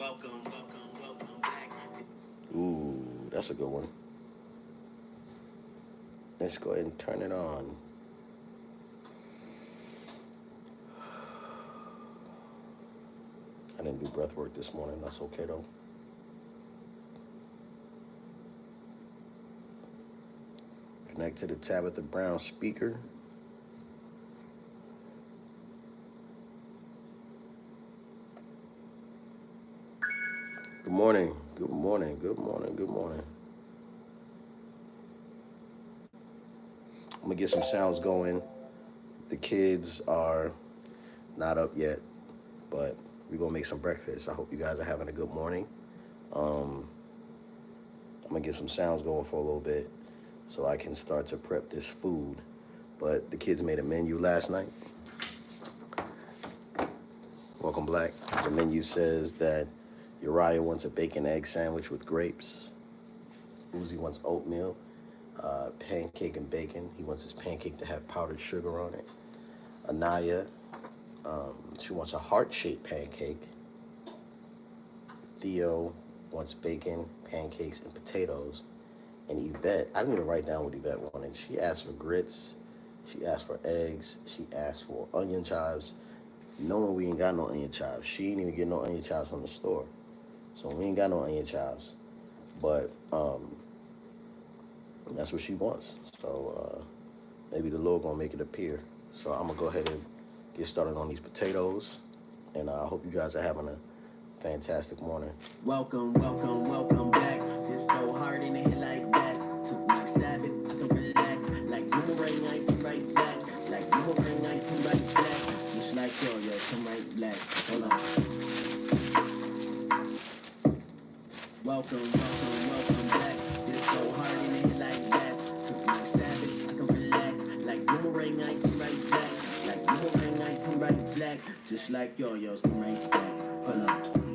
Welcome back. Ooh, that's a good one. Let's go ahead and turn it on. I didn't do breath work this morning. That's okay though. Connect to the Tabitha Brown speaker. Good morning. Good morning. Good morning. Good morning. I'm gonna get some sounds going. The kids are not up yet, but we're gonna make some breakfast. I hope you guys are having a good morning. I'm gonna get some sounds going for a little bit so I can start to prep this food. But the kids made a menu last night. Welcome, Black. The menu says that Uriah wants a bacon egg sandwich with grapes. Uzi wants oatmeal, pancake and bacon. He wants his pancake to have powdered sugar on it. Anaya, she wants a heart-shaped pancake. Theo wants bacon, pancakes, and potatoes. And Yvette, I didn't even write down what Yvette wanted. She asked for grits. She asked for eggs. She asked for onion chives. Knowing we ain't got no onion chives. She didn't even get no onion chives from the store. So we ain't got no onion chives. But that's what she wants. So maybe the Lord gonna make it appear. So I'm gonna go ahead and get started on these potatoes. And I hope you guys are having a fantastic morning. Welcome back. This go hard in the head like that. Took my Sabbath, I can relax. Like boomerang, I come right back. Like boomerang, I come right back. Just like yo, come right back. Hold on. Welcome back. This go hard in the head like that. Took my Sabbath, I can relax. Like boomerang, I come right back. Like boomerang, I come right back. Just like yo, come right back. Hold on.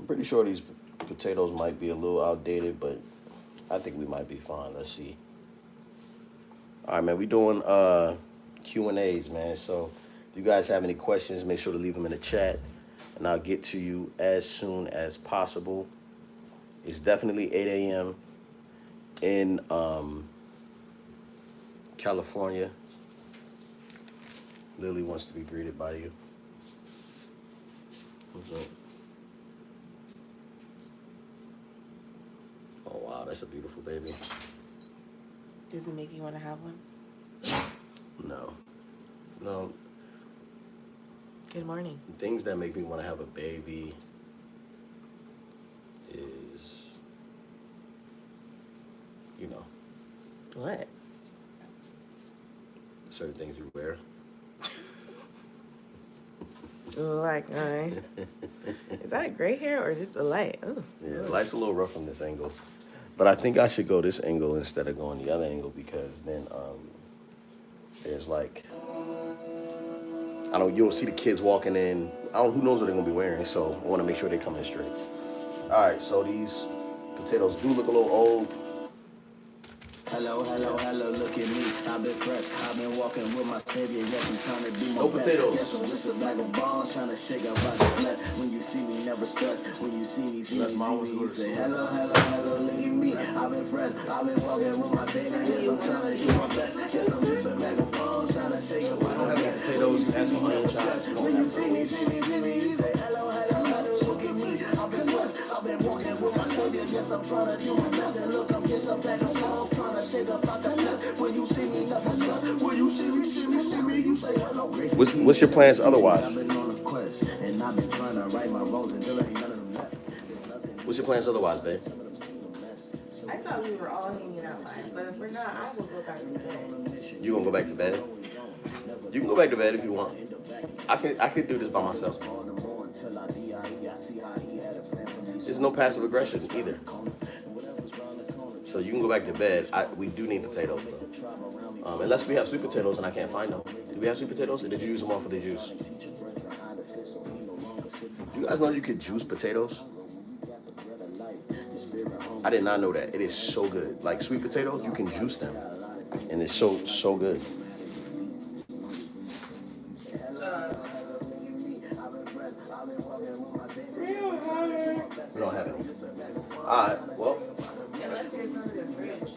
Pretty sure these potatoes might be a little outdated, but I think we might be fine. Let's see. All right, man, we doing Q&As, man. So if you guys have any questions, make sure to leave them in the chat, and I'll get to you as soon as possible. It's definitely 8 a.m. in California. Lily wants to be greeted by you. What's up? Oh, wow, that's a beautiful baby. Does it make you want to have one? No. Good morning. Things that make me want to have a baby is, What? certain things you wear. Like, is that a gray hair or just a light? Ooh. Yeah, the light's a little rough from this angle. But I think I should go this angle instead of going the other angle, because then there's like, you'll see the kids walking in. Who knows what they're gonna be wearing, so I wanna make sure they come in straight. All right, so these potatoes do look a little old. Hello, look at me. I've been fresh, I've been walking with my savior. Yes, I'm trying to be my No best. potatoes. Yes, I'm just a bag of bombs trying to shake up out the flesh. When you see me, never stress. When you see me, you say hello, look at me. I've been fresh, I've been walking with my savior. Yes, I'm trying to do my best. Yes, I'm just a bag of bombs trying to shake up out the flesh. Potatoes, as we never stress. When you see me, you say hello, look at me. I've been fresh, I've been walking with my savior. Yes, I'm trying to do my best. And look, I'm just a bag of balls, trying to shake up out the nest. When you see me, never trust. When you see me, you say hello. What's your plans otherwise? I've been on a quest, and I've been trying to right my wrongs until ain't none of them left. What's your plans otherwise, babe? I thought we were all hanging out live, but if we're not, I will go back to bed. You gonna go back to bed? You can go back to bed if you want. I can do this by myself. There's no passive aggression either. So you can go back to bed. We do need potatoes though. Unless we have sweet potatoes and I can't find them. Do we have sweet potatoes or did you use them all for the juice? You guys know you could juice potatoes? I did not know that. It is so good. Like sweet potatoes, you can juice them. And it's so good. We don't have it. Alright, well. Unless there's none in the fridge.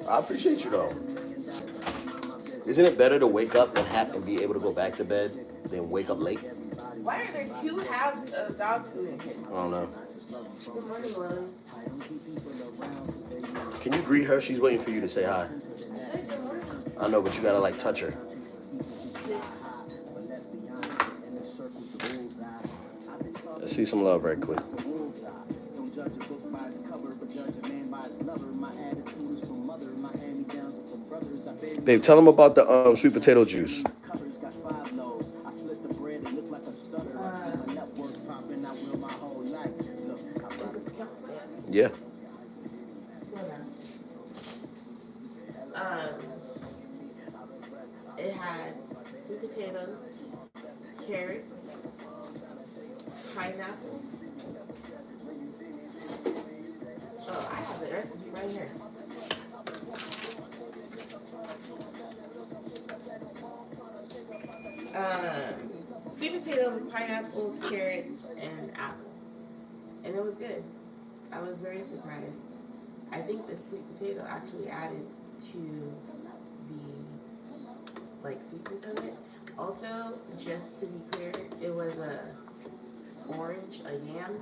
I appreciate you though. Isn't it better to wake up and be able to go back to bed than wake up late? Why are there 2 halves of dog food in here? I don't know. Good morning, Lily. Can you greet her? She's waiting for you to say hi. I know, but you gotta like touch her. Let's see some love right quick. Babe, tell them about the sweet potato juice. Yeah. It had sweet potatoes, carrots, pineapple. Oh, I have the recipe right here. Sweet potatoes, pineapples, carrots, and apple. And it was good. I was very surprised. I think the sweet potato actually added to the sweetness of it. Also, just to be clear, it was a yam,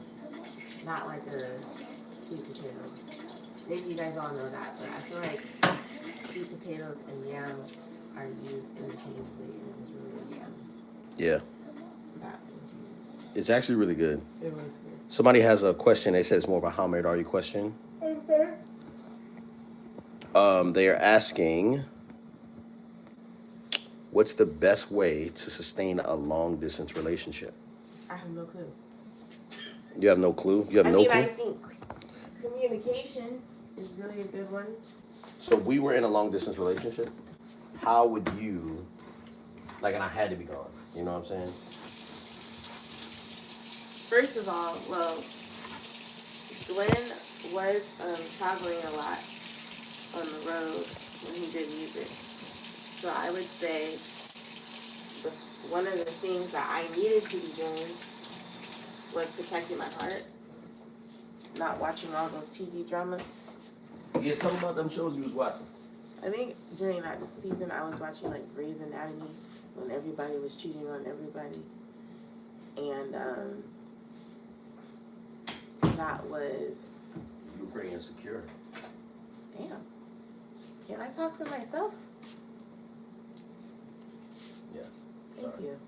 not like a sweet potato. Maybe you guys all know that, but I feel like sweet potatoes and yams are used interchangeably, and it was really a yam. Yeah. That was used. It's actually really good. It was good. Somebody has a question. They said it's more of a how married are you question. They are asking, what's the best way to sustain a long distance relationship? I have no clue. You have no clue? You have no clue? I think communication is really a good one. So if we were in a long distance relationship, how would you, and I had to be gone, you know what I'm saying? First of all, well, Glenn was traveling a lot on the road when he did music. So I would say one of the things that I needed to be doing was protecting my heart, not watching all those TV dramas. Yeah, tell me about them shows you was watching. I think during that season I was watching Grey's Anatomy when everybody was cheating on everybody. And that was... You were pretty insecure. Damn. Can I talk for myself? Yes. Thank you.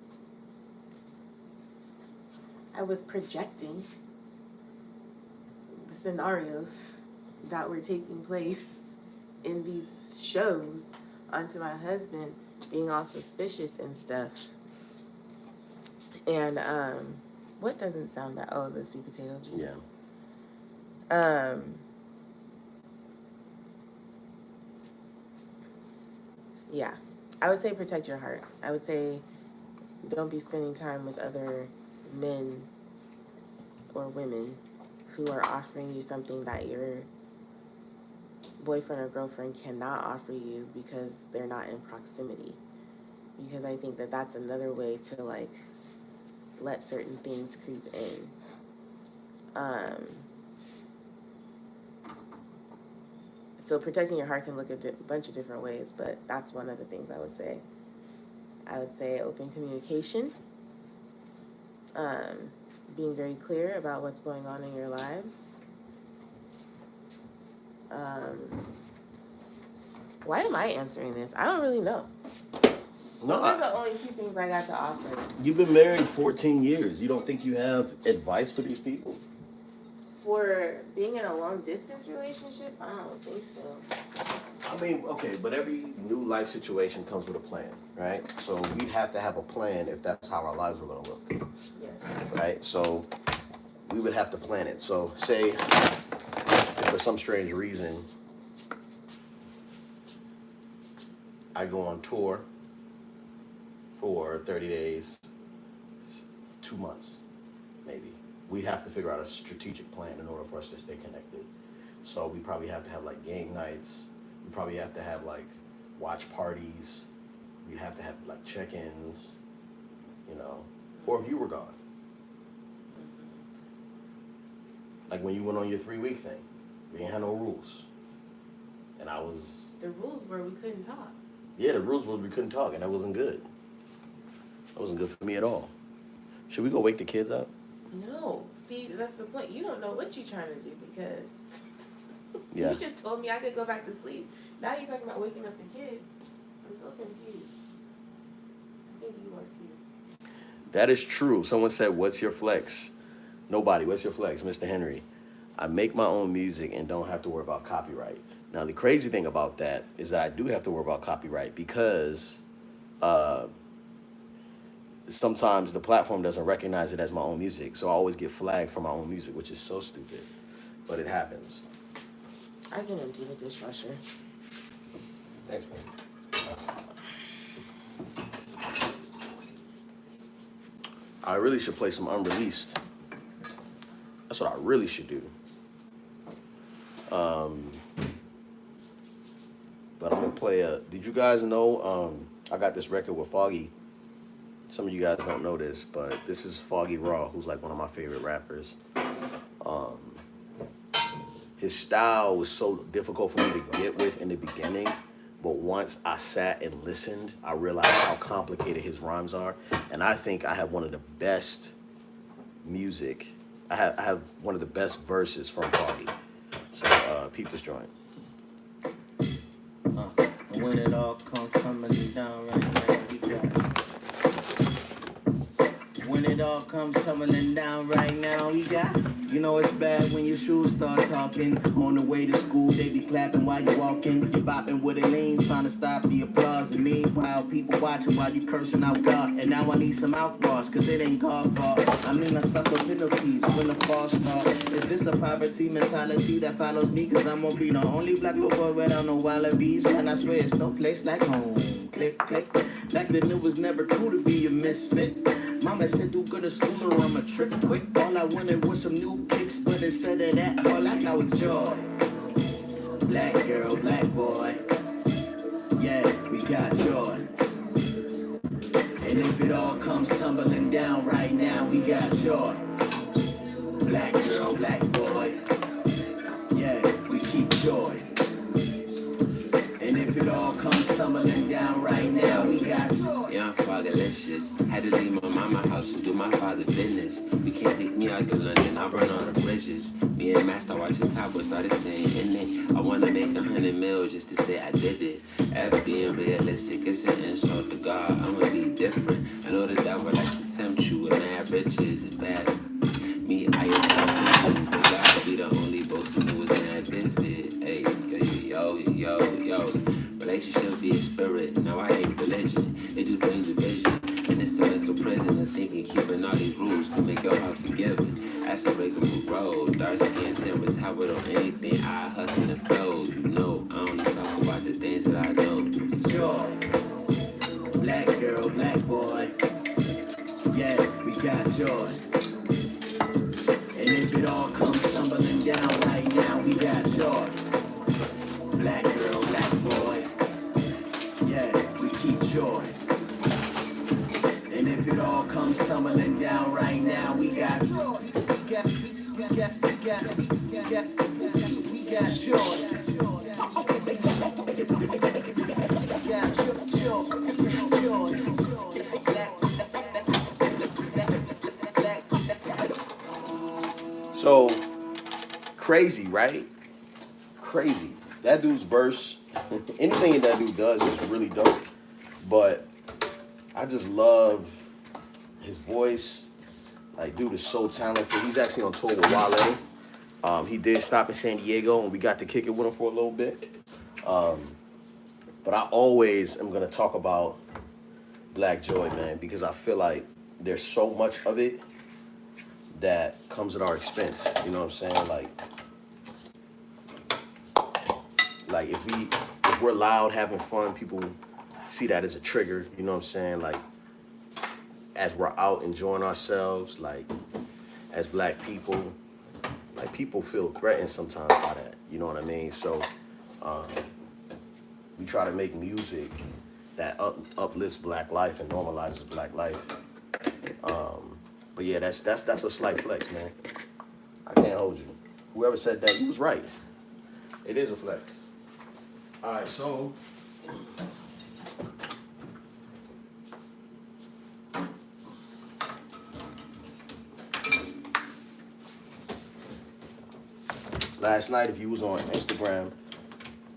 I was projecting the scenarios that were taking place in these shows onto my husband, being all suspicious and stuff. And what doesn't sound bad? Oh, the sweet potato juice. Yeah. Yeah, I would say protect your heart. I would say don't be spending time with other men or women who are offering you something that your boyfriend or girlfriend cannot offer you because they're not in proximity. Because I think that that's another way to let certain things creep in. So protecting your heart can look a bunch of different ways, but that's one of the things I would say. I would say open communication, being very clear about what's going on in your lives. Why am I answering this? I don't really know. No, Those are the only two things I got to offer. You've been married 14 years. You don't think you have advice for these people? For being in a long distance relationship, I don't think so. I mean, okay, but every new life situation comes with a plan, right? So we'd have to have a plan if that's how our lives were going to look, Yes. right? So we would have to plan it. So say, if for some strange reason, I go on tour for 30 days, 2 months, maybe. We have to figure out a strategic plan in order for us to stay connected. So we probably have to have like game nights. We probably have to have like watch parties. We have to have like check-ins, you know, or if you were gone. Like when you went on your 3-week thing, we didn't have no rules. And I was... The rules were we couldn't talk. Yeah, the rules were we couldn't talk, and that wasn't good. That wasn't good for me at all. Should we go wake the kids up? No. See, that's the point. You don't know what you're trying to do because Yeah. you just told me I could go back to sleep. Now you're talking about waking up the kids. I'm so confused. I think you are too. That is true. Someone said, what's your flex? Nobody. What's your flex? Mr. Henry. I make my own music and don't have to worry about copyright. Now, the crazy thing about that is that I do have to worry about copyright because sometimes the platform doesn't recognize it as my own music. So I always get flagged for my own music, which is so stupid. But it happens. I can empty the dishwasher. Thanks, man. I really should play some unreleased. That's what I really should do. But I'm gonna play did you guys know, I got this record with Foggy. Some of you guys don't know this, but this is Foggy Raw, who's like one of my favorite rappers. His style was so difficult for me to get with in the beginning, but once I sat and listened, I realized how complicated his rhymes are, and I think I have one of the best music. I have one of the best verses from Foggy. So peep this joint. When it all comes tumbling down right now, we got. When it all comes tumbling down right now, we got. You know it's bad when your shoes start talking. On the way to school, they be clapping while you walking. You bopping with a lean, trying to stop the applause. And meanwhile, people watching while you cursing out God. And now I need some mouthwash, cause it ain't God's fault. I mean, I suffer penalties when the fall start. Is this a poverty mentality that follows me? Cause I'm gonna be the only black little boy without no wallabies. And I swear it's no place like home. Click, click. Back then it was never cool to be a misfit. Mama said do good at school or I'm a trick quick. All I wanted was some new kicks, but instead of that, all I got was joy. Black girl, black boy. Yeah, we got joy. And if it all comes tumbling down right now, we got joy. Black girl, black boy. Yeah, we keep joy. And if it all comes tumbling down right now, we got joy. Young Fogalicious. Had to leave my mama house and do my father's business. You can't take me out to London, I burn all the bridges. Me and Master watching Top Boy started saying, in it, I wanna make 100 mil just to say I did it. F being realistic, it's an insult to God. I'ma be different. I know the devil likes to tempt you with mad riches and bad. Me, I am fucking but God be the only boast who was mad vivid. Hey, yo. Relationship be a spirit. Now I hate religion. It just brings a vision. And it's a mental prison of thinking, keeping all these rules to make your heart forgiving. That's a regular road. Dark skin, tempers, how it on anything. I hustle and flow. You know, I only talk about the things that I know. Joy. Black girl, black boy. Yeah, we got joy. And if it all comes tumbling down right now, we got joy. Black girl, black boy. Yeah, we keep joy. And if it all comes tumbling down right now, we got joy. We got joy. So crazy, right? Crazy. That dude's verse, anything that dude does is really dope. But I just love his voice. Like, dude is so talented. He's actually on tour with Wale. He did stop in San Diego, and we got to kick it with him for a little bit. But I always am gonna talk about Black Joy, man, because I feel like there's so much of it that comes at our expense. You know what I'm saying? Like if we're loud, having fun, people see that as a trigger. You know what I'm saying? Like, as we're out enjoying ourselves, like as Black people, like people feel threatened sometimes by that. You know what I mean? So we try to make music that uplifts Black life and normalizes Black life. But yeah, that's a slight flex, man. I can't hold you. Whoever said that, he was right. It is a flex. All right, so last night, if you was on Instagram,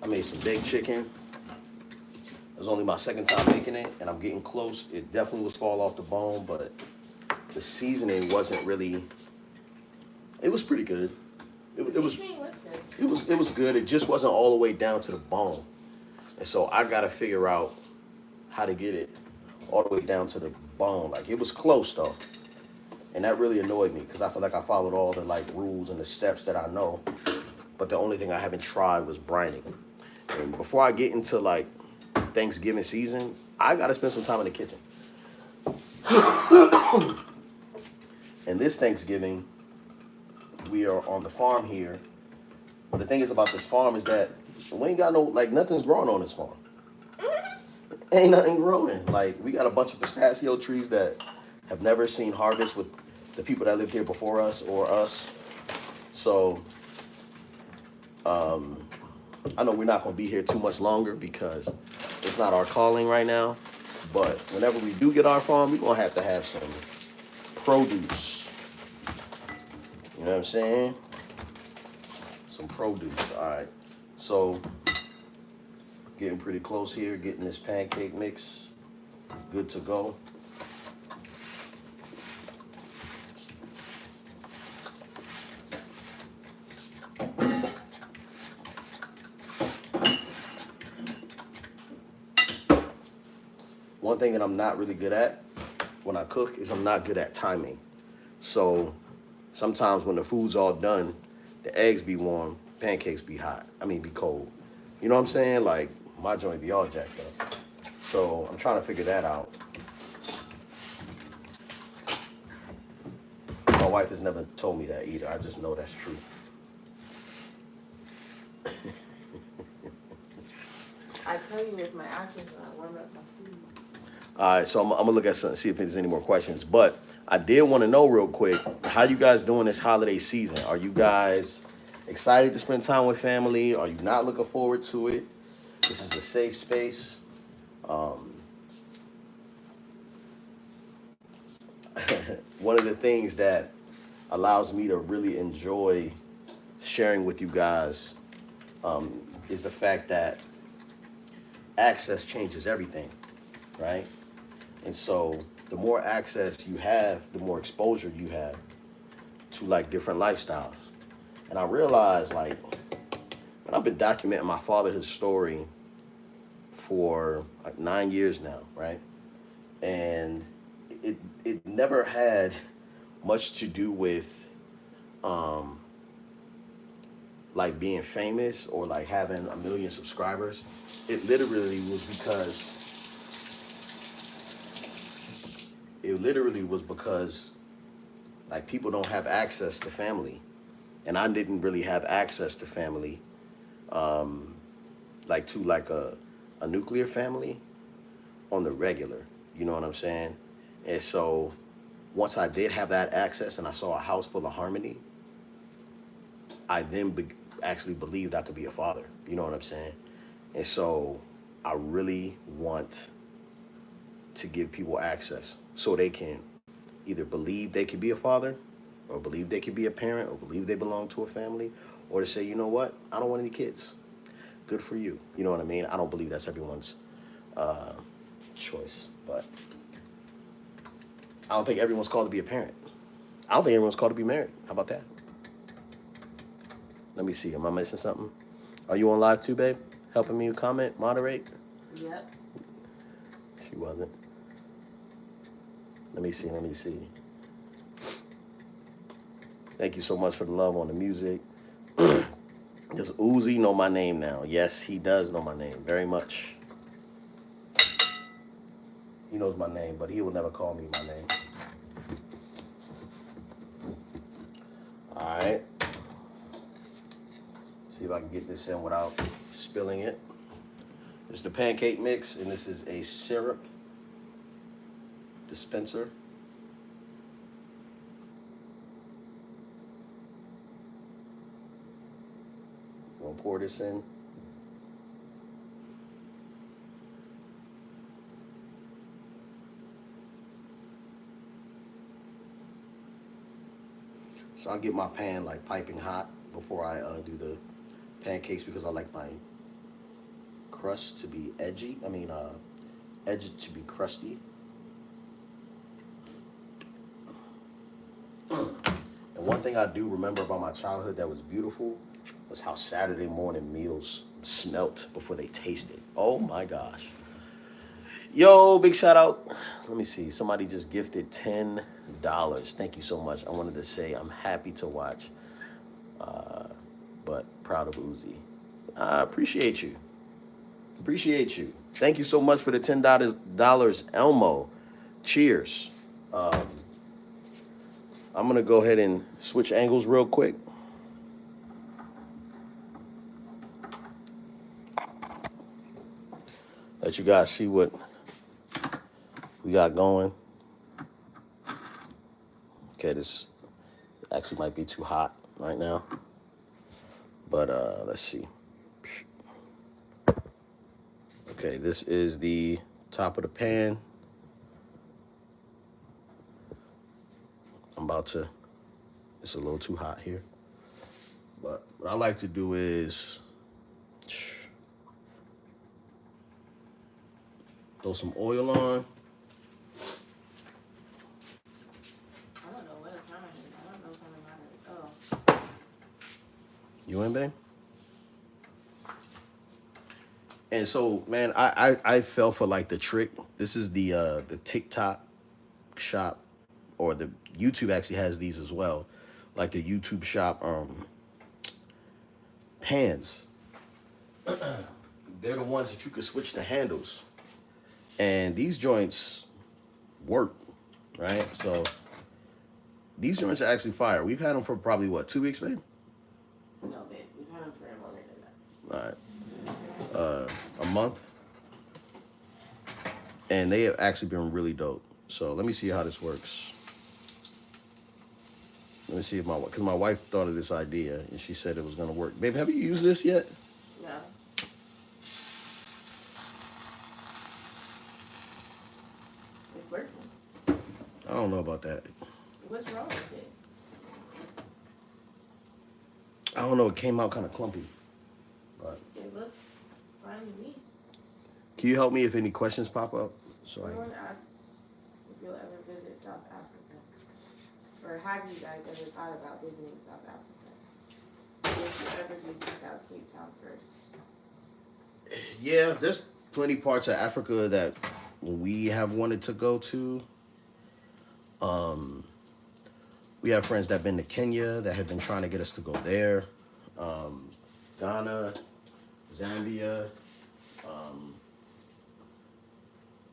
I made some baked chicken. It was only my second time making it, and I'm getting close. It definitely was fall off the bone, but the seasoning wasn't really. It was pretty good. It was good. It just wasn't all the way down to the bone, and so I gotta figure out how to get it all the way down to the bone. Like, it was close though, and that really annoyed me because I feel like I followed all the like rules and the steps that I know, but the only thing I haven't tried was brining. And before I get into like Thanksgiving season, I gotta spend some time in the kitchen. And this Thanksgiving, we are on the farm here. But the thing is about this farm is that we ain't got no, like, nothing's growing on this farm. Ain't nothing growing. Like, we got a bunch of pistachio trees that have never seen harvest with the people that lived here before us or us. So, I know we're not gonna be here too much longer because it's not our calling right now. But whenever we do get our farm, we're gonna have some produce. You know what I'm saying? Some produce. All right. So, getting pretty close here, getting this pancake mix good to go. One thing that I'm not really good at when I cook is I'm not good at timing. So sometimes when the food's all done, the eggs be warm, pancakes be hot. Be cold. You know what I'm saying? Like, my joint be all jacked up. So I'm trying to figure that out. My wife has never told me that either. I just know that's true. I tell you with my actions when I warm up my food. All right, so I'm gonna look at something, see if there's any more questions. But I did want to know real quick, how you guys doing this holiday season? Are you guys excited to spend time with family? Are you not looking forward to it? This is a safe space. One of the things that allows me to really enjoy sharing with you guys is the fact that access changes everything, right? And so the more access you have, the more exposure you have to like different lifestyles. And I realized, like, man, I've been documenting my fatherhood story for like 9 years now, right? And it never had much to do with like being famous or like having 1 million subscribers. It literally was because like people don't have access to family, and I didn't really have access to family, like to like a nuclear family on the regular. You know what I'm saying? And so once I did have that access and I saw a house full of harmony, I then actually believed I could be a father. You know what I'm saying? And so I really want to give people access so they can either believe they could be a father or believe they could be a parent, or believe they belong to a family, or to say, you know what, I don't want any kids. Good for you. You know what I mean? I don't believe that's everyone's choice, but I don't think everyone's called to be a parent. I don't think everyone's called to be married. How about that? Let me see. Am I missing something? Are you on live too, babe? Helping me comment, moderate? Yep. She wasn't. Let me see. Thank you so much for the love on the music. Does Uzi know my name now? Yes, he does know my name very much. He knows my name, but he will never call me my name. All right. See if I can get this in without spilling it. This is the pancake mix, and this is a syrup dispenser. Gonna pour this in. So I'll get my pan like piping hot before I do the pancakes, because I like my crust to be edgy. Edge to be crusty. And one thing I do remember about my childhood that was beautiful was how Saturday morning meals smelt before they tasted. Oh my gosh. Yo, big shout out. Let me see. Somebody just gifted $10. Thank you so much. I wanted to say I'm happy to watch, but proud of Uzi. I appreciate you. Appreciate you. Thank you so much for the $10, Elmo. Cheers. I'm going to go ahead and switch angles real quick. Let you guys see what we got going. Okay, this actually might be too hot right now. But let's see. Okay, this is the top of the pan. It's a little too hot here. But what I like to do is throw some oil on. I don't know what a counter is. I don't know if I'm a moderator. Oh. You in, babe? And so, man, I fell for like the trick. This is the TikTok shop, or the YouTube actually has these as well. Like the YouTube shop pans. They're the ones that you can switch the handles. And these joints work, right? So these joints are actually fire. We've had them for probably, what, 2 weeks, babe? No, babe. We've had them for longer than that. All right. A month. And they have actually been really dope. So let me see how this works. Let me see if because my wife thought of this idea and she said it was going to work. Babe, have you used this yet? No. It's working. I don't know about that. What's wrong with it? I don't know. It came out kind of clumpy. But It looks fine to me. can you help me if any questions pop up? Someone asked if you'll ever visit South Africa. Or have you guys ever thought about visiting South Africa? If you ever do, check out Cape Town first. Yeah, there's plenty parts of Africa that we have wanted to go to. We have friends that have been to Kenya that have been trying to get us to go there. Ghana, Zambia,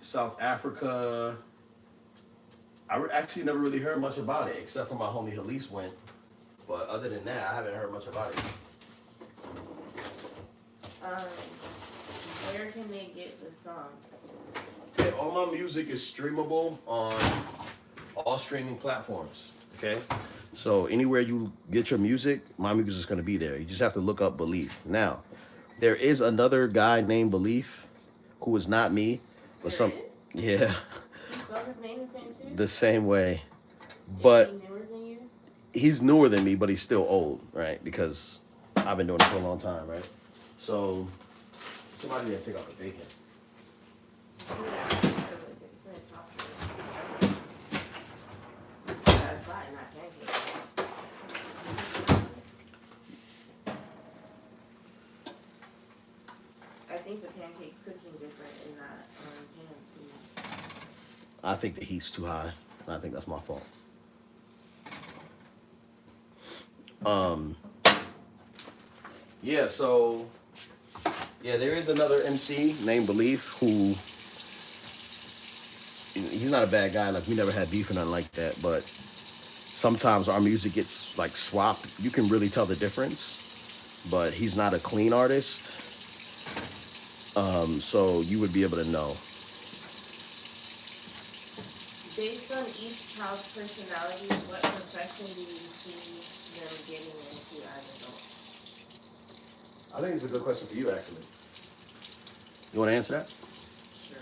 South Africa. I actually never really heard much about it, except for my homie Halise went. But other than that, I haven't heard much about it. Where can they get the song? Okay, all my music is streamable on all streaming platforms. Okay, so anywhere you get your music, my music is going to be there. You just have to look up Beleaf. Now, there is another guy named Beleaf who is not me, but He yeah, spells his name the same too? the same way. Is But he newer than you? he's newer than me, but he's still old, right? Because I've been doing it for a long time, right? So somebody need to take out the bacon. I think the pancake's cooking different in that pan too. I think the heat's too high, and I think that's my fault. Yeah, so yeah, there is another MC named Beleaf who he's not a bad guy. Like we never had beef or nothing like that, but sometimes our music gets like swapped. You can really tell the difference, but he's not a clean artist, so you would be able to know. Based on each child's personality, what profession do you see them getting into as adults? I think it's a good question for you, actually. You want to answer that? Sure.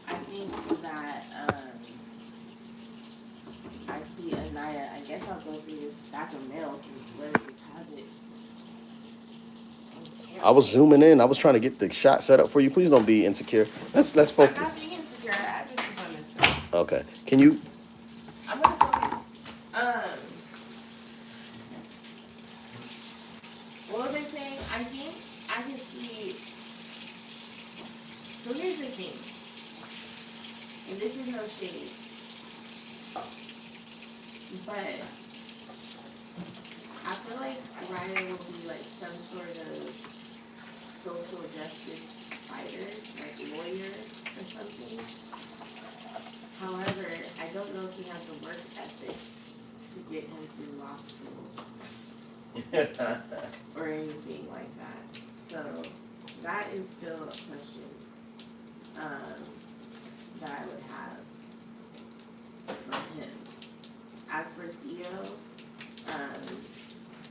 I think that I see Anaya. I guess I'll go through this stack of mail since Larry just has it. I was zooming in. I was trying to get the shot set up for you. Please don't be insecure. Let's I'm focus. not being insecure. I just was on this stuff. Okay. Can you? I'm gonna focus. What was I saying? I think I can see. So here's the thing, and this is no shade, but I feel like Ryan will be like some sort of social justice fighter, like lawyer or something. However, I don't know if he has the work ethic to get him through law school or anything like that. So that is still a question that I would have from him. As for Theo,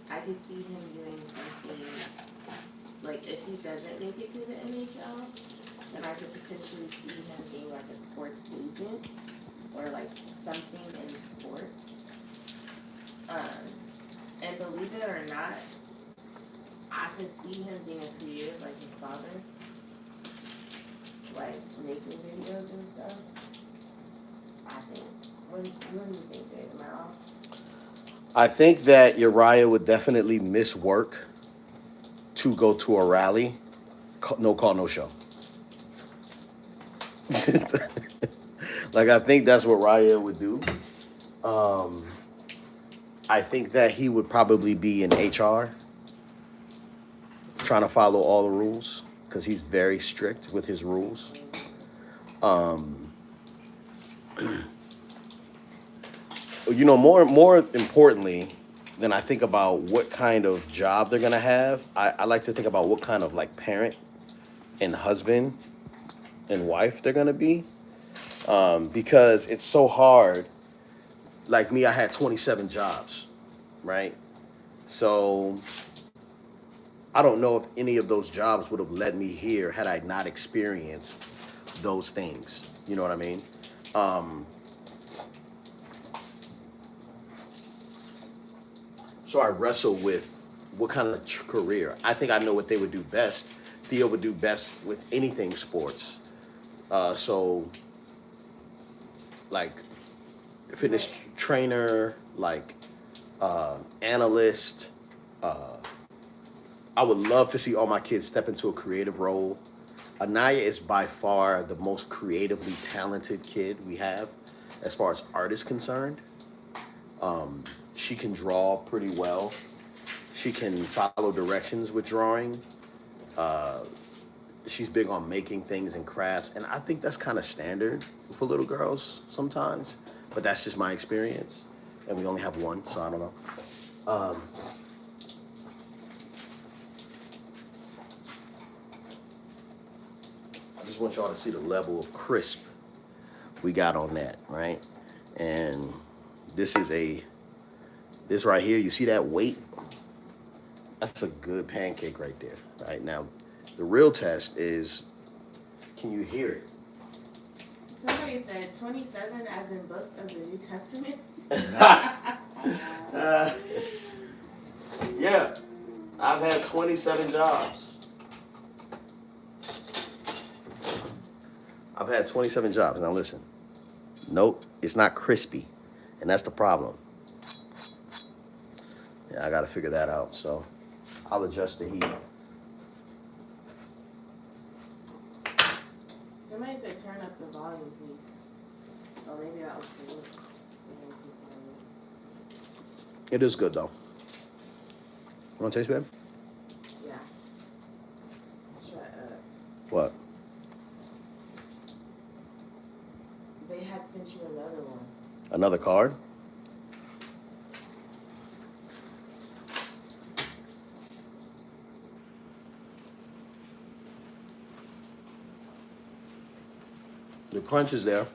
I could see him doing something, like if he doesn't make it to the NHL, then I could potentially see him being like a sports agent or like something in sports. And believe it or not, I could see him being a creative like his father, like making videos and stuff. I think. What do you think, Dave? Am I off? I think that Uriah would definitely miss work to go to a rally. No call, no show. Like I think that's what Raya would do. I think that he would probably be in HR, trying to follow all the rules because he's very strict with his rules. You know, more importantly than I think about what kind of job they're gonna have, I like to think about what kind of like parent and husband and wife they're gonna be, because it's so hard. Like me, I had 27 jobs, right? So I don't know if any of those jobs would have led me here had I not experienced those things. You know what I mean? So I wrestle with what kind of career. I think I know what they would do best. Theo would do best with anything sports. So, like, fitness trainer, like, analyst. I would love to see all my kids step into a creative role. Anaya is by far the most creatively talented kid we have as far as art is concerned. She can draw pretty well. She can follow directions with drawing. She's big on making things and crafts, and I think that's kind of standard for little girls sometimes, but that's just my experience, and we only have one, so I don't know. I just want y'all to see the level of crisp we got on that, right? And this right here, you see that weight? That's a good pancake right there, right? Now, The real test is, can you hear it? Somebody said 27 as in books of the New Testament. Yeah, I've had 27 jobs. I've had 27 jobs. Now listen, nope, it's not crispy, and that's the problem. Yeah, I got to figure that out. So I'll adjust the heat. Somebody said turn up the volume, please. Oh, maybe that was for you. It is good though. You want to taste, babe? Yeah. Shut up. What? They had sent you another one. Another card? The crunch is there.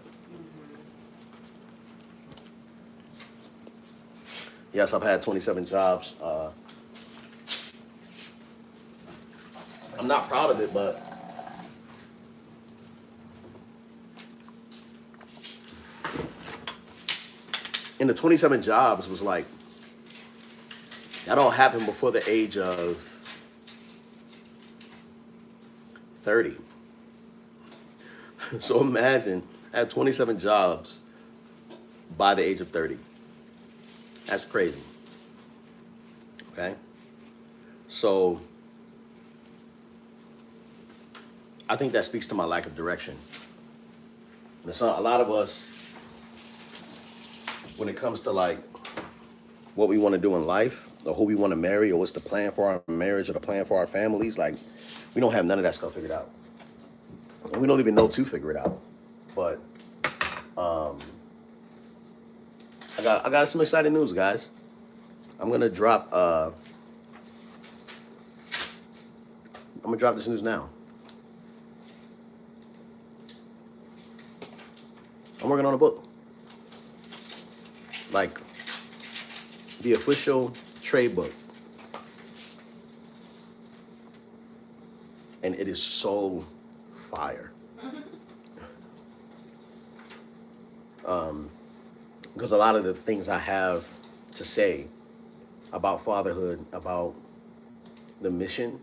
Yes, I've had 27 jobs. I'm not proud of it, but in the 27 jobs was like, that all happened before the age of 30. So imagine, I had 27 jobs by the age of 30. That's crazy. Okay? So I think that speaks to my lack of direction. And so a lot of us, when it comes to like what we want to do in life, or who we want to marry, or what's the plan for our marriage, or the plan for our families, like we don't have none of that stuff figured out. And we don't even know to figure it out. But I got some exciting news, guys. I'm gonna drop this news now. I'm working on a book. Like the official trade book. And it is so fire. Because a lot of the things I have to say about fatherhood, about the mission,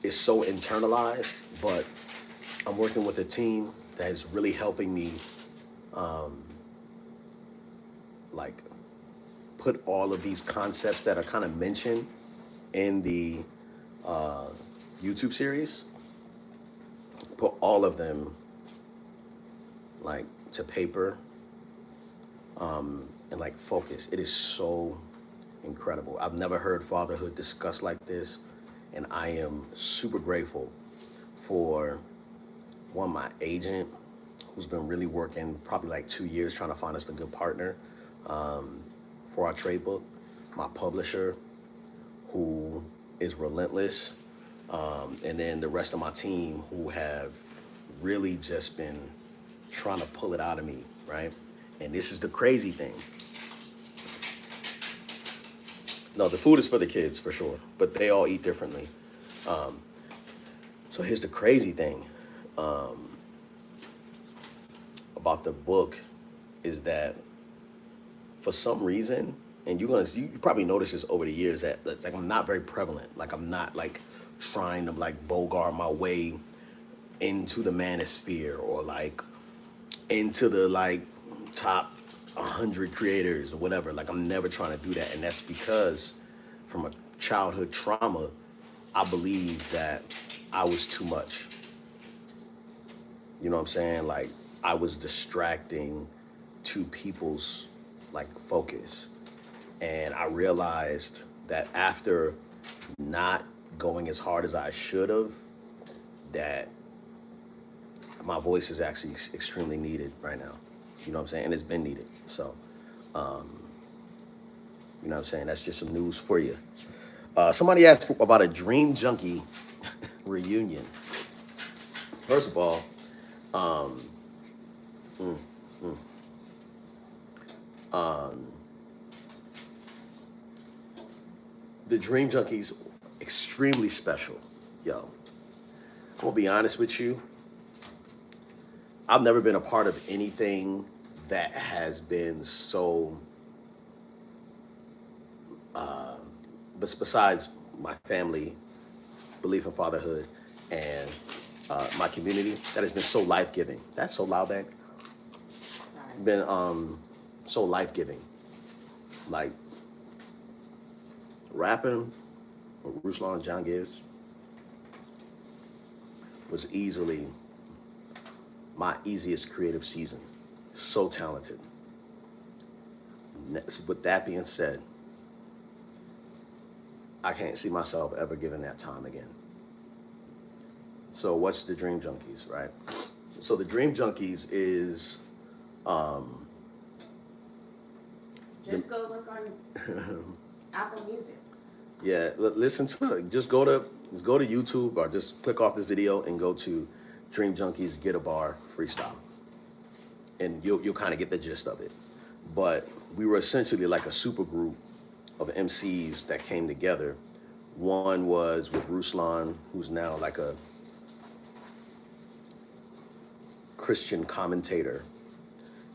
is so internalized, but I'm working with a team that is really helping me like put all of these concepts that are kind of mentioned in the YouTube series, put all of them like to paper and like focus. It is so incredible. I've never heard fatherhood discussed like this, and I am super grateful for my agent, who's been really working probably like 2 years trying to find us a good partner for our trade book, my publisher, who is relentless, and then the rest of my team who have really just been trying to pull it out of me, right? And this is the crazy thing. No, the food is for the kids for sure, but they all eat differently. So here's the crazy thing about the book is that for some reason, and you probably notice this over the years, that like I'm not very prevalent. Like I'm not like trying to like bogart my way into the manosphere or like into the like top 100 creators or whatever. Like I'm never trying to do that, and that's because from a childhood trauma, I believe that I was too much. You know what I'm saying? Like I was distracting to people's like focus. And I realized that after not going as hard as I should have, that my voice is actually extremely needed right now. You know what I'm saying? And it's been needed. So, you know what I'm saying? That's just some news for you. Somebody asked about a Dream Junkie reunion. First of all, the Dream Junkies, extremely special, yo. I'm gonna be honest with you. I've never been a part of anything that has been so, besides my family, belief in fatherhood, and my community, that has been so life-giving. That's so loud, babe. Sorry. Been so life-giving. Like, rapping with Ruslan and Junkies was easily my easiest creative season. So talented. With that being said, I can't see myself ever giving that time again. So what's the Dream Junkies, right? So the Dream Junkies is Just go look on Apple Music. yeah, listen to it. Just go to YouTube or just click off this video and go to Dream Junkies Get a Bar Freestyle. And you'll kind of get the gist of it. But we were essentially like a super group of MCs that came together. One was with Ruslan, who's now like a Christian commentator,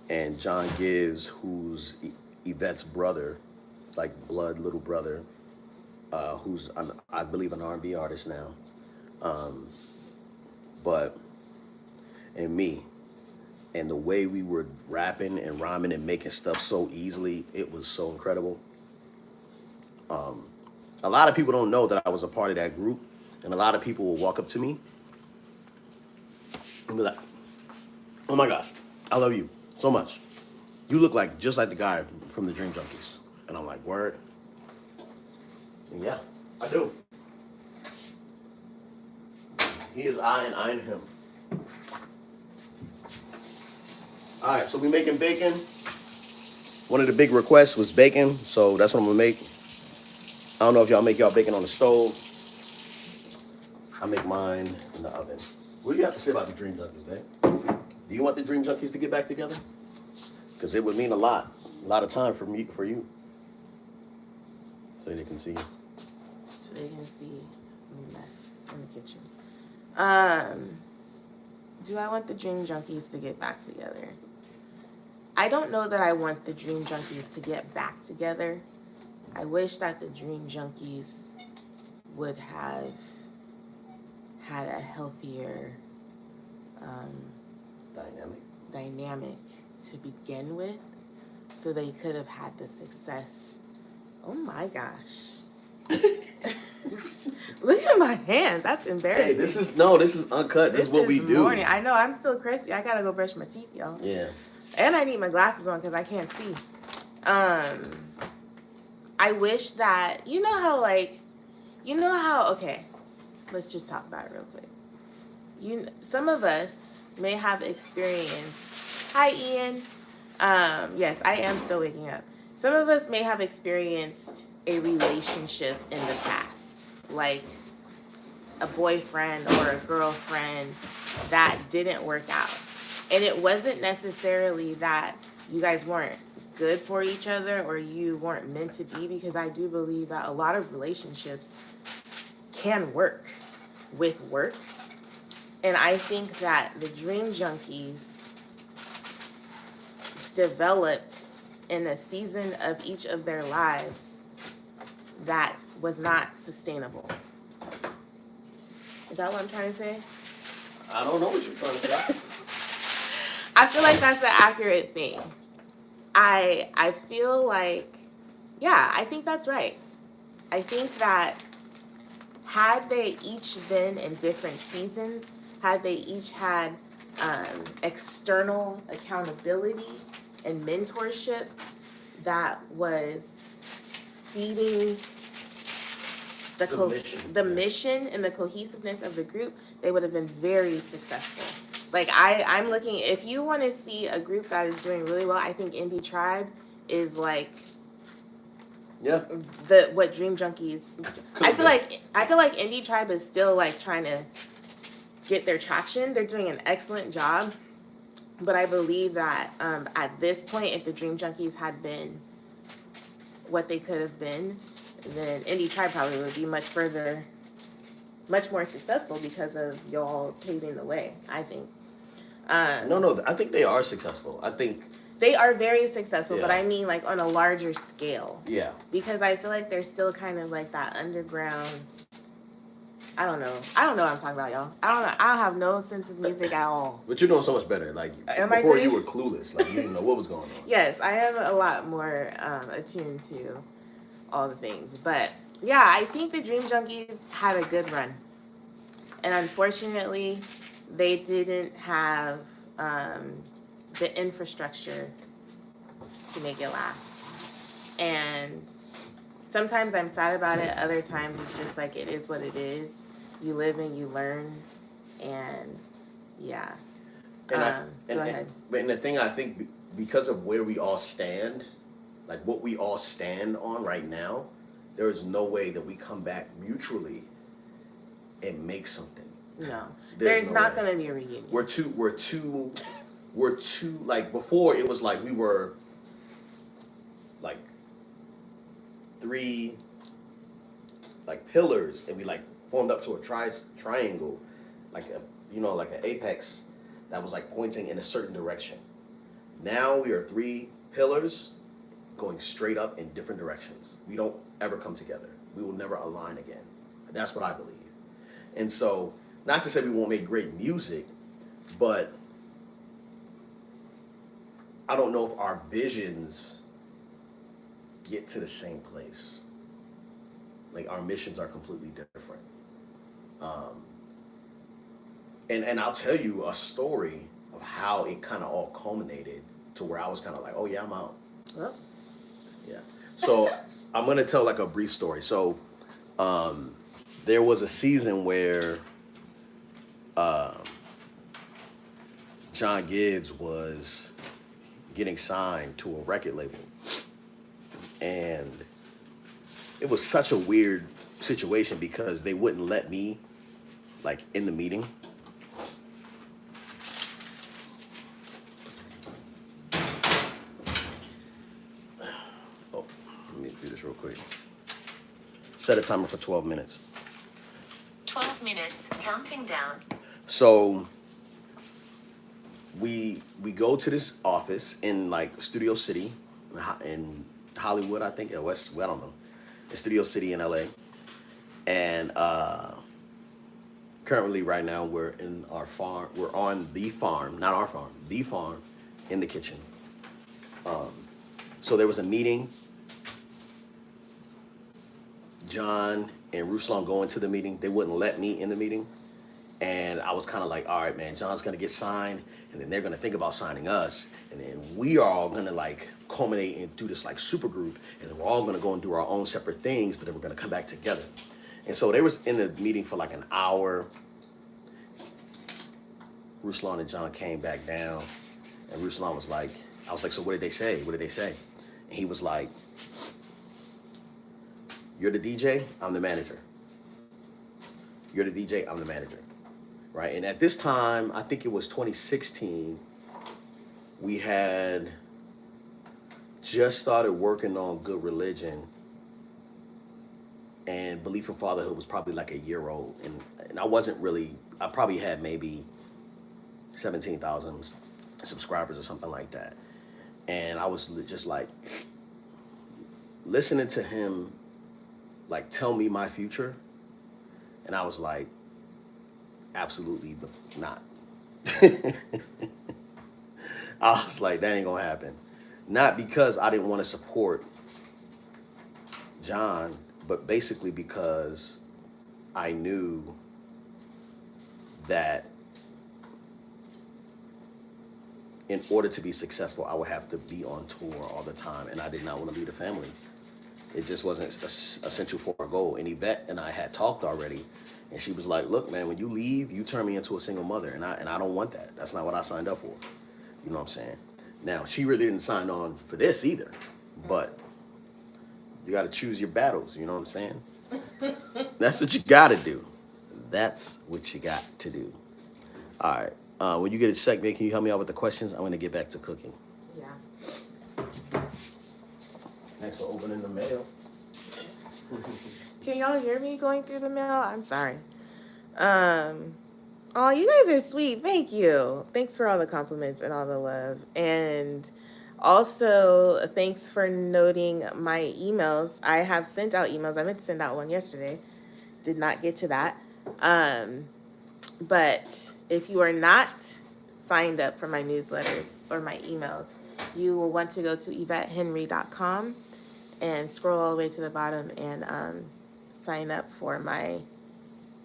and John Gibbs, who's Yvette's brother, like blood little brother, who's I believe an R&B artist now, and me. And the way we were rapping and rhyming and making stuff so easily, it was so incredible. A lot of people don't know that I was a part of that group, and a lot of people will walk up to me and be like, "Oh my gosh, I love you so much. You look like just like the guy from the Dream Junkies." And I'm like, "Word?" And yeah, I do. He is I and I am him. All right, so we making bacon. One of the big requests was bacon, so that's what I'm gonna make. I don't know if y'all make y'all bacon on the stove. I make mine in the oven. What do you have to say about the Dream Junkies, man? Do you want the Dream Junkies to get back together? Because it would mean a lot of time for you. So they can see. So they can see the mess in the kitchen. Do I want the Dream Junkies to get back together? I don't know that I want the Dream Junkies to get back together. I wish that the Dream Junkies would have had a healthier dynamic to begin with, so they could have had the success. Oh my gosh. Look at my hands. That's embarrassing. Hey, this is uncut. This is what we do. Morning. I know, I'm still crispy. I gotta go brush my teeth, y'all. Yeah. And I need my glasses on because I can't see. I wish that, okay, let's just talk about it real quick. Some of us may have experienced, hi Ian. Yes, I am still waking up. Some of us may have experienced a relationship in the past, like a boyfriend or a girlfriend that didn't work out. And it wasn't necessarily that you guys weren't good for each other or you weren't meant to be, because I do believe that a lot of relationships can work with work. And I think that the Dream Junkies developed in a season of each of their lives that was not sustainable. Is that what I'm trying to say? I don't know what you're trying to say. I feel like that's an accurate thing. I feel like, yeah, I think that's right. I think that had they each been in different seasons, had they each had external accountability and mentorship that was feeding the mission and the cohesiveness of the group, they would have been very successful. Like, I'm looking, if you want to see a group that is doing really well, I think Indie Tribe is like, yeah, what Dream Junkies. I feel like Indie Tribe is still like trying to get their traction. They're doing an excellent job, but I believe that at this point, if the Dream Junkies had been what they could have been, then Indie Tribe probably would be much further much more successful because of y'all paving the way, I think. No, I think they are successful. I think they are very successful, Yeah. but I mean like on a larger scale. Yeah. Because I feel like there's still kind of like that underground. I don't know what I'm talking about, y'all. I don't know. I have no sense of music at all. But you're doing so much better. Like Am I before, good? you were clueless. Like you didn't know what was going on. Yes, I am a lot more attuned to all the things. But yeah, I think the Dream Junkies had a good run. And unfortunately, they didn't have the infrastructure to make it last. And sometimes I'm sad about it. Other times it's just like it is what it is. You live and you learn. And yeah. Go ahead. But the thing, I think because of where we all stand, like what we all stand on right now, there is no way that we come back mutually and make something. No. There's There's no not way. going to be a reunion. We're too like before it was like we were like three like pillars and we like formed up to a triangle, like like an apex that was like pointing in a certain direction. Now we are three pillars going straight up in different directions. We don't ever come together. We will never align again. That's what I believe. And so, not to say we won't make great music, but I don't know if our visions get to the same place. Like our missions are completely different. And I'll tell you a story of how it kind of all culminated to where I was kind of like, oh yeah, I'm out. Well, Yeah. So I'm gonna tell like a brief story. So there was a season where John Gibbs was getting signed to a record label, and it was such a weird situation because they wouldn't let me like in the meeting. Oh, let me do this real quick. Set a timer for 12 minutes. 12 minutes, counting down. So we go to this office in like Studio City in Hollywood, I think, in I don't know, in Studio City in LA. And currently right now we're in our farm. We're on the farm, not our farm, the farm in the kitchen. So there was a meeting. John and Ruslan go into the meeting. They wouldn't let me in the meeting. And I was kind of like, all right, man, John's going to get signed. And then they're going to think about signing us. And then we are all going to like culminate and do this like super group. And then we're all going to go and do our own separate things. But then we're going to come back together. And so they was in the meeting for like an hour. Ruslan and John came back down. And Ruslan was like, I was like, so what did they say? What did they say? And he was like, you're the DJ, I'm the manager. You're the DJ, I'm the manager. Right? And at this time, I think it was 2016, we had just started working on Good Religion, and Beleaf and Fatherhood was probably like a year old. And I probably had maybe 17,000 subscribers or something like that. And I was just like listening to him like tell me my future, and I was like, absolutely not. I was like, that ain't gonna happen. Not because I didn't want to support John, but basically because I knew that in order to be successful, I would have to be on tour all the time, and I did not want to leave the family. It just wasn't essential for our goal. And Yvette and I had talked already, and she was like, look, man, when you leave, you turn me into a single mother, and I don't want that. That's not what I signed up for. You know what I'm saying? Now, she really didn't sign on for this either, but you got to choose your battles, you know what I'm saying? That's what you got to do. That's what you got to do. All right. When you get a sec, can you help me out with the questions? I'm going to get back to cooking. Yeah. Thanks for opening the mail. Can y'all hear me going through the mail? I'm sorry. Oh, you guys are sweet. Thank you. Thanks for all the compliments and all the love. And also, thanks for noting my emails. I have sent out emails. I meant to send out one yesterday. Did not get to that. But if you are not signed up for my newsletters or my emails, you will want to go to YvetteHenry.com and scroll all the way to the bottom and sign up for my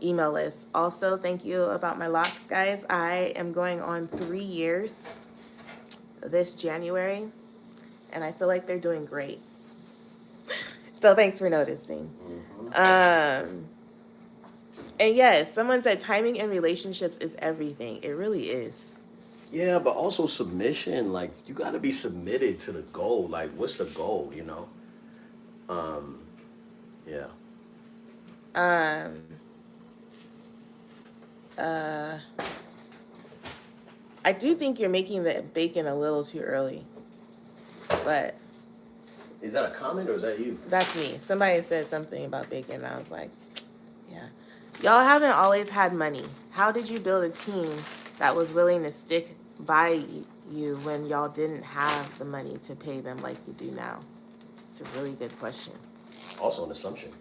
email list. Also, thank you about my locks, guys. I am going on 3 years this January, and I feel like they're doing great. So thanks for noticing. And yes, someone said timing in relationships is everything. It really is. Yeah, but also submission. Like, you got to be submitted to the goal. Like, what's the goal? You know. Yeah. I do think you're making the bacon a little too early, but Is that a comment or is that you? that's me. Somebody said something about bacon, and I was like, yeah. Y'all haven't always had money. How did you build a team that was willing to stick by you when y'all didn't have the money to pay them like you do now? It's a really good question. Also an assumption.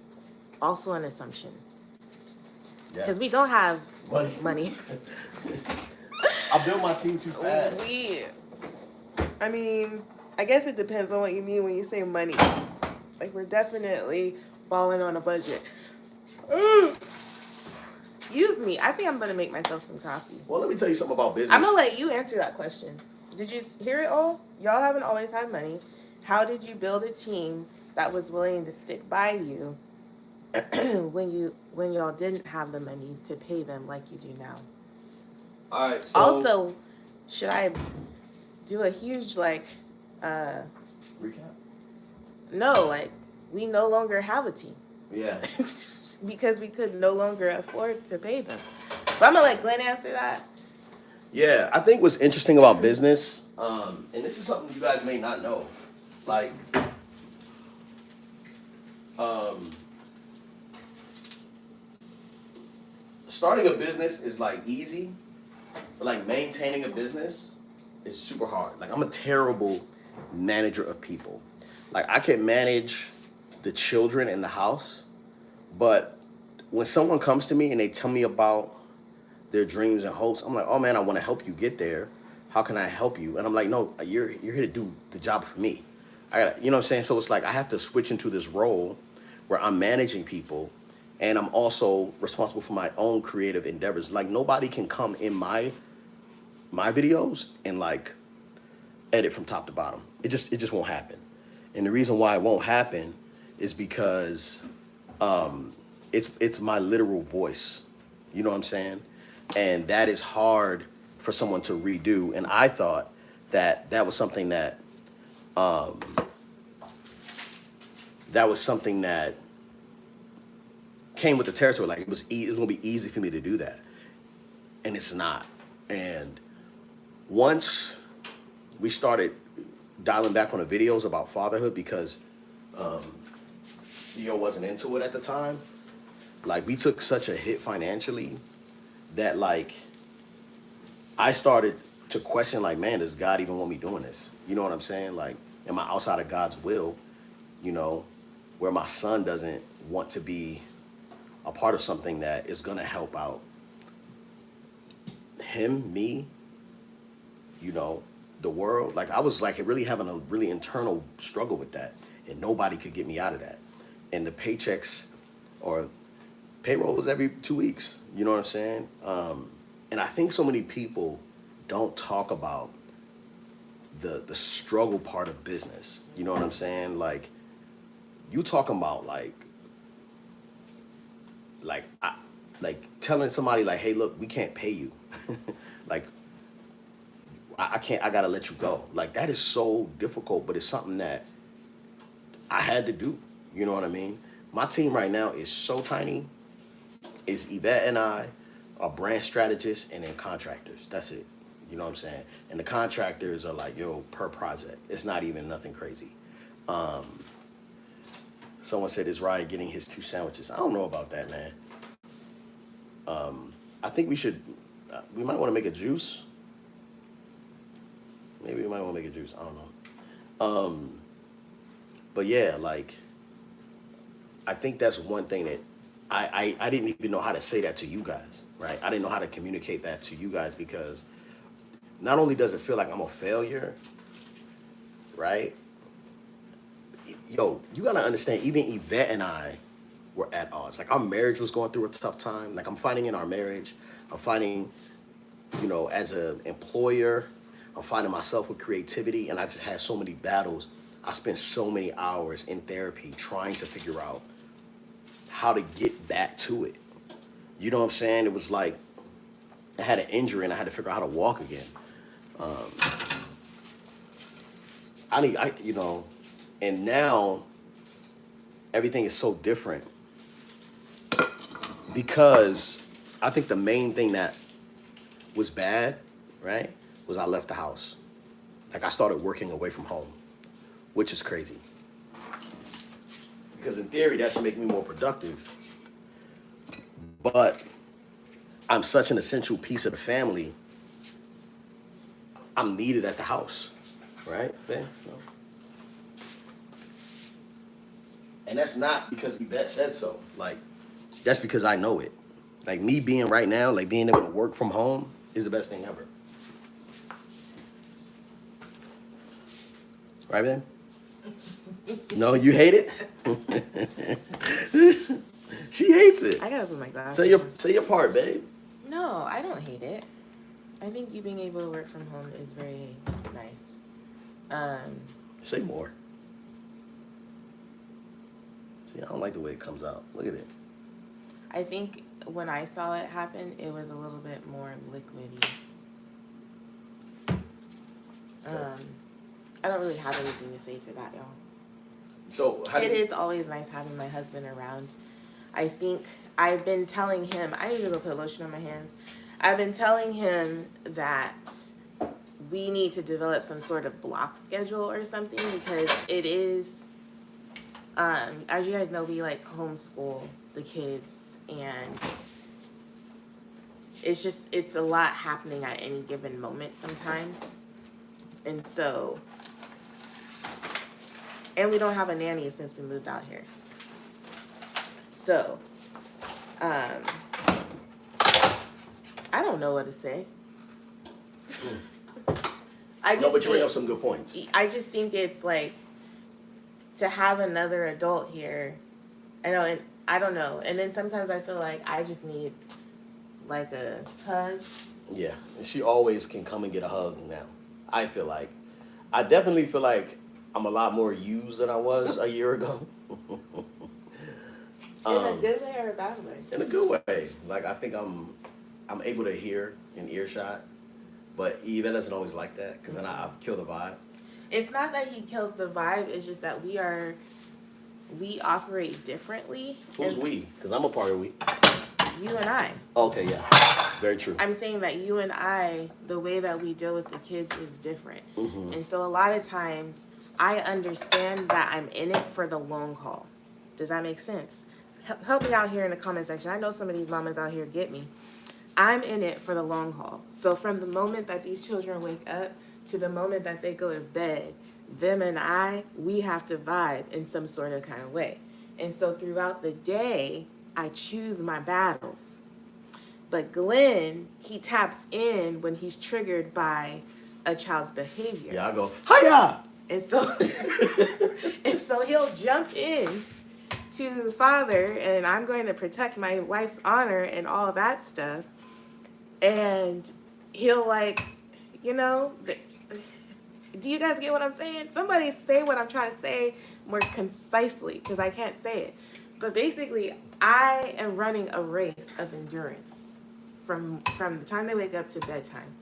Also an assumption. Yeah. Because we don't have money. I built my team too fast. I mean, I guess it depends on what you mean when you say money. Like, we're definitely balling on a budget. Excuse me. I think I'm going to make myself some coffee. Well, let me tell you something about business. I'm going to let you answer that question. Did you hear it all? Y'all haven't always had money. How did you build a team that was willing to stick by you when y'all didn't have the money to pay them like you do now? All right. So, Also, should I do a huge recap. no, like, we no longer have a team. Yeah. Because we could no longer afford to pay them. But I'm gonna let Glenn answer that. Yeah, I think what's interesting about business, and this is something you guys may not know, like, starting a business is like easy, but like maintaining a business is super hard. Like, I'm a terrible manager of people. Like, I can manage the children in the house, but when someone comes to me and they tell me about their dreams and hopes, I'm like, oh man, I want to help you get there. How can I help you? And I'm like, no, you're here to do the job for me. I got, you know what I'm saying? So it's like I have to switch into this role where I'm managing people, and I'm also responsible for my own creative endeavors. Like, nobody can come in my videos and like edit from top to bottom. It just won't happen. And the reason why it won't happen is because it's my literal voice. You know what I'm saying? And that is hard for someone to redo. And I thought that was something that came with the territory. Like, it was gonna be easy for me to do that, and it's not. And once we started dialing back on the videos about fatherhood, because Theo wasn't into it at the time, like, we took such a hit financially that, like, I started to question, like, man, does God even want me doing this? You know what I'm saying? Like, am I outside of God's will? You know, where my son doesn't want to be a part of something that is gonna help out him, me, you know, the world. Like, I was like really having a really internal struggle with that, and nobody could get me out of that. And the paychecks or payroll was every 2 weeks. You know what I'm saying? And I think so many people don't talk about the struggle part of business. You know what I'm saying? Like, you talking about like telling somebody like, hey, look, we can't pay you. Like, I can't, I gotta let you go. Like, that is so difficult, but it's something that I had to do. You know what I mean? My team right now is so tiny. It's Yvette and I, a brand strategist, and then contractors. That's it. You know what I'm saying? And the contractors are like, yo, per project. It's not even nothing crazy. Someone said, is Ryan getting his 2 sandwiches? I don't know about that, man. I think we should. We might want to make a juice. Maybe we might want to make a juice. I don't know. But yeah, like, I think that's one thing that I didn't even know how to say that to you guys, right? I didn't know how to communicate that to you guys because not only does it feel like I'm a failure, right? Yo, you gotta understand, even Yvette and I were at odds. Like, our marriage was going through a tough time. Like, I'm fighting in our marriage. I'm fighting, as an employer. I'm finding myself with creativity, and I just had so many battles. I spent so many hours in therapy trying to figure out how to get back to it. You know what I'm saying? It was like I had an injury and I had to figure out how to walk again. And now everything is so different because I think the main thing that was bad, right, was I left the house. Like, I started working away from home, which is crazy. Because in theory, that should make me more productive. But I'm such an essential piece of the family. I'm needed at the house, right, babe? No. And that's not because Yvette said so. Like, that's because I know it. Like, me being right now, like, being able to work from home is the best thing ever. Right, babe? No, you hate it? She hates it. I gotta put my glasses on. Say your part, babe. No, I don't hate it. I think you being able to work from home is very nice. Say more. See, I don't like the way it comes out. Look at it. I think when I saw it happen, it was a little bit more liquidy. I don't really have anything to say to that, y'all. So It is always nice having my husband around. I think I've been telling him, I need to go put lotion on my hands. I've been telling him that we need to develop some sort of block schedule or something because it is, as you guys know, we like homeschool the kids and it's a lot happening at any given moment sometimes. And so, and we don't have a nanny since we moved out here. So, I don't know what to say. But you bring up some good points. I just think it's like to have another adult here. And I don't know. And then sometimes I feel like I just need like a hug. Yeah, and she always can come and get a hug now. I definitely feel like I'm a lot more used than I was a year ago. In a good way or a bad way? In a good way. Like, I think I'm able to hear in earshot, but Eva doesn't always like that because then I've killed the vibe. It's not that he kills the vibe. It's just that we operate differently. Who's we? Because I'm a part of we. You and I. Okay, yeah. Very true. I'm saying that you and I, the way that we deal with the kids is different. Mm-hmm. And so a lot of times I understand that I'm in it for the long haul. Does that make sense? Help me out here in the comment section. I know some of these mamas out here get me. I'm in it for the long haul. So from the moment that these children wake up to the moment that they go to bed, them and we have to vibe in some sort of kind of way. And so throughout the day, I choose my battles. But Glenn, he taps in when he's triggered by a child's behavior. Yeah, I go, hiya! And so he'll jump in to father, and I'm going to protect my wife's honor and all that stuff. And he'll do you guys get what I'm saying? Somebody say what I'm trying to say more concisely because I can't say it. But basically, I am running a race of endurance from the time they wake up to bedtime.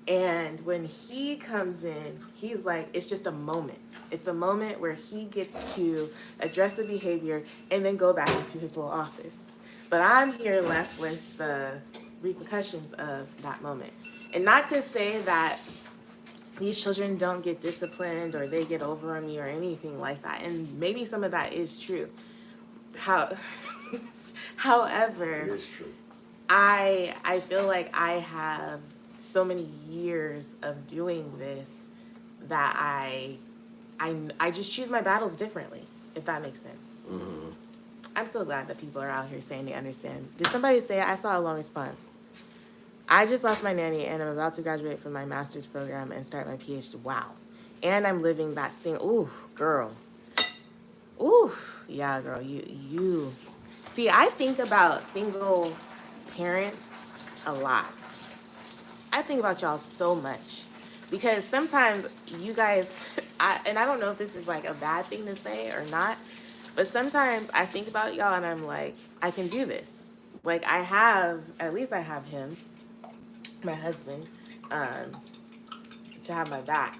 And when he comes in, he's like, it's just a moment. It's a moment where he gets to address the behavior and then go back into his little office. But I'm here left with the repercussions of that moment. And not to say that these children don't get disciplined or they get over on me or anything like that. And maybe some of that is true. However, It is true. I feel like I have so many years of doing this that I just choose my battles differently, if that makes sense. Mm-hmm. I'm so glad that people are out here saying they understand. Did somebody say it? I saw a long response. I just lost my nanny and I'm about to graduate from my master's program and start my PhD. Wow. And I'm living that ooh, girl. Ooh, yeah, girl. You. See, I think about single parents a lot. I think about y'all so much because sometimes you guys, and I don't know if this is like a bad thing to say or not, but sometimes I think about y'all and I'm like, I can do this. Like at least I have him, my husband, to have my back.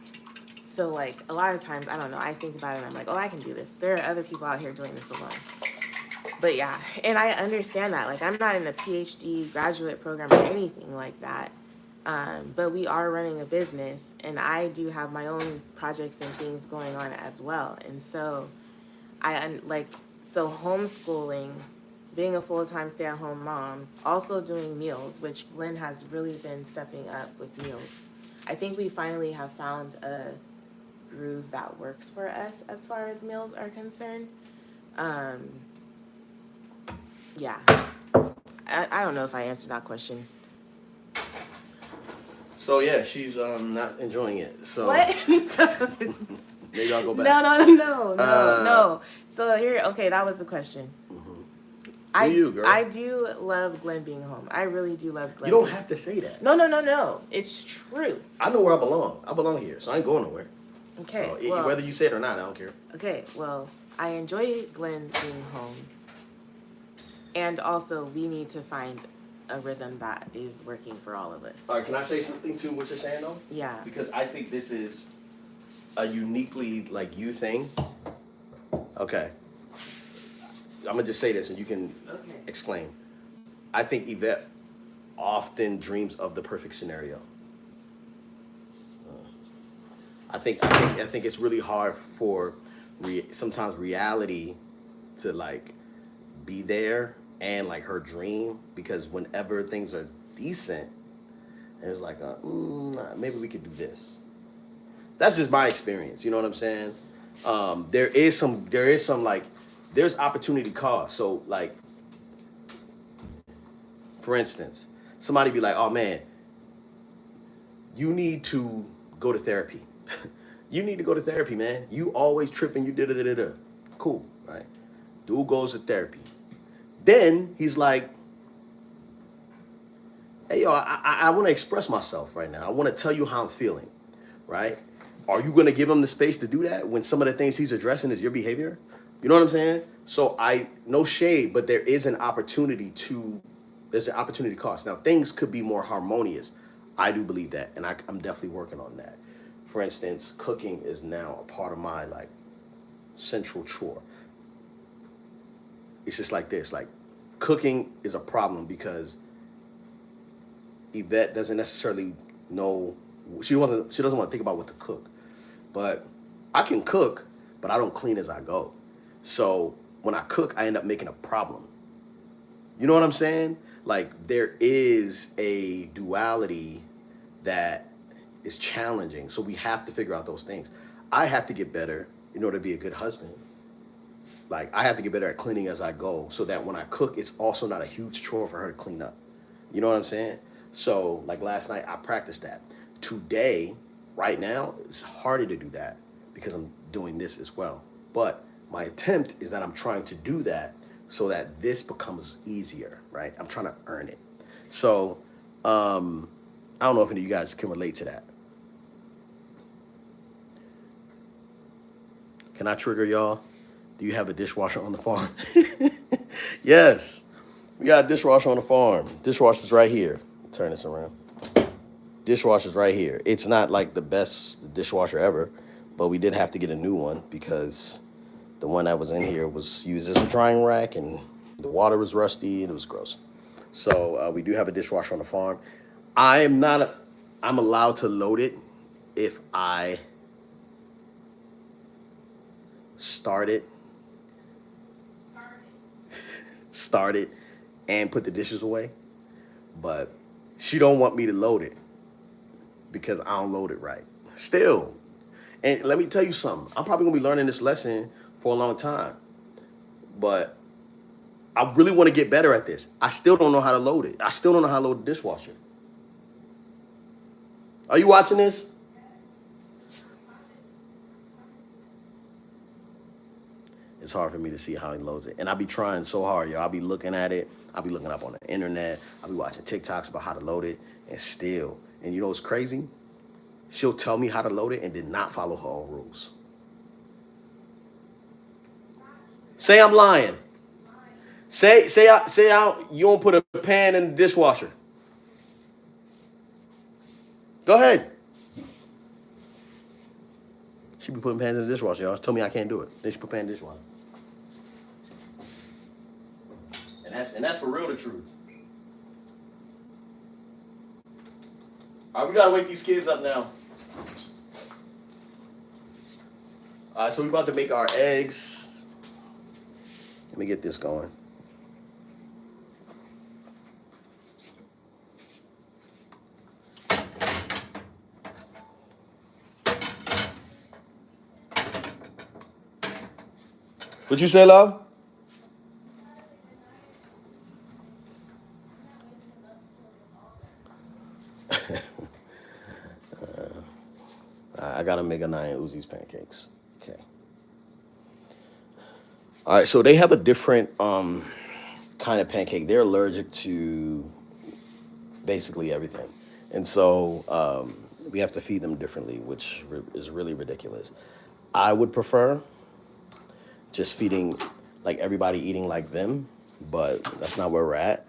So like a lot of times, I don't know, I think about it and I'm like, oh, I can do this. There are other people out here doing this alone. But yeah, and I understand that. Like I'm not in a PhD graduate program or anything like that. But we are running a business and I do have my own projects and things going on as well. And so so homeschooling, being a full-time stay-at-home mom, also doing meals, which Glenn has really been stepping up with meals. I think we finally have found a groove that works for us as far as meals are concerned. Yeah. I don't know if I answered that question. So yeah, she's not enjoying it. So What? maybe I'll go back. No. So here, okay, that was the question. Girl? I do love Glenn being home. I really do love Glenn. You don't have to say that. No. It's true. I know where I belong. I belong here, so I ain't going nowhere. Okay. So well, whether you say it or not, I don't care. Okay. Well, I enjoy Glenn being home, and also we need to find a rhythm that is working for all of us. All right, can I say something to what you're saying though? Yeah. Because I think this is a uniquely like you thing. Okay. I'm gonna just say this and you can exclaim. I think Yvette often dreams of the perfect scenario. I think it's really hard for sometimes reality to like be there and like her dream, because whenever things are decent, and it's like maybe we could do this. That's just my experience. You know what I'm saying? There is some like there's opportunity cost. So like, for instance, somebody be like, oh man, you need to go to therapy. You need to go to therapy, man. You always tripping, you da-da-da-da-da. Cool, right? Dude goes to therapy. Then he's like, hey, yo, I want to express myself right now. I want to tell you how I'm feeling, right? Are you going to give him the space to do that when some of the things he's addressing is your behavior? You know what I'm saying? So no shade, but there's an opportunity cost. Now, things could be more harmonious. I do believe that, and I'm definitely working on that. For instance, cooking is now a part of my like central chore. It's just like this, like cooking is a problem because Yvette doesn't necessarily know, she doesn't want to think about what to cook. But I can cook, but I don't clean as I go. So when I cook, I end up making a problem. You know what I'm saying? Like there is a duality that is challenging. So we have to figure out those things. I have to get better in order to be a good husband. Like I have to get better at cleaning as I go so that when I cook, it's also not a huge chore for her to clean up. You know what I'm saying? So like last night, I practiced that. Today, right now, it's harder to do that because I'm doing this as well. But my attempt is that I'm trying to do that so that this becomes easier, right? I'm trying to earn it. So I don't know if any of you guys can relate to that. Can I trigger y'all? Do you have a dishwasher on the farm? Yes. We got a dishwasher on the farm. Dishwasher's right here. Turn this around. Dishwasher's right here. It's not like the best dishwasher ever, but we did have to get a new one because the one that was in here was used as a drying rack and the water was rusty and it was gross. So we do have a dishwasher on the farm. I'm allowed to load it if I start it and put the dishes away. but she don't want me to load it because I don't load it right. Still, and let me tell you something. I'm probably gonna be learning this lesson for a long time, but I really want to get better at this. I still don't know how to load it. I still don't know how to load the dishwasher. Are you watching this? It's hard for me to see how he loads it. And I be trying so hard, y'all. I be looking at it. I be looking up on the internet. I be watching TikToks about how to load it. And still, and you know what's crazy? She'll tell me how to load it and did not follow her own rules. Say I'm lying. Say you don't put a pan in the dishwasher. Go ahead. She be putting pans in the dishwasher, y'all. Tell me I can't do it. Then she put pan in the dishwasher. And that's for real the truth. All right, we gotta wake these kids up now. All right, so we're about to make our eggs. Let me get this going. What you say, love? I gotta make a Naya Uzi's pancakes. Okay. All right, so they have a different kind of pancake. They're allergic to basically everything, and so we have to feed them differently, which is really ridiculous. I would prefer just feeding like everybody eating like them, but that's not where we're at.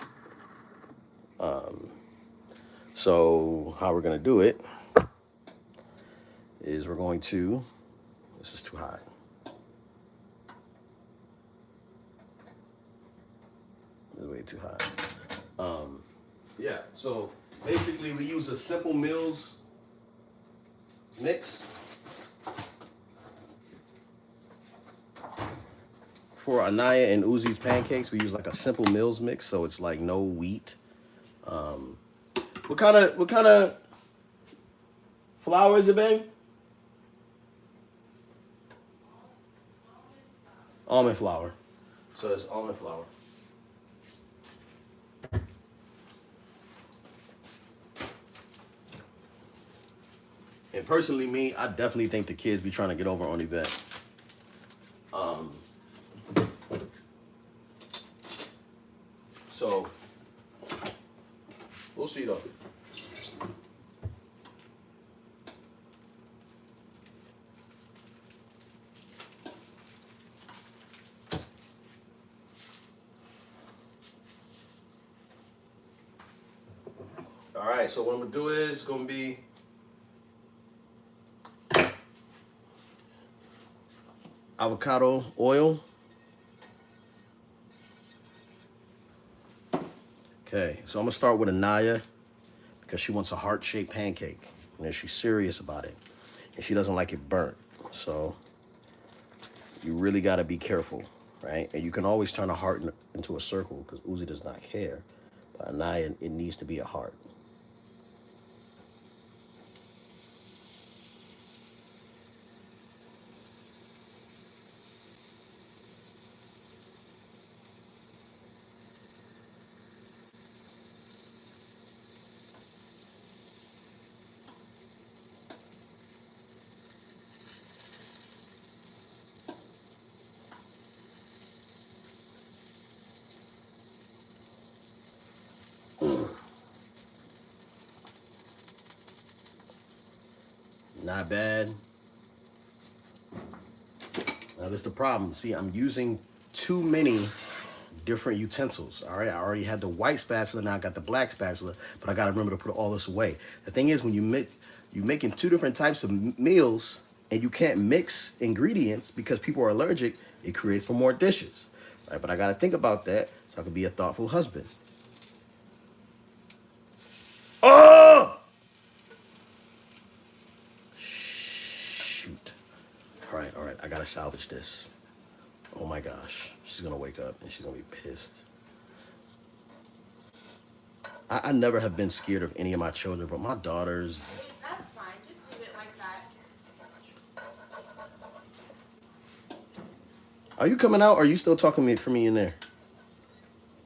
So how we're gonna do it is we're going to, this is too high. This is way too high. Yeah, so basically we use a Simple Meals mix for Anaya and Uzi's pancakes. We use like a Simple Meals mix, so it's like no wheat. What kind of flour is it, babe? Almond flour. So it's almond flour. And personally, me, I definitely think the kids be trying to get over on Yvette. So we'll see though. All right, so what I'm gonna do is gonna be avocado oil. Okay, so I'm gonna start with Anaya because she wants a heart-shaped pancake, and she's serious about it, and she doesn't like it burnt. So you really gotta be careful, right? And you can always turn a heart into a circle because Uzi does not care. But Anaya, it needs to be a heart. Not bad. Now this is the problem. See, I'm using too many different utensils. All right, I already had the white spatula, now I got the black spatula, but I gotta remember to put all this away. The thing is, when you're making two different types of meals and you can't mix ingredients because people are allergic, it creates for more dishes. Right, but I gotta think about that so I can be a thoughtful husband. Oh! Shoot. All right, I gotta salvage this. Oh my gosh, she's gonna wake up and she's gonna be pissed. I never have been scared of any of my children, but my daughters. That's fine. Just leave it like that. Are you coming out or are you still talking for me in there?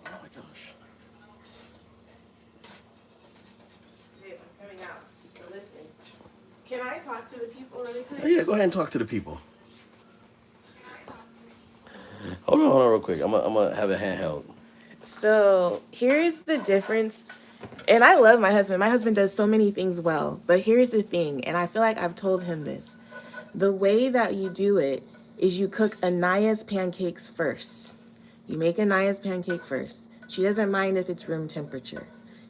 Oh my gosh. Hey, I'm coming out. So listen. Can I talk to the people really quick? Oh, yeah, go ahead and talk to the people. Hold on real quick. I'm gonna have it handheld. So here's the difference. And I love my husband. My husband does so many things well. But here's the thing, and I feel like I've told him this. The way that you do it is you cook Anaya's pancakes first. You make Anaya's pancake first. She doesn't mind if it's room temperature.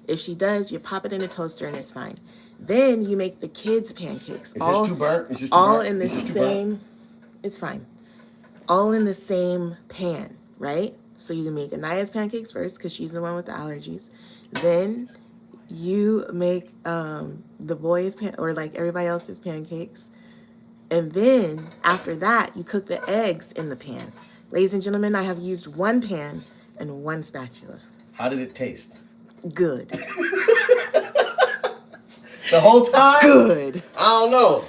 If she does, you pop it in a toaster and it's fine. Then you make the kids' pancakes. Is this too burnt? Is this too all burnt? in the Is this too burnt? same. It's fine. All in the same pan, right? So you make Anaya's pancakes first because she's the one with the allergies. Then you make the boys' or like everybody else's pancakes. And then after that, you cook the eggs in the pan. Ladies and gentlemen, I have used one pan and one spatula. How did it taste? Good. The whole time? Good. I don't know.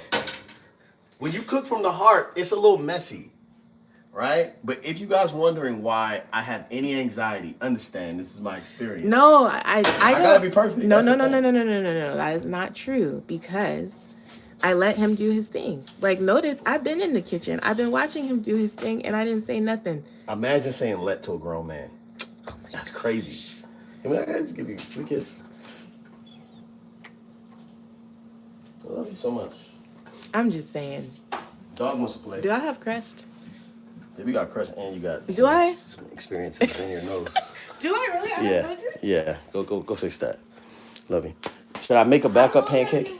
When you cook from the heart, it's a little messy, right? But if you guys wondering why I have any anxiety, understand this is my experience. No, I gotta be perfect. No, That's no, the no, no, thing. no, no, no, no, no. That is not true because I let him do his thing. Like, notice I've been in the kitchen. I've been watching him do his thing, and I didn't say nothing. Imagine saying "let" to a grown man. That's crazy. Can I just give you a kiss? I love you so much. I'm just saying. Dog wants to play. Do I have crest? Yeah, we got crust and you got Do I? some experiences in your nose. Do I really? I Yeah, have boogers? yeah. Go fix that. Love you. Should I make a backup pancake?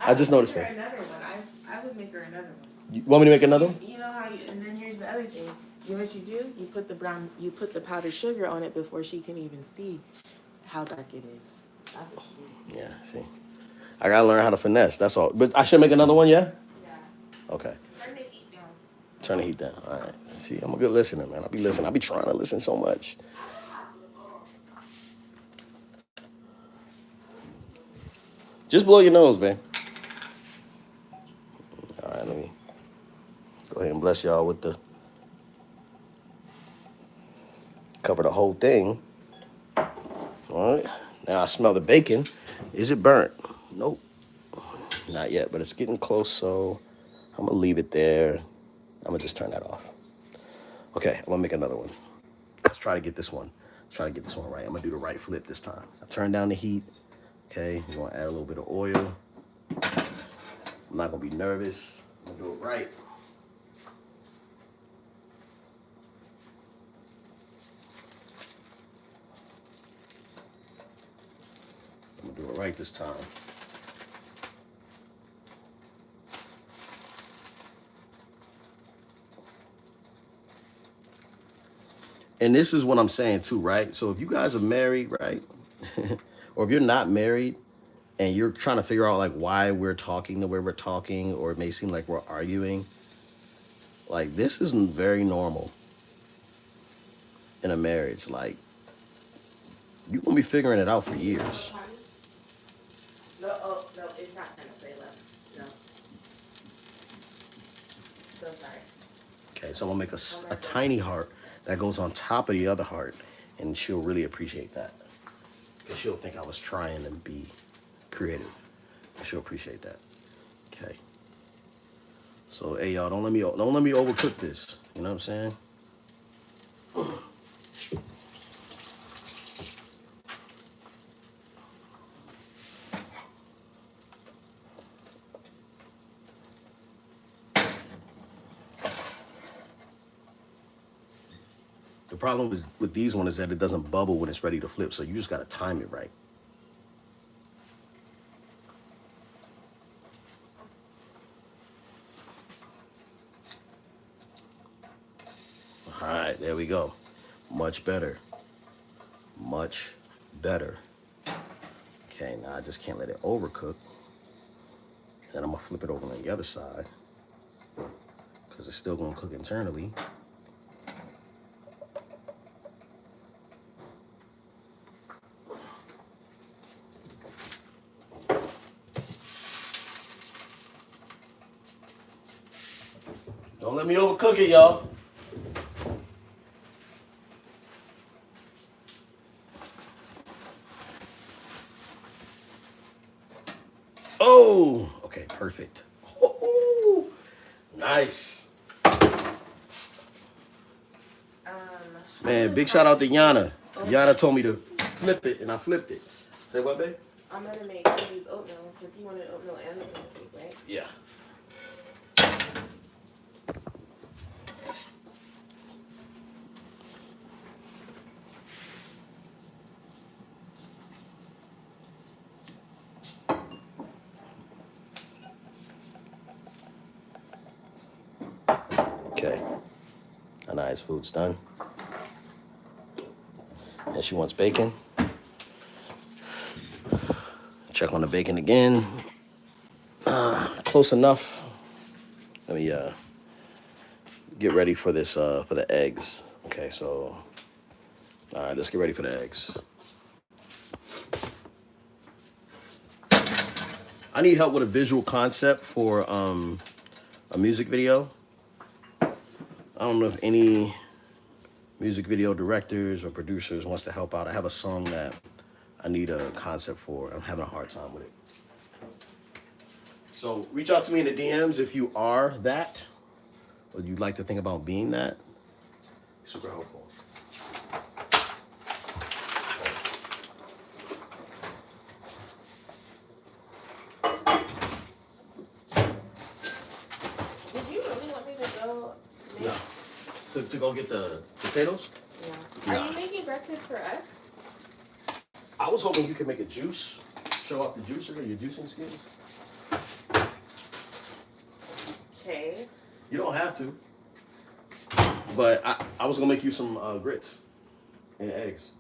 I just noticed that. that. Another one. I would make her another one. You want me to make another one? You know how you, and then here's the other thing. You know what you do? You put the powdered sugar on it before she can even see how dark it is. That's what you do. Yeah, see. I gotta learn how to finesse, that's all. But I should make another one, yeah? Yeah. Okay. Turn the heat down. Turn the heat down. All right. See, I'm a good listener, man. I be listening. I be trying to listen so much. Just blow your nose, man. All right, let me go ahead and bless y'all with the cover the whole thing. All right. Now I smell the bacon. Is it burnt? Nope. Not yet, but it's getting close, so I'm gonna leave it there. I'm gonna just turn that off. Okay, I'm gonna make another one. Let's try to get this one. Let's try to get this one right. I'm gonna do the right flip this time. I turn down the heat. Okay, we're gonna add a little bit of oil. I'm not gonna be nervous. I'm gonna do it right. I'm gonna do it right this time. And this is what I'm saying too, right? So if you guys are married, right? Or if you're not married and you're trying to figure out like why we're talking the way we're talking, or it may seem like we're arguing, like this is very normal in a marriage. Like you're gonna be figuring it out for years. No, no, it's not gonna play left. No. So sorry. Okay, so I'm gonna make a tiny heart that goes on top of the other heart, and she'll really appreciate that. Because she'll think I was trying to be creative. She'll appreciate that. Okay. So hey y'all, don't let me overcook this. You know what I'm saying? The problem with these ones is that it doesn't bubble when it's ready to flip, so you just gotta time it right. All right, there we go. Much better. Much better. Okay, now I just can't let it overcook. Then I'm gonna flip it over on the other side because it's still gonna cook internally. let me overcook it, y'all. Oh, okay, perfect. Oh, nice. Man, big shout out to Yana. Yana told me to flip it, and I flipped it. Say what, babe? I'm gonna make Louis oatmeal because he wanted oatmeal and a pancake, right? Yeah. Okay. Anaya's food's done. And she wants bacon. Check on the bacon again. Close enough. Let me get ready for this for the eggs. Okay, so all right, let's get ready for the eggs. I need help with a visual concept for a music video. I don't know if any music video directors or producers wants to help out. I have a song that I need a concept for. I'm having a hard time with it. So reach out to me in the DMs if you are that, or you'd like to think about being that. Super helpful. Did you really want me to go make? Yeah. To go get the potatoes? Yeah. Nah. Are you making breakfast for us? I was hoping you could make a juice. Show off the juicer, your juicing skills. Okay. You don't have to. But I was gonna make you some grits and eggs.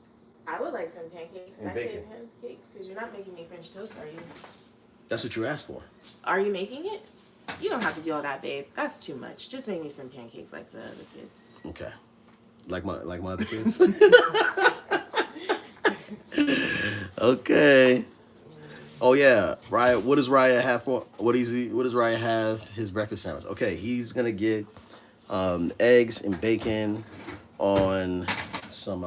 I would like some pancakes. And Can I say bacon. pancakes? Because you're not making me French toast, are you? That's what you asked for. Are you making it? You don't have to do all that, babe. That's too much. Just make me some pancakes like the other kids. Okay. Like my other kids. Okay. Oh yeah, Raya. What does Raya have for? What does Raya have his breakfast sandwich? Okay, he's gonna get eggs and bacon on some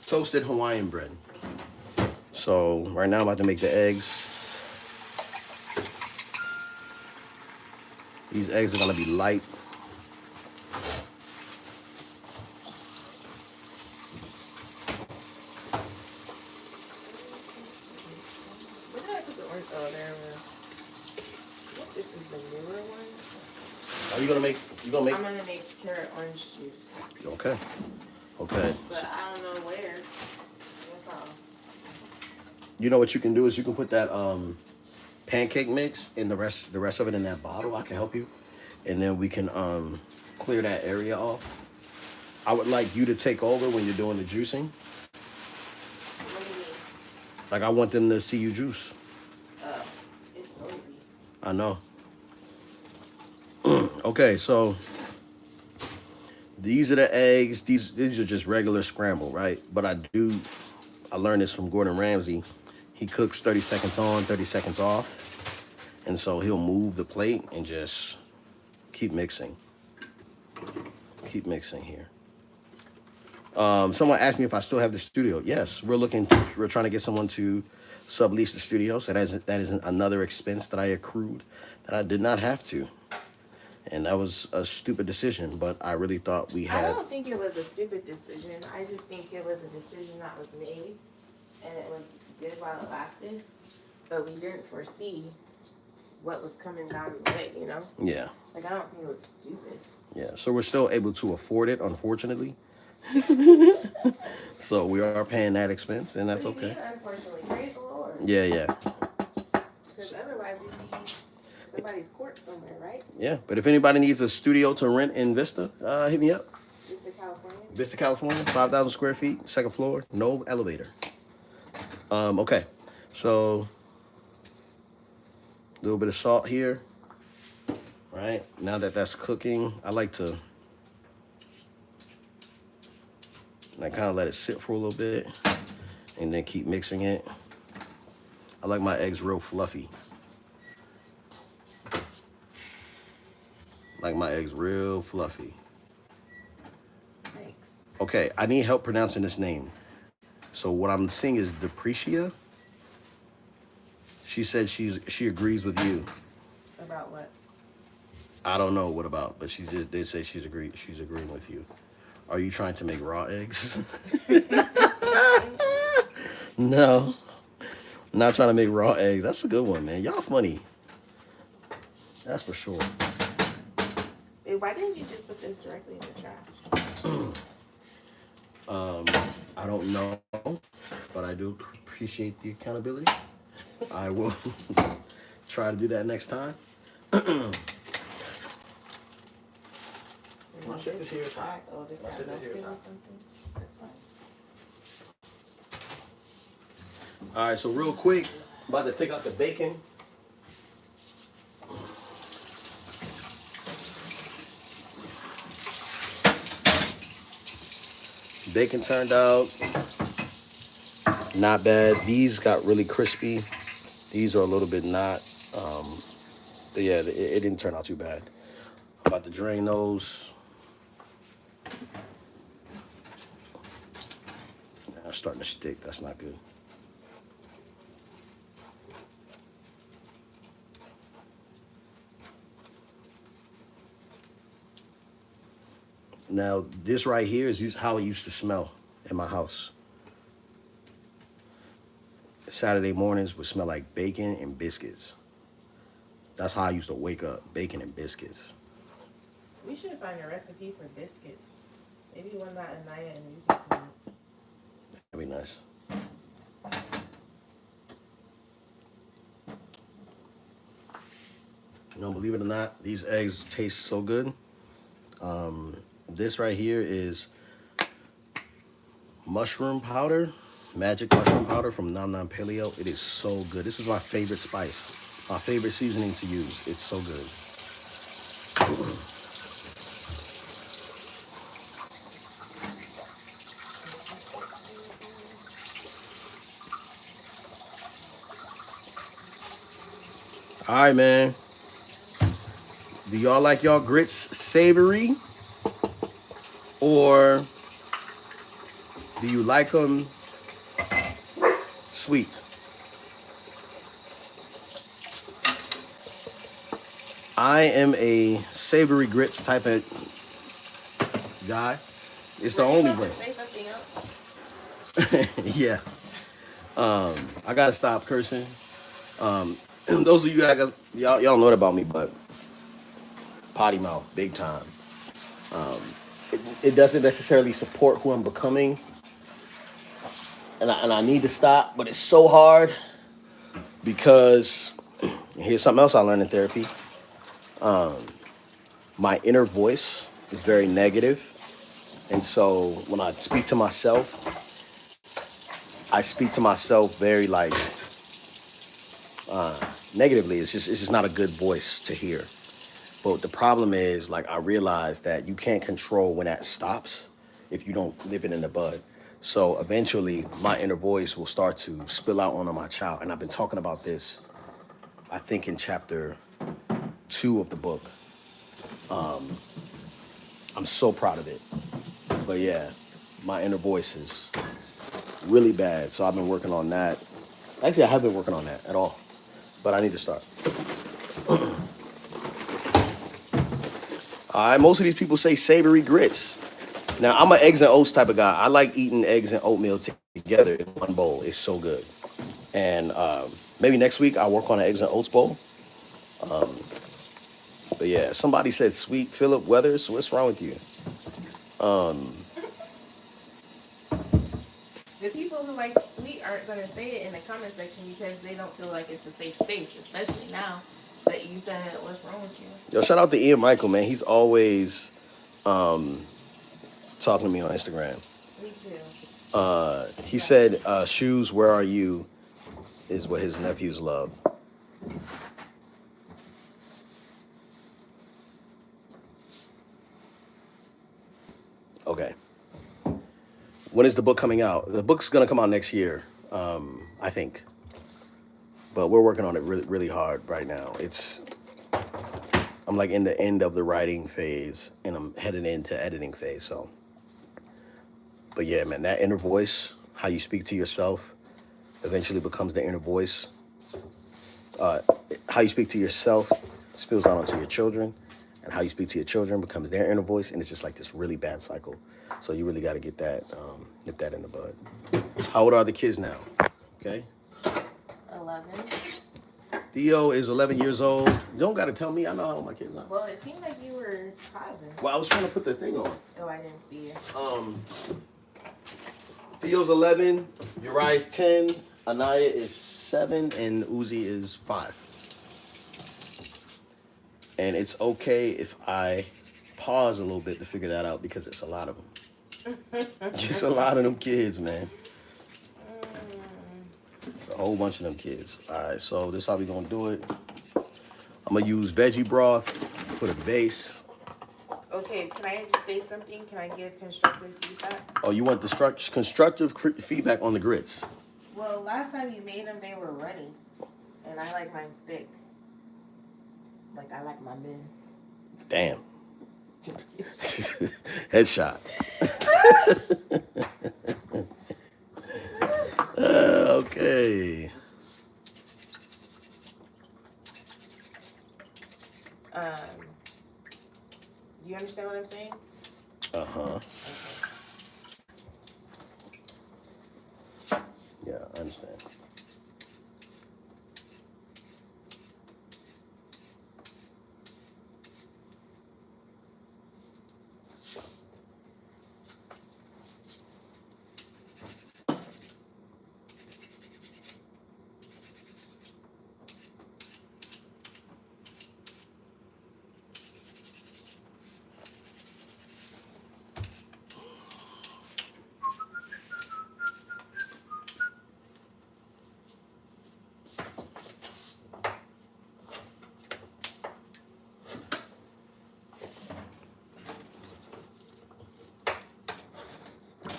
toasted Hawaiian bread. So right now I'm about to make the eggs. These eggs are gonna be light. Where did I put the orange? Oh, there. This is the newer one. Are you gonna make? I'm gonna make carrot orange juice. Okay. Okay. But I don't know where. That's all. You know what you can do is you can put that pancake mix and the rest of it in that bottle. I can help you, and then we can clear that area off. I would like you to take over when you're doing the juicing. What do you mean? Like I want them to see you juice. It's cozy. I know. Okay, so these are the eggs. These are just regular scramble, right? But I learned this from Gordon Ramsay. He cooks 30 seconds on, 30 seconds off. And so he'll move the plate and just keep mixing. Keep mixing here. Someone asked me if I still have the studio. Yes, we're trying to get someone to sublease the studio. So that is another expense that I accrued that I did not have to. And that was a stupid decision, but I really thought we had. I don't think it was a stupid decision. I just think it was a decision that was made, and it was good while it lasted. But we didn't foresee what was coming down the way, you know? Yeah. Like, I don't think it was stupid. Yeah, so we're still able to afford it, unfortunately. So we are paying that expense, and that's What do you okay. mean, unfortunately? Praise the Lord. Yeah. Because otherwise we'd be somebody's court somewhere, right? Yeah, but if anybody needs a studio to rent in Vista, hit me up. Vista, California. Vista, California, 5,000 square feet, second floor, no elevator. Okay, so a little bit of salt here. Right, now that that's cooking, I like to kind of let it sit for a little bit and then keep mixing it. I like my eggs real fluffy. Like my eggs real fluffy. Thanks. Okay, I need help pronouncing this name. So what I'm seeing is Deprecia. She said she agrees with you. About what? I don't know what about, but she just did say she's agreeing with you. Are you trying to make raw eggs? No. I'm not trying to make raw eggs. That's a good one, man. Y'all funny. That's for sure. Hey, why didn't you just put this directly in the trash? I don't know, but I do appreciate the accountability. I will try to do that next time. Can I set this here aside? Oh, this Can I set this here or aside? something? That's fine. All right, so real quick, about to take out the bacon. Bacon turned out not bad. These got really crispy. These are a little bit not. But yeah, it didn't turn out too bad. I'm about to drain those. Now it's starting to stick. That's not good. Now, this right here is how it used to smell in my house. Saturday mornings would smell like bacon and biscuits. That's how I used to wake up, bacon and biscuits. We should find a recipe for biscuits. Maybe one that Anaya and Yuji can make. That'd be nice. You know, believe it or not, these eggs taste so good. This right here is mushroom powder, magic mushroom powder from Nam Nam Paleo. It is so good. This is my favorite spice, my favorite seasoning to use. It's so good. All right, man. Do y'all like y'all grits savory? Or do you like them sweet? I am a savory grits type of guy. It's the only way. Say something else? Yeah. I gotta stop cursing. Those of you guys, y'all know that about me, but potty mouth, big time. It doesn't necessarily support who I'm becoming, and I need to stop, but it's so hard because here's something else I learned in therapy. My inner voice is very negative, and so when I speak to myself very like negatively. It's just not a good voice to hear. But the problem is, like, I realized that you can't control when that stops if you don't nip it in the bud. So eventually, my inner voice will start to spill out onto my child. And I've been talking about this, I think, in chapter 2 of the book. I'm so proud of it. But yeah, my inner voice is really bad. So I've been working on that. Actually, I haven't been working on that at all. But I need to start. All right, most of these people say savory grits. Now, I'm an eggs and oats type of guy. I like eating eggs and oatmeal together in one bowl. It's so good. And maybe next week I'll work on an eggs and oats bowl. But yeah, somebody said sweet Philip Weathers. What's wrong with you? The people who like sweet aren't going to say it in the comment section because they don't feel like it's a safe space, especially now that you said what's wrong with you. Yo, shout out to Ian Michael, man. He's always talking to me on Instagram. Me too. He said, shoes, where are you, is what his nephews love. Okay. When is the book coming out? The book's going to come out next year, I think. But we're working on it really, really hard right now. I'm I'm like in the end of the writing phase, and I'm heading into editing phase. So, but yeah, man, that inner voice, how you speak to yourself, eventually becomes the inner voice. How you speak to yourself spills out onto your children, and how you speak to your children becomes their inner voice, and it's just like this really bad cycle. So you really got to get that in the bud. How old are the kids now? Okay. 11. Theo is 11 years old. You don't got to tell me. I know how old my kids are. Well, it seemed like you were pausing. Well, I was trying to put the thing on. Oh, I didn't see you. Theo's 11. Uriah's 10. Anaya is 7. And Uzi is 5. And it's okay if I pause a little bit to figure that out because it's a lot of them. It's a lot of them kids, man. It's a whole bunch of them kids. All right, so this is how we gonna do it. I'm gonna use veggie broth for the base. Okay, can I just say something? Can I give constructive feedback? Oh, you want the constructive feedback on the grits? Well, last time you made them, they were runny. And I like mine thick. Like I like my men. Damn. Headshot. Okay. You understand what I'm saying? Uh-huh. Okay. Yeah, I understand.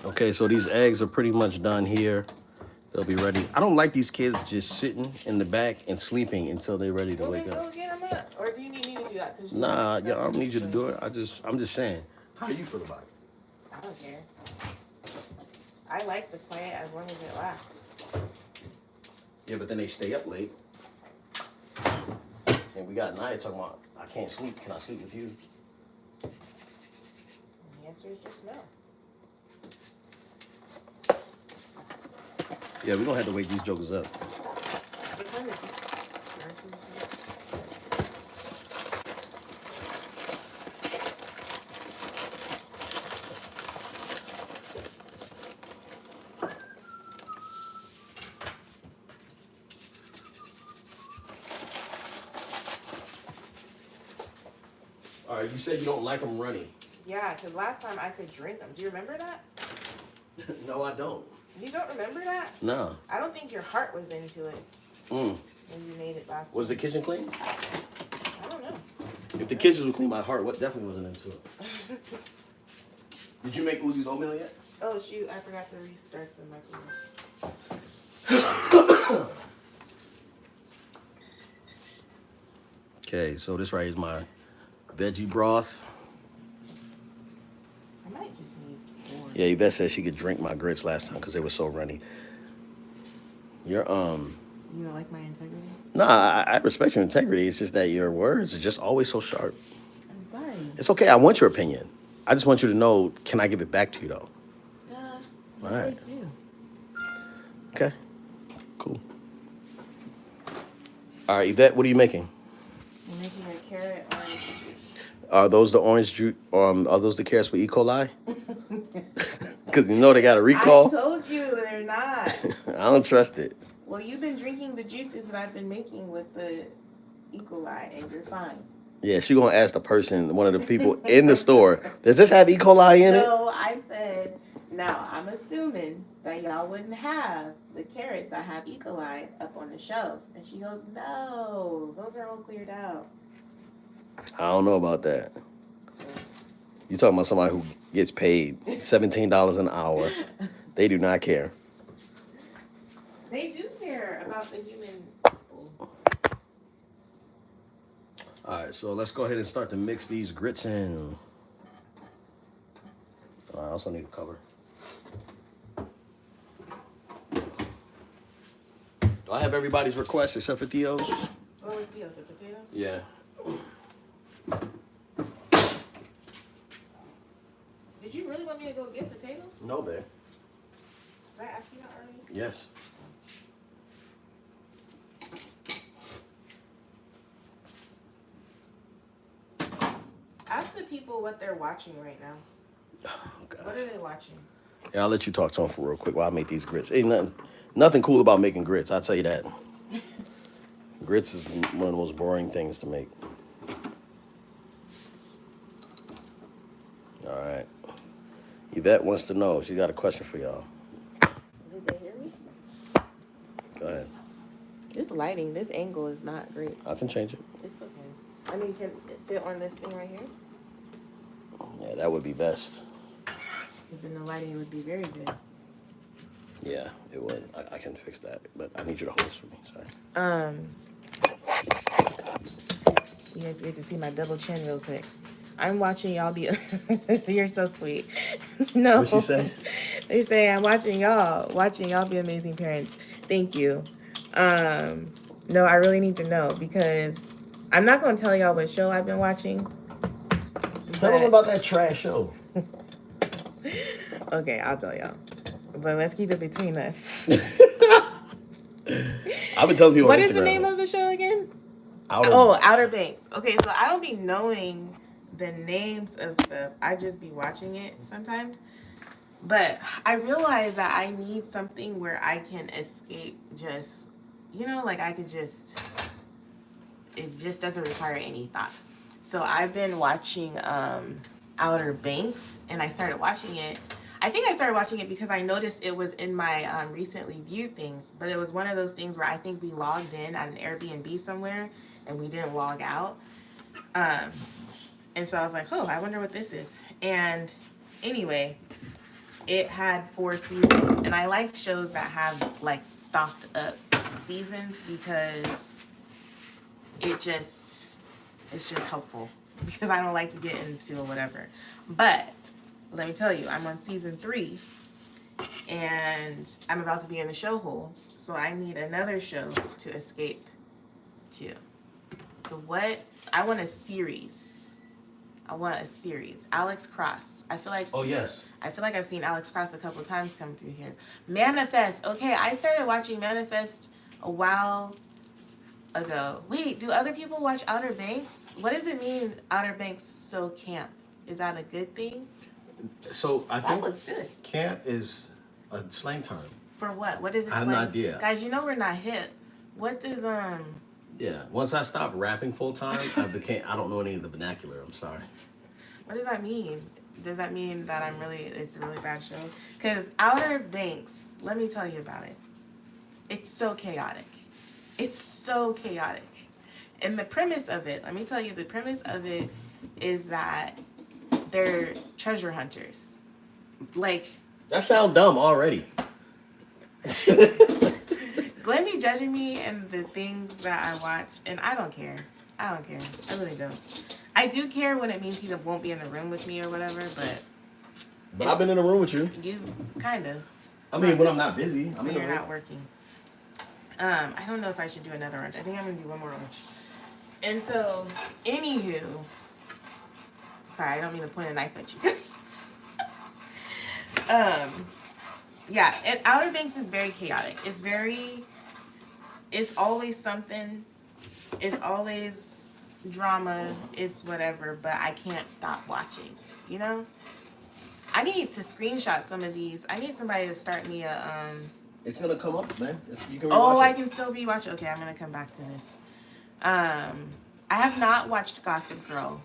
Okay, so these eggs are pretty much done here. They'll be ready. I don't like these kids just sitting in the back and sleeping until they're ready to Well, wake then up. go get them up. Or do you need me to do that? Nah, yeah, I don't need you to do it. I'm just saying. How do you feel about it? I don't care. I like the quiet as long as it lasts. Yeah, but then they stay up late. And we got Nia talking about, I can't sleep. Can I sleep with you? And the answer is just no. Yeah, we don't have to wake these jokers up. What time is it? All right, you said you don't like them runny. Yeah, because last time I could drink them. Do you remember that? No, I don't. You don't remember that? No. I don't think your heart was into it Mm. when you made it last Was the time. kitchen clean? I don't know. If the kitchen was clean, my heart definitely wasn't into it. Did you make Uzi's oatmeal yet? Oh, shoot. I forgot to restart the microwave. Okay, so this right is my veggie broth. I might just need more. Yeah, Yvette said she could drink my grits last time because they were so runny. You're You don't like my integrity? Nah, I respect your integrity. It's just that your words are just always so sharp. I'm sorry. It's okay. I want your opinion. I just want you to know, can I give it back to you, though? You All right. always do. Okay. Cool. All right, Yvette, what are you making? I'm making a carrot orange juice. Are those the orange juice? Are those the carrots with E. coli? Because you know they got a recall. I told you they're not. I don't trust it. Well, you've been drinking the juices that I've been making with the E. coli, and you're fine. Yeah, she gonna ask the person, one of the people in the store, does this have E. coli in it? No, I said, now I'm assuming that y'all wouldn't have the carrots that have E. coli up on the shelves. And she goes, no, those are all cleared out. I don't know about that. So, You talking about somebody who gets paid $17 an hour. They do not care. they do care about the human people. All right, so let's go ahead and start to mix these grits in. I also need a cover. Do I have everybody's request except for Theo's? What was Theo's? The potatoes? Yeah. Did you really want me to go get potatoes? No, babe. Did I ask you that earlier? Yes. Ask the people what they're watching right now. Oh, gosh. What are they watching? Yeah, I'll let you talk to him for real quick while I make these grits. Ain't nothing cool about making grits, I'll tell you that. Grits is one of the most boring things to make. All right. Yvette wants to know. She got a question for y'all. Did they hear me? Go ahead. This lighting, this angle is not great. I can change it. It's okay. I mean, can it fit on this thing right here? Yeah, that would be best. Because then the lighting would be very good. Yeah, it would. I can fix that, but I need you to hold this for me. Sorry. You guys get to see my double chin real quick. I'm watching y'all be. You're so sweet. No. What'd she say? They say I'm watching y'all be amazing parents. Thank you. No, I really need to know because I'm not going to tell y'all what show I've been watching. Tell them about that trash show. Okay, I'll tell y'all. But let's keep it between us. I've been telling people What on is the Instagram, name of the show again? Outer- Outer Banks. Okay, so I don't be knowing the names of stuff. I just be watching it sometimes. But I realize that I need something where I can escape just, like I could just, it just doesn't require any thought. So I've been watching Outer Banks, and I started watching it. I think I started watching it because I noticed it was in my recently viewed things, but it was one of those things where I think we logged in at an Airbnb somewhere and we didn't log out. And so I was like, oh, I wonder what this is. And anyway, it had 4 seasons, and I like shows that have like stocked up seasons because it's just helpful because I don't like to get into whatever. But let me tell you, I'm on season 3 and I'm about to be in a show hole, so I need another show to escape to. So I want a series. Alex Cross. I feel like Oh, yes. I feel like I've seen Alex Cross a couple times come through here. Manifest. Okay, I started watching Manifest a while ago. Wait, do other people watch Outer Banks? What does it mean, Outer Banks so camp? Is that a good thing? So I That think looks good. camp is a slang term. For what? What is it? I have no idea. Guys, we're not hip. What does Yeah. Once I stopped rapping full time, I don't know any of the vernacular. I'm sorry. what does that mean? Does that mean that it's a really bad show? Because Outer Banks, let me tell you about it. It's so chaotic. It's so chaotic. And the premise of it, let me tell you, the premise of it is that they're treasure hunters. Like, That sounds dumb already. Glenn be judging me and the things that I watch, and I don't care. I really don't. I do care when it means he won't be in the room with me or whatever, But I've been in the room with you. you kind of. I mean, when I'm not busy, I'm When in the you're room. not working. I don't know if I should do another orange. I think I'm gonna do one more orange. And so, anywho, sorry, I don't mean to point a knife at you guys. Yeah, and Outer Banks is very chaotic. It's always something. It's always drama. It's whatever, but I can't stop watching. I need to screenshot some of these. I need somebody to start me a It's gonna come up, man. You can Oh, rewatch I it. can still be watching. Okay, I'm gonna come back to this. I have not watched Gossip Girl.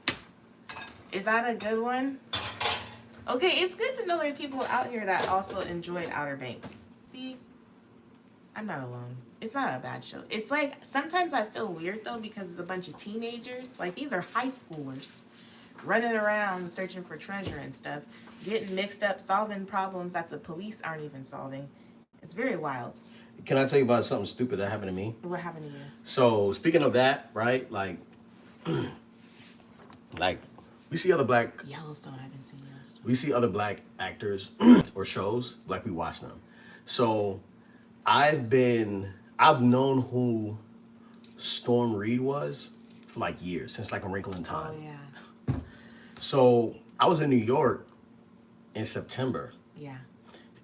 Is that a good one? Okay, it's good to know there's people out here that also enjoyed Outer Banks. See, I'm not alone. It's not a bad show. It's like sometimes I feel weird though because it's a bunch of teenagers. Like these are high schoolers running around searching for treasure and stuff, getting mixed up, solving problems that the police aren't even solving. It's very wild. Can I tell you about something stupid that happened to me? What happened to you? So speaking of that, right? Like, Like, we see other black Yellowstone, I haven't seen Yellowstone. we see other black actors or shows, like we watch them. So I've known who Storm Reed was for like years, since like A Wrinkle in Time. Oh, yeah. So I was in New York in September. Yeah.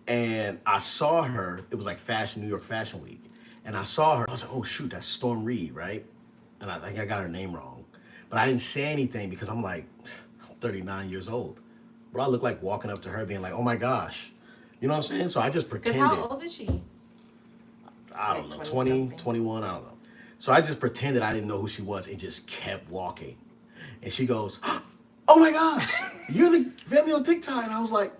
And I saw her, it was like New York Fashion Week. And I saw her, I was like, oh shoot, that's Storm Reed, right? And I think I got her name wrong. But I didn't say anything because I'm like, I'm 39 years old. But I look like walking up to her being like, oh my gosh. You know what I'm saying? So I just pretended. How old is she? I don't know, 20, 21, I don't know. So I just pretended I didn't know who she was and just kept walking. And she goes, oh my gosh, you're the family on TikTok. And I was like,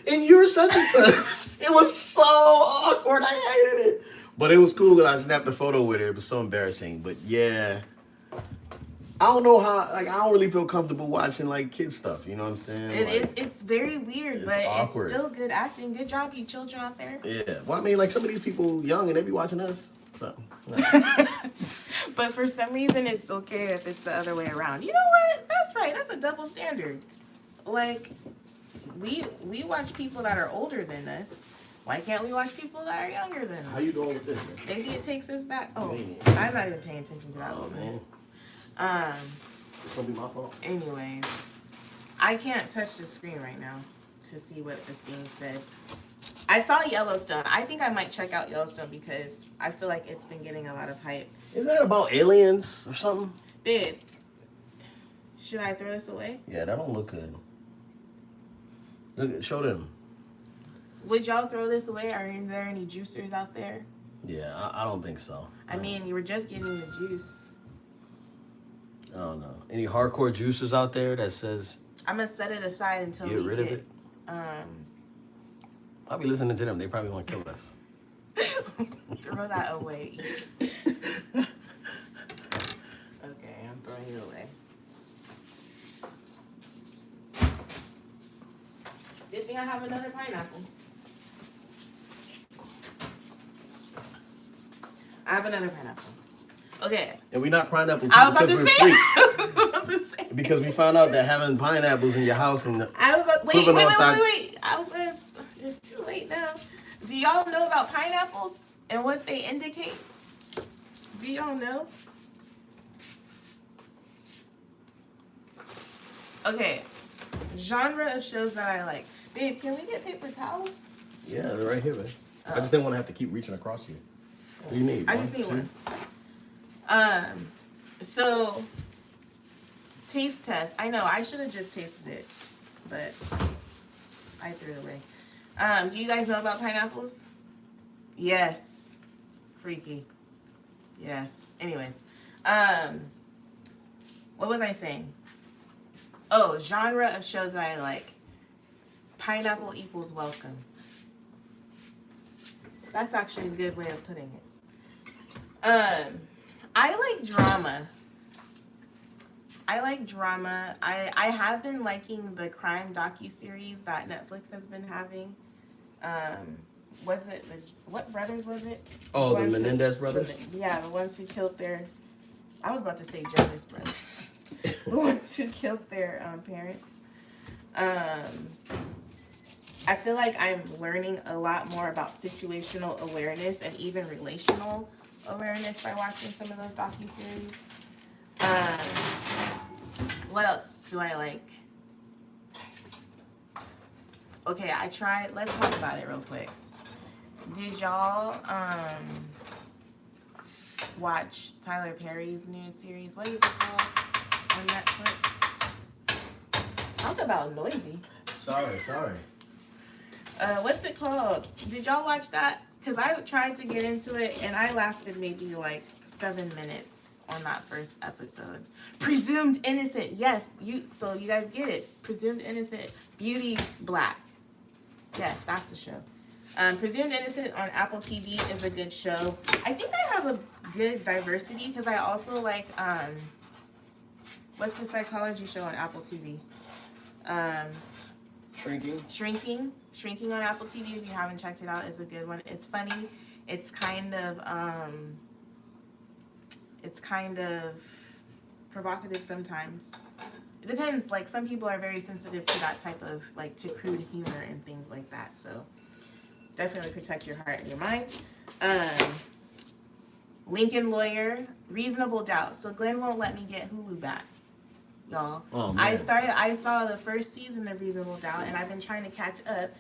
and you're such and such. It was so awkward. I hated it. But it was cool that I snapped a photo with her. It was so embarrassing. But yeah, I don't know how, like, I don't really feel comfortable watching, like, kid stuff. You know what I'm saying? It's very weird, but awkward. It's still good acting. Good job, you children out there. Yeah. Well, I mean, like, some of these people young and they be watching us. So, no. But for some reason, it's okay if it's the other way around. You know what? That's right. That's a double standard. Like, we watch people that are older than us. Why can't we watch people that are younger than us? How you doing with this? Maybe it takes us back. Oh, Man. I'm not even paying attention to that one. Man. It's gonna be my fault. Anyways, I can't touch the screen right now to see what is being said. I saw Yellowstone. I think I might check out Yellowstone because I feel like it's been getting a lot of hype. Is that about aliens or something? Babe, should I throw this away? Yeah, that don't look good. Look, show them. Would y'all throw this away? Are there any juicers out there? Yeah, I don't think so. I mean, you were just getting the juice. I don't know. Any hardcore juicers out there that says I'm gonna set it aside until get rid of it? I'll be listening to them. They probably want to kill us. Throw that away. Okay, I'm throwing it away. Good thing I have another pineapple. I have another pineapple. Okay. And we're not pineapple I people was about because to we're say. freaks. I was about to say. Because we found out that having pineapples in your house and I was about, wait. I was gonna. It's too late now. Do y'all know about pineapples and what they indicate? Do y'all know? Okay. Genre of shows that I like. Babe, can we get paper towels? yeah, they're right here, man. I just didn't want to have to keep reaching across here. What do you need? I just need one. So taste test. I know I should have just tasted it, but I threw it away. Do you guys know about pineapples? Yes. Freaky. Yes. Anyways. What was I saying? Oh, genre of shows that I like. Pineapple equals welcome. That's actually a good way of putting it. I like drama. I have been liking the crime docuseries that Netflix has been having. Was it what brothers was it? Oh, the Menendez brothers? Yeah, the ones who killed their. I was about to say Jonas brothers. The ones who killed their parents. I feel like I'm learning a lot more about situational awareness and even relational awareness by watching some of those docuseries. What else do I like? Okay, let's talk about it real quick. Did y'all watch Tyler Perry's new series? What is it called on Netflix? Talk about noisy. Sorry. What's it called? Did y'all watch that? Because I tried to get into it and I lasted maybe like 7 minutes on that first episode. Presumed Innocent. Yes, so you guys get it. Presumed Innocent. Beauty Black. Yes, that's the show. Presumed Innocent on Apple TV is a good show. I think I have a good diversity because I also like, what's the psychology show on Apple TV? Shrinking on Apple TV, if you haven't checked it out, is a good one. It's funny. It's kind of provocative sometimes. it depends. Like, some people are very sensitive to that type of, like, to crude humor and things like that. So definitely protect your heart and your mind. Lincoln Lawyer, Reasonable Doubt. So Glenn won't let me get Hulu back, y'all. Oh, man. I saw the first season of Reasonable Doubt, and I've been trying to catch up.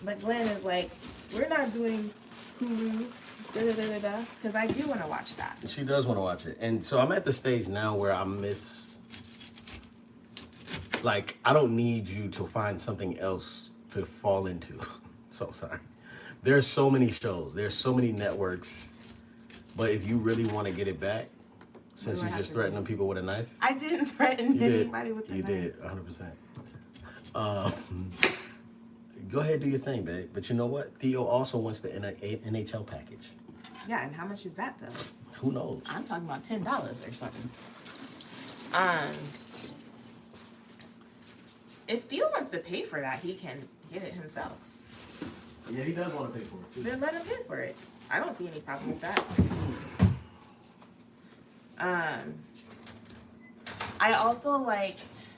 But Glenn is like, we're not doing Hulu, because I do want to watch that. She does want to watch it. And so I'm at the stage now where I don't need you to find something else to fall into. So sorry. There's so many shows. There's so many networks. But if you really want to get it back, since you just threatened people with a knife. I didn't threaten anybody with a knife. You did, 100%. Go ahead, do your thing, babe. But you know what? Theo also wants the NHL package. Yeah, and how much is that, though? Who knows? I'm talking about $10 or something. If Theo wants to pay for that, he can get it himself. Yeah, he does want to pay for it, too. Then let him pay for it. I don't see any problem with that. I also liked...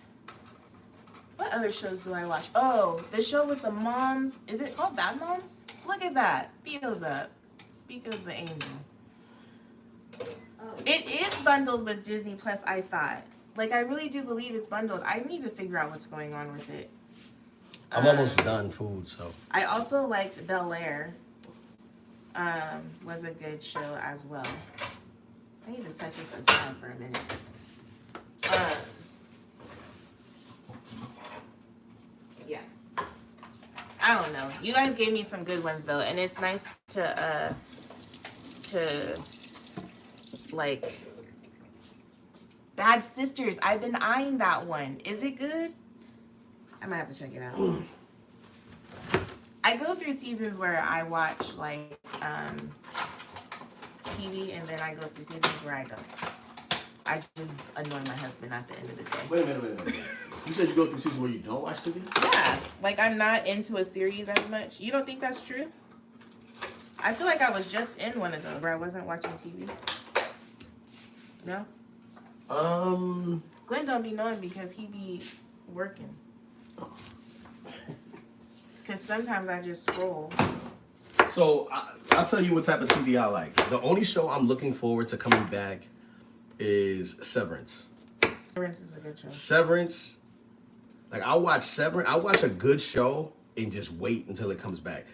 What other shows do I watch? Oh, the show with the moms. Is it called Bad Moms? Look at that. Theo's up. Speak of the angel. It is bundled with Disney Plus, I thought. Like, I really do believe it's bundled. I need to figure out what's going on with it. I'm almost done food, so. I also liked Bel-Air. Was a good show as well. I need to set this aside for a minute. Yeah. I don't know. You guys gave me some good ones though, and it's nice to like Bad Sisters. I've been eyeing that one. Is it good? I might have to check it out. I go through seasons where I watch like TV, and then I go through seasons where I don't. I just annoy my husband at the end of the day. Wait a minute. You said you go through seasons where you don't watch TV? Yeah, like I'm not into a series as much. You don't think that's true? I feel like I was just in one of those where I wasn't watching TV. No? Glenn don't be knowing because he be working. Because sometimes I just scroll. So I'll tell you what type of TV I like. The only show I'm looking forward to coming back is Severance. Severance is a good show. Severance, like I watch a good show and just wait until it comes back.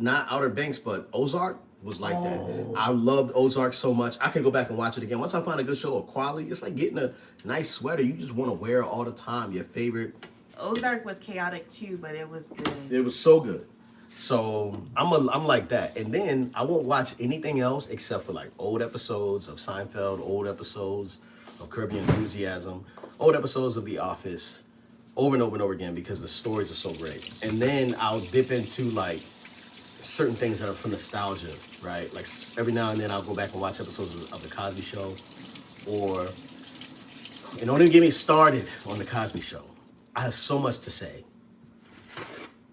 Not Outer Banks, but Ozark was like that. I loved Ozark so much. I can go back and watch it again. Once I find a good show of quality, it's like getting a nice sweater. You just want to wear it all the time. Your favorite. Ozark was chaotic too, but it was good. It was so good. So I'm like that. And then I won't watch anything else except for like old episodes of Seinfeld, old episodes of Curb Your Enthusiasm, old episodes of The Office, over and over and over again because the stories are so great. And then I'll dip into like certain things that are for nostalgia, right? Like every now and then I'll go back and watch episodes of The Cosby Show, and don't even get me started on The Cosby Show. I have so much to say.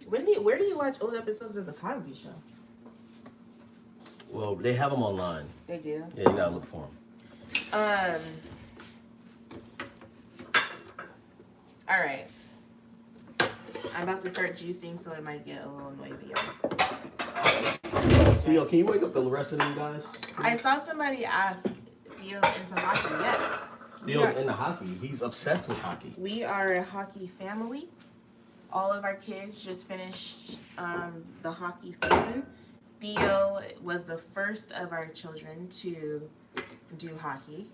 Where do you watch old episodes of The Cosby Show? Well, they have them online. They do? Yeah, you gotta look for them. All right. I'm about to start juicing, so it might get a little noisy. Theo, can you wake up the rest of them guys? I saw somebody ask Theo's into hockey. Yes. Theo's into hockey. He's obsessed with hockey. We are a hockey family. All of our kids just finished the hockey season. Theo was the first of our children to do hockey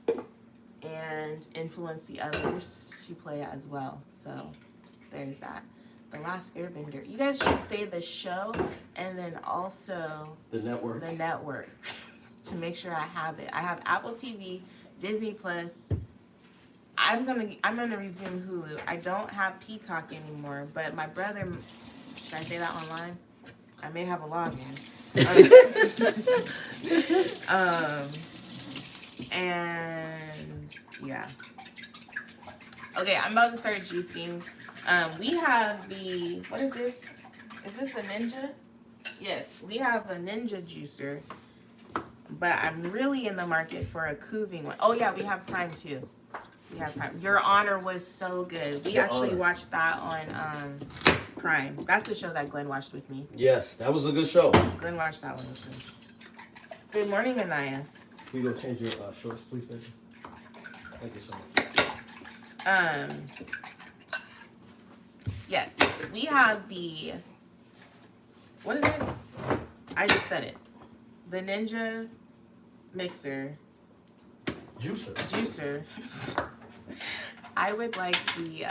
and influence the others to play as well. So there's that. The Last Airbender. You guys should say the show and then also The network. The network to make sure I have it. I have Apple TV, Disney Plus. I'm gonna resume Hulu. I don't have Peacock anymore, but my brother. Should I say that online? I may have a login. And yeah. Okay, I'm about to start juicing. We have the, what is this? Is this a Ninja? Yes, we have a Ninja juicer, but I'm really in the market for a Kuving one. Oh yeah, we have Prime too. We have Prime. Your Honor was so good. We Your actually Honor. watched that on Prime. That's a show that Glenn watched with me. Yes, that was a good show. Glenn watched that one with me. Good morning, Anaya. Can you go change your shorts, please, baby? Thank you so much. Yes, we have the, what is this? I just said it. The Ninja mixer. Juicer. I would like the,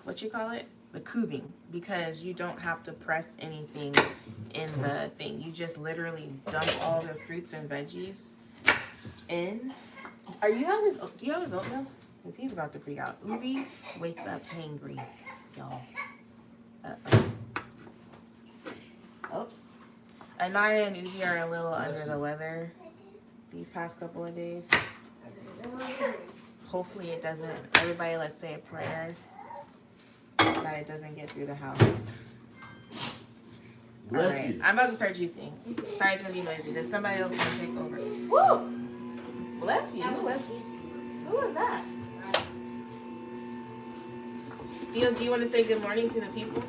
what you call it? The cubing, because you don't have to press anything in the thing. You just literally dump all the fruits and veggies in. Do you have his oatmeal? Because he's about to freak out. Uzi wakes up hangry, y'all. Oh. Anaya and Uzi are a little under the weather these past couple of days. Hopefully it doesn't, everybody let's say a prayer that it doesn't get through the house. Bless you. I'm about to start juicing. Sorry, it's gonna be noisy. Does somebody else want to take over? Woo! Bless you. Who was that? Theo, do you want to say good morning to the people?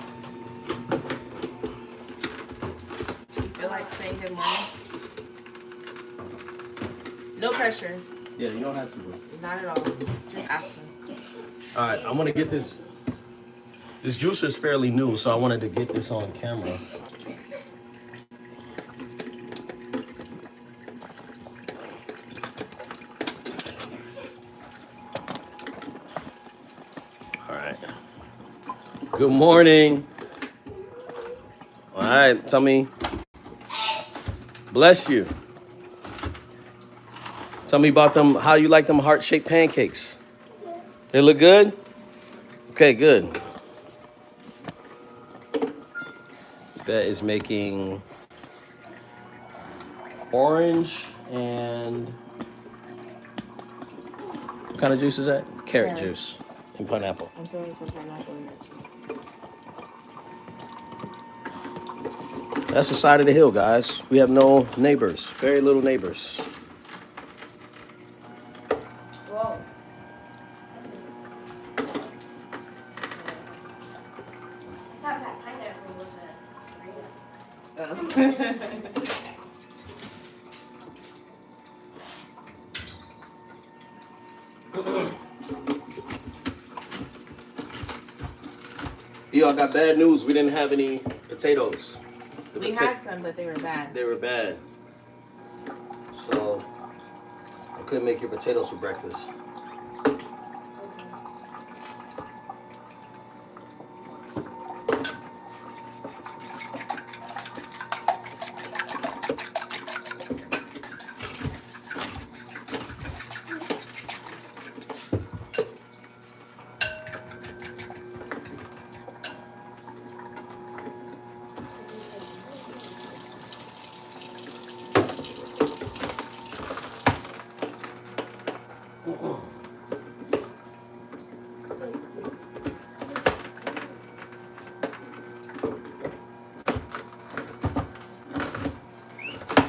You feel like saying good morning? No pressure. Yeah, you don't have to. Not at all. Just ask them. All right, I want to get this. This juicer is fairly new, so I wanted to get this on camera. All right. Good morning. All right, tell me. Bless you. Tell me about them, how you like them heart-shaped pancakes. They look good? Okay, good. That is making orange and what kind of juice is that? Carrot juice and pineapple. I'm throwing some pineapple in that. That's the side of the hill, guys. We have no neighbors, very little neighbors. Whoa. That pineapple was Yo, I got bad news. We didn't have any potatoes. We had some, but they were bad. They were bad. So I couldn't make your potatoes for breakfast.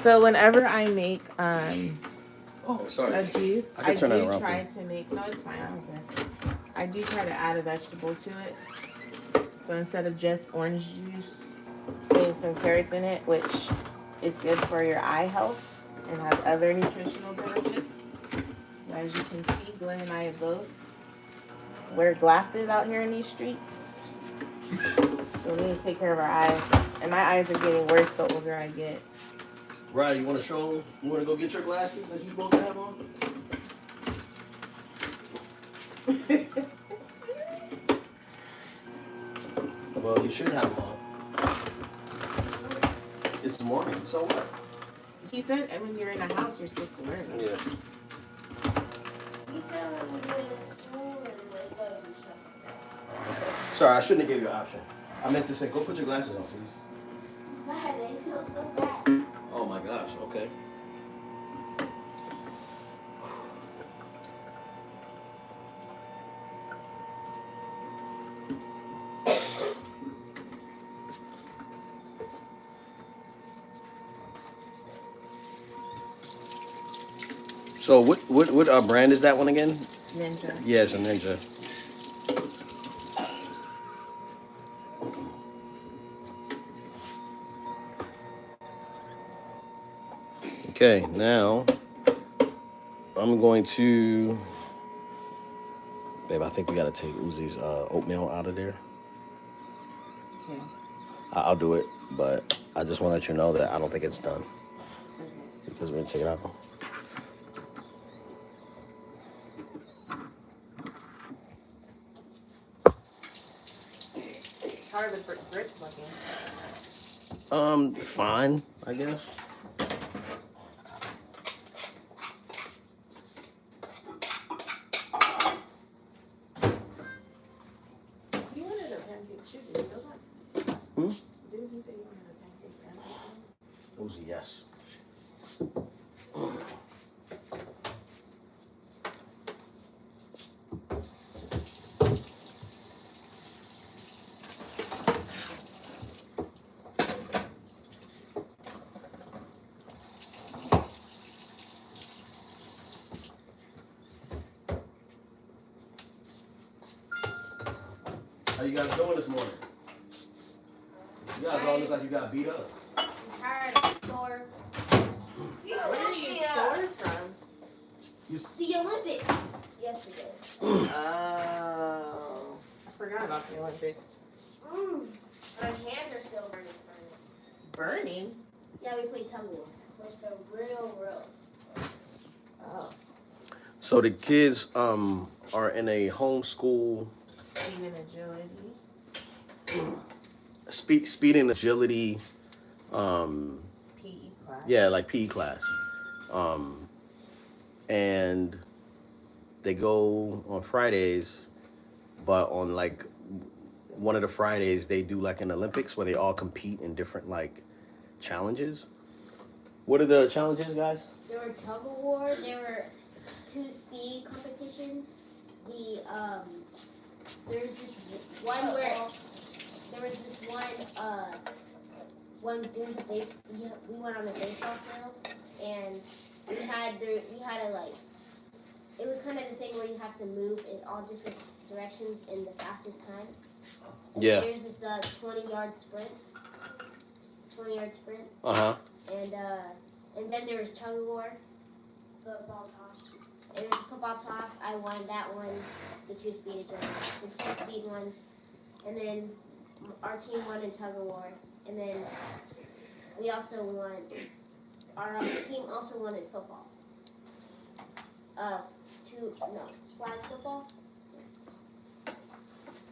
So whenever I make Oh, sorry. a juice, I can turn that around for try you. to make, no, it's fine, I don't care. I do try to add a vegetable to it. So instead of just orange juice, putting some carrots in it, which is good for your eye health and has other nutritional benefits. As you can see, Glenn and I both wear glasses out here in these streets. So we need to take care of our eyes. And my eyes are getting worse the older I get. Right, you want to show them? You want to go get your glasses that you're supposed to have on? Well, you should have them on. It's morning, so what? He said when you're in a house, you're supposed to wear them. Yeah. He said when we went to school and with us and stuff like that. Sorry, I shouldn't have gave you an option. I meant to say, go put your glasses on, please. Why? They feel so bad. Oh my gosh, okay. So what brand is that one again? Ninja. Yeah, it's a Ninja. Okay, now I'm going to, babe, I think we gotta take Uzi's oatmeal out of there. Okay. I'll do it, but I just want to let you know that I don't think it's done Okay. because we're gonna take it out. How are the grits looking? Fine, I guess. You wanted a pancake too, did you know that? Didn't he say you wanted a pancake and something? Uzi, yes. How you guys doing this morning? You guys all look like you got beat up. I'm tired. I'm sore. Where are you sore from? The Olympics yesterday. Oh, I forgot about the Olympics. My hands are still burning from it. Burning? Yeah, we played tug of war. It's a real. Oh. So the kids are in a homeschool Speed and agility. speed and agility PE class. yeah, like PE class. And they go on Fridays, but on like one of the Fridays they do like an Olympics where they all compete in different like challenges. What are the challenges, guys? There were tug of war. There were 2 speed competitions. There was this one where there was this when there was a base. We went on a baseball field and we had to like. It was kind of the thing where you have to move in all different directions in the fastest time. And Yeah. There's this 20-yard sprint. 20-yard sprint. And then there was tug of war. Football toss. It was a football toss. I won that one. The 2 speed ones. And then our team won in tug of war. And then we also won. Our team also won in football. Flag football.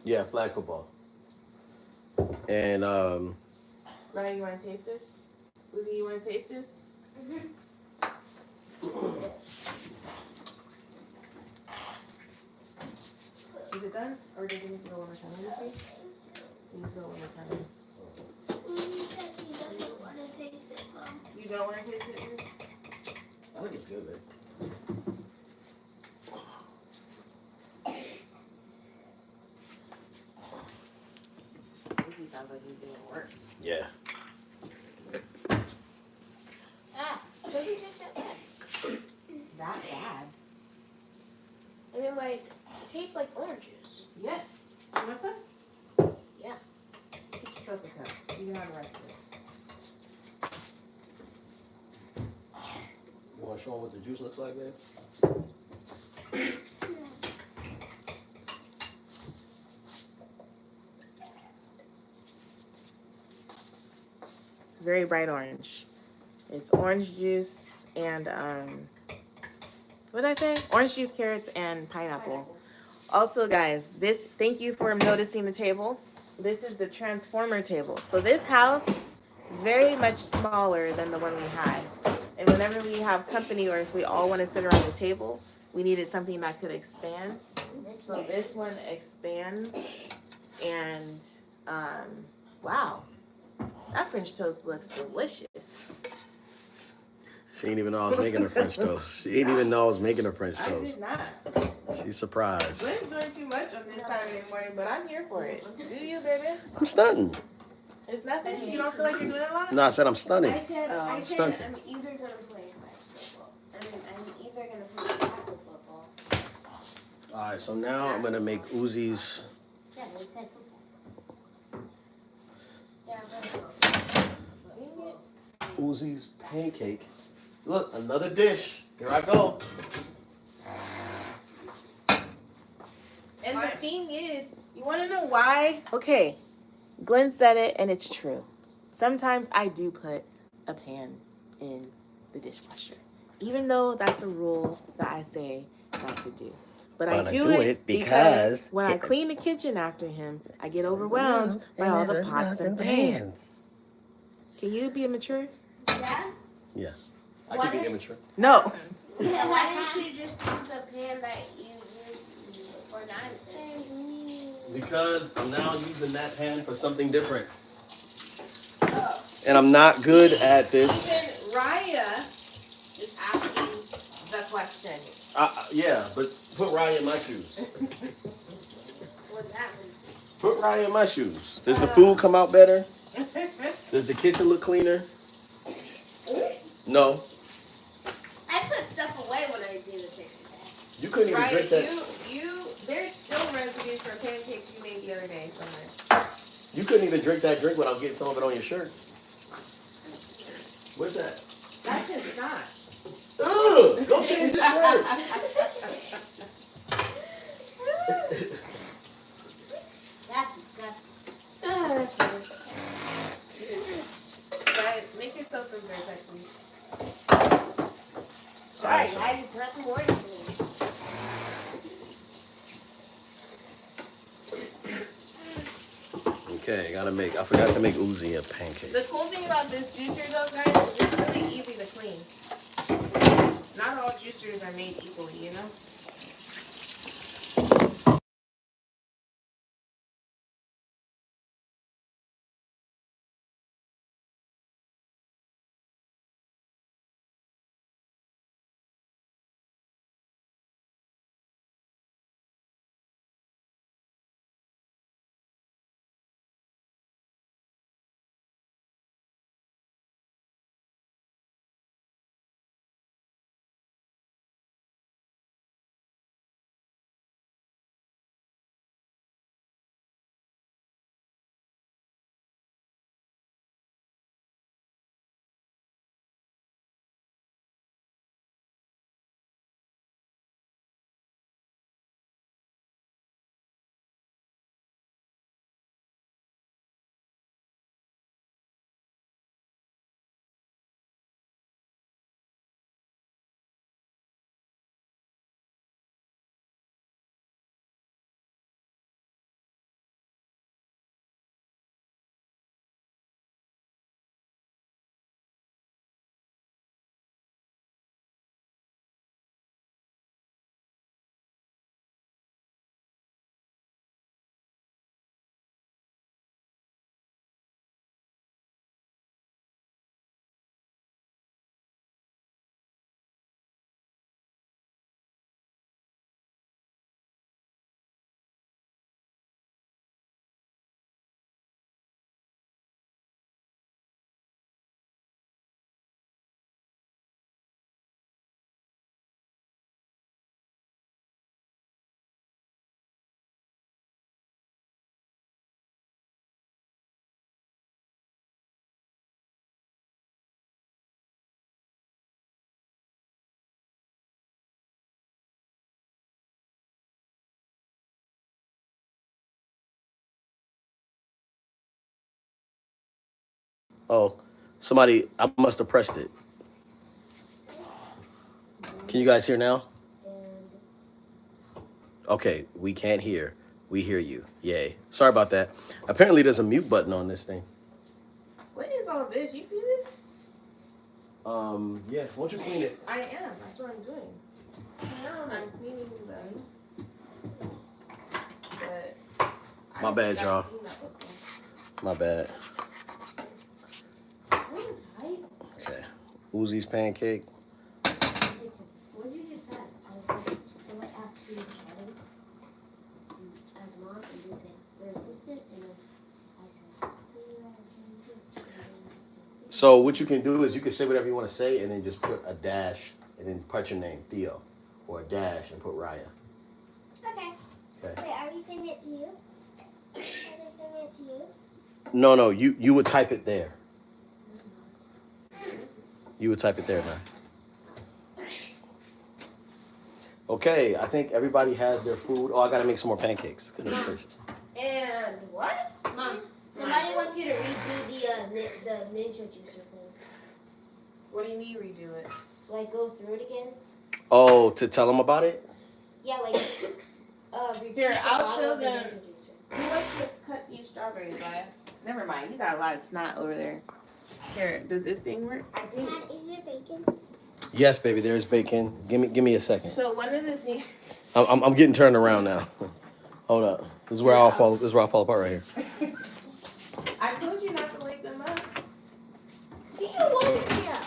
Yeah, flag football. And Ryan, you want to taste this? Uzi, you want to taste this? Is it done? Or does it need to go one more time? Let me see. It needs to go one more time. You don't want to taste it? I think it's good, babe. Uzi sounds like he's doing work. Yeah. Doesn't taste that bad. That bad? I mean, like, it tastes like orange juice. Yes. You want some? Yeah. Get yourself a cup. You can have the rest of this. You want to show them what the juice looks like, babe? It's very bright orange. It's orange juice and what did I say? Orange juice, carrots, and pineapple. Also, guys, thank you for noticing the table. This is the transformer table. So this house is very much smaller than the one we had. And whenever we have company or if we all want to sit around the table, we needed something that could expand. So this one expands and wow, that French toast looks delicious. She ain't even know I was making a French toast. She ain't even know I was making a French I toast. did not. She's surprised. Gwen's doing too much on this Saturday morning, but I'm here for it. Do you, baby? I'm stunting. It's nothing? You don't feel like you're doing a lot? No, I said I'm stunning. I said Stunting. I'm either gonna play flag football. I'm either gonna play tackle football, right, so now I'm gonna make Uzi's. Yeah, they said put that. Yeah, Uzi's pancake. Look, another dish. Here I go. And the thing is, you want to know why? Okay, Glenn said it, and it's true. Sometimes I do put a pan in the dishwasher, even though that's a rule that I say not to do. But I do it because when I clean the kitchen after him, I get overwhelmed by all the pots and pans. Can you be immature? Dad? Yeah. I Why can be did- immature. No. Yeah, why didn't you just use the pan that you used for nonsense? Because I'm now using that pan for something different. And I'm not good at this. Even Raya is asking the question. Yeah, but put Ryan in my shoes. What's that mean? Put Ryan in my shoes. Does the food come out better? Does the kitchen look cleaner? No. I put stuff away when I do the chicken. You couldn't even drink that. There's still residues for pancakes you made the other day somewhere. You couldn't even drink that drink without getting some of it on your shirt. What's that? That's just not. Ugh! Go change the shirt. That's disgusting. That's funny. Guys, make yourself some dessert, please. Sorry, I just left the morning for Okay, I forgot to make Uzi a pancake. The cool thing about this juicer though, guys, is it's really easy to clean. Not all juicers are made equally, you know? Oh, I must have pressed it. Can you guys hear now? Okay, we can't hear. We hear you. Yay. Sorry about that. Apparently there's a mute button on this thing. What is all this? You see this? Yeah, why don't you clean it? I am. That's what I'm doing. I'm cleaning them. But My bad, y'all. My bad. Okay. Uzi's pancake. What did you just say? I said, someone asked you to Charlie as mom, and you said, we're assistant, and then I said, So what you can do is you can say whatever you want to say and then just put a dash and then put your name, Theo. Or a dash and put Raya. Okay. Wait, are we sending it to you? Are they sending it to you? No, you would type it there. You would type it there, man. Okay, I think everybody has their food. Oh, I gotta make some more pancakes. Goodness gracious. And what? Mom, somebody wants you to redo the ninja juicer thing. What do you mean redo it? Like, go through it again? Oh, to tell them about it? Yeah, like, repeat Here, the I'll bottle show of the them. ninja juicer. Who wants to cut these strawberries, Ryan? Never mind. You got a lot of snot over there. Here, does this thing work? I do. Dad, is there bacon? Yes, baby. There's bacon. Give me a second. So one of the things. I'm getting turned around now. Hold up. This is where I fall. This is where I fall apart right here. I told you not to wake them up. You woke me up.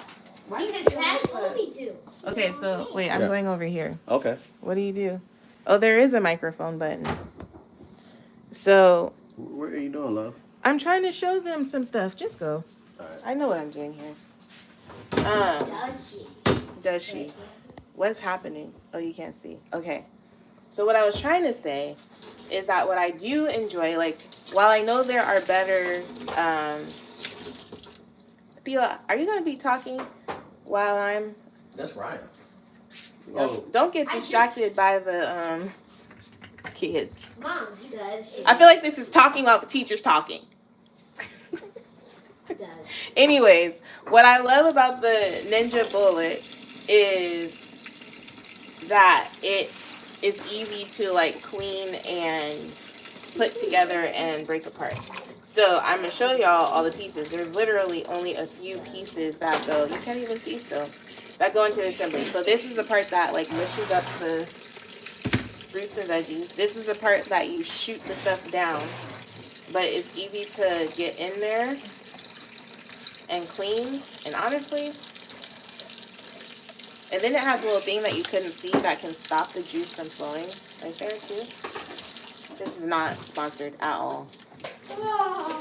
Why Because did you Dad wake told up? me to. Okay, so wait, I'm Yeah. going over here. Okay. What do you do? Oh, there is a microphone button. So What are you doing, love? I'm trying to show them some stuff. Just go. All right. I know what I'm doing here. Does she? Does she? What's happening? Oh, you can't see. Okay. So what I was trying to say is that what I do enjoy, like, while I know there are better, Theo, are you gonna be talking while I'm? That's Ryan. Don't get distracted by the kids. Mom, does she? I feel like this is talking while the teacher's talking. Does. Anyways, what I love about the Ninja Bullet is that it is easy to like clean and put together and break apart. So I'm gonna show y'all all the pieces. There's literally only a few pieces that go. You can't even see still. That go into the assembly. So this is the part that like mushes up the fruits and veggies. This is the part that you shoot the stuff down, but it's easy to get in there and clean. And honestly, and then it has a little thing that you couldn't see that can stop the juice from flowing right there too. This is not sponsored at all.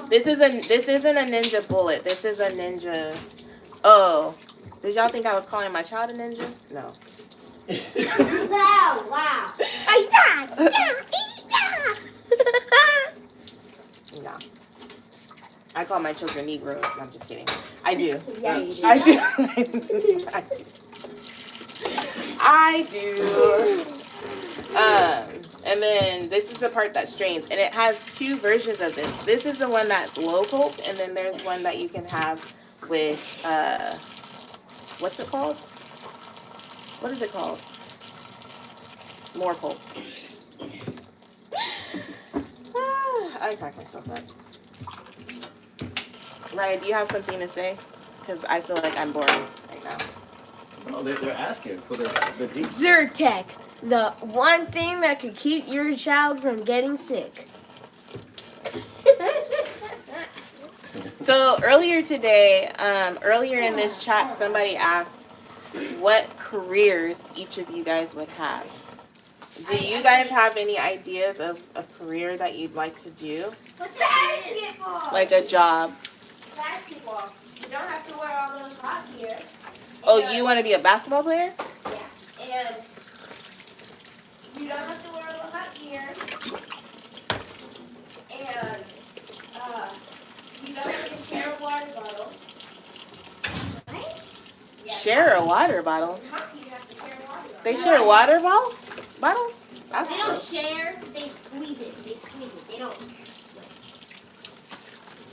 This isn't a Ninja Bullet. This is a Ninja. Oh, did y'all think I was calling my child a ninja? No. Wow, wow. No. I call my children Negroes. No, I'm just kidding. I do. Yeah, you do. I do. I do. And then this is the part that strains, and it has two versions of this. This is the one that's low pulp, and then there's one that you can have with what's it called? What is it called? More pulp. I cracked myself up. Ryan, do you have something to say? Because I feel like I'm boring right now. Oh, they're asking for the deets. Zyrtec, the one thing that could keep your child from getting sick. So earlier today, earlier in this chat, somebody asked what careers each of you guys would have. Do you guys have any ideas of a career that you'd like to do? Basketball. Like a job? Basketball. You don't have to wear all those hot gear. Oh, you want to be a basketball player? Yeah. And you don't have to wear all the hot gear. And you don't have to share a water bottle. What? Yeah. Share a water bottle? In hockey, you have to share a water bottle. They share water bottles? Bottles? That's They don't gross. share, they squeeze it. They don't.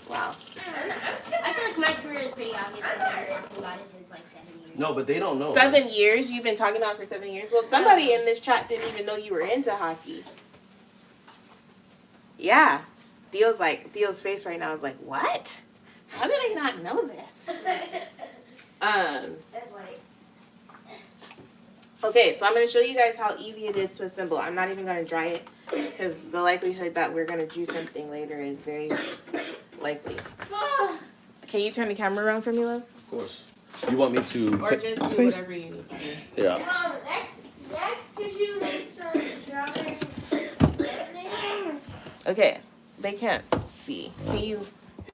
Wow. I don't know. I feel like my career is pretty obvious because I've been talking about it since like 7 years. No, but they don't know. 7 years? You've been talking about it for 7 years? Well, somebody in this chat didn't even know you were into hockey. Yeah. Theo's face right now is like, what? How do they not know this? That's like. Okay, so I'm going to show you guys how easy it is to assemble. I'm not even going to dry it because the likelihood that we're going to do something later is very likely. Can you turn the camera around for me, love? Of course. You want me to? Or just do whatever you need to do. Yeah. Next, could you make some strawberry lemonade? Okay, they can't see. Can you?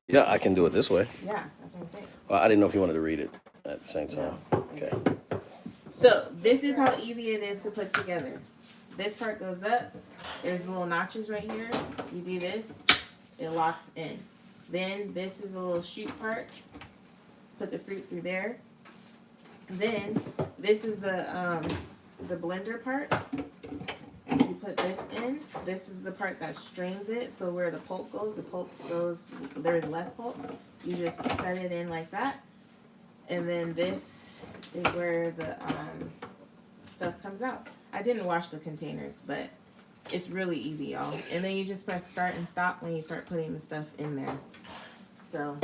Yeah, I can do it this way. Yeah, that's what I'm saying. Well, I didn't know if you wanted to read it at the same time. Okay. So this is how easy it is to put together. this part goes up. There's little notches right here. You do this, it locks in. Then this is a little shoot part. Put the fruit through there. Then this is the blender part. You put this in. This is the part that strains it. So where the pulp goes, there's less pulp. You just set it in like that. And then this is where the stuff comes out. I didn't wash the containers, but it's really easy, y'all. And then you just press start and stop when you start putting the stuff in there. So.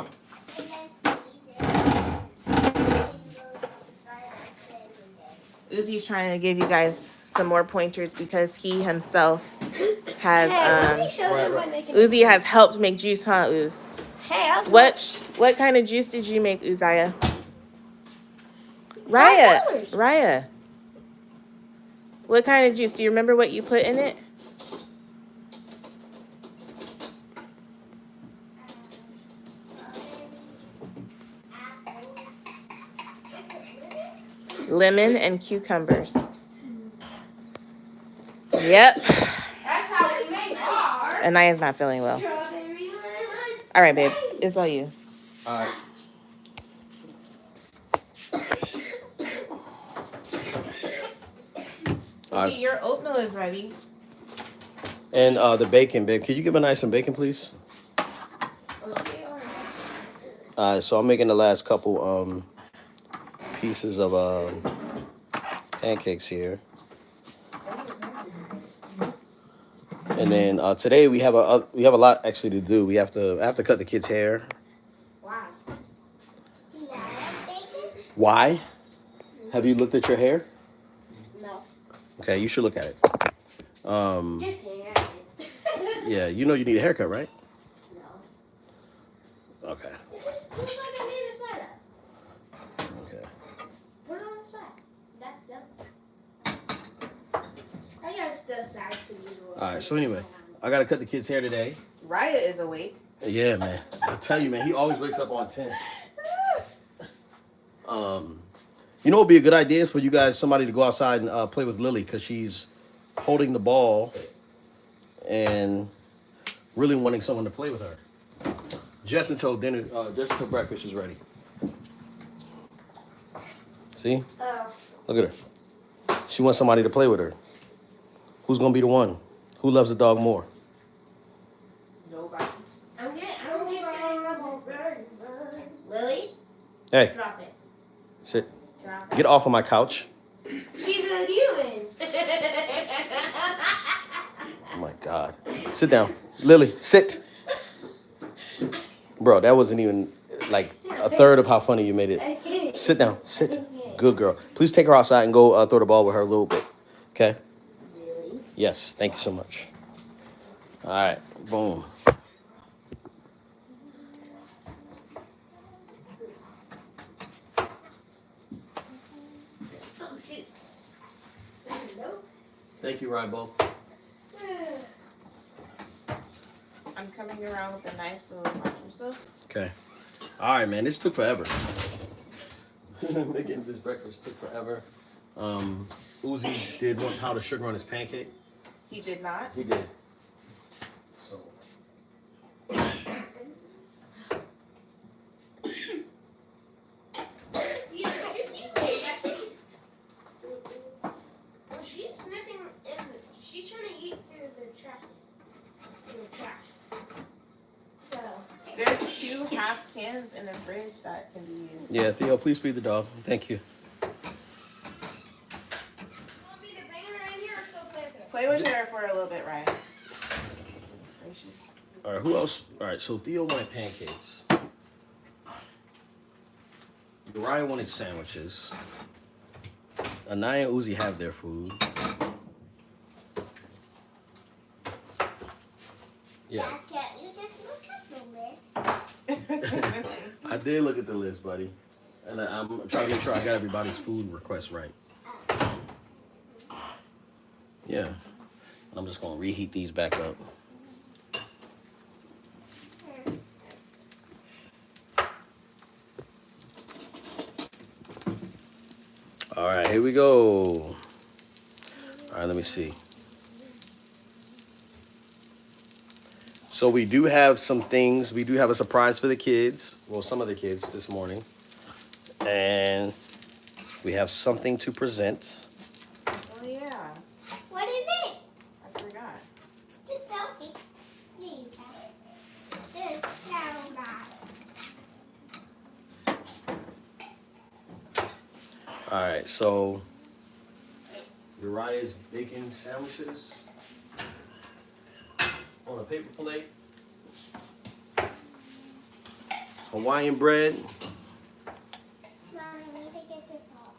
Uzi's trying to give you guys some more pointers because he himself has Uzi has helped make juice, huh, Uz? Hey, What kind of juice did you make, Uzziah? Raya. What kind of juice? Do you remember what you put in it? Lemon and cucumbers. Yep. That's how we make ours. Anaya's not feeling well. All right, babe. It's all you. All right. Okay, your oatmeal is ready. And the bacon, babe. Can you give Anaya some bacon, please? All right, so I'm making the last couple pieces of pancakes here. And then today we have a lot actually to do. I have to cut the kids' hair. Why? Why? Have you looked at your hair? No. Okay, you should look at it. Just hang out. Yeah, you know you need a haircut, right? No. Okay. Just look like I made a side up. Okay. Put it on the side. That's done. I guess the side could use a little. All right. So anyway, I gotta cut the kids' hair today. Raya is awake. Yeah, man. I tell you, man, he always wakes up on 10. You know what would be a good idea is for you guys, somebody to go outside and play with Lily because she's holding the ball and really wanting someone to play with her. Just until breakfast is ready. See? Oh. Look at her. She wants somebody to play with her. Who's gonna be the one? Who loves the dog more? Nobody. I'm just getting the ball. Lily? Hey, Drop it. sit. Drop it. Get off of my couch. She's a human. Oh my God. Sit down. Lily, sit. Bro, that wasn't even like a third of how funny you made it. Sit down. Sit. Good girl. Please take her outside and go throw the ball with her a little bit. Okay? Really? Yes. Thank you so much. All right. Boom. Oh, shoot. Nope. Thank you, Rybo. I'm coming around with a knife, so watch yourself. Okay. All right, man. This took forever. Making this breakfast took forever. Uzi did 1 pound of sugar on his pancake. He did not. He did. So. Well, she's sniffing she's trying to eat through the trash. So. There's 2 half cans in the fridge that can be used. Yeah, Theo, please feed the dog. Thank you. Want me to bring her in here or still play with her? Play with her for a little bit, Ryan. Goodness gracious. All right, who else? All right, so Theo wanted pancakes. Uriah wanted sandwiches. Anaya and Uzi have their food. Yeah. Dad, can't you just look at the list? I did look at the list, buddy. And I'm trying to make sure I got everybody's food requests right. Yeah. I'm just going to reheat these back up. All right, here we go. All right, let me see. So we do have some things. We do have a surprise for the kids. Well, some of the kids this morning. And we have something to present. Oh yeah, What is it? I forgot. Just tell me. Please. There's carrot. All right, so Uriah's baking sandwiches on a paper plate. Hawaiian bread. Mommy, need to get this off.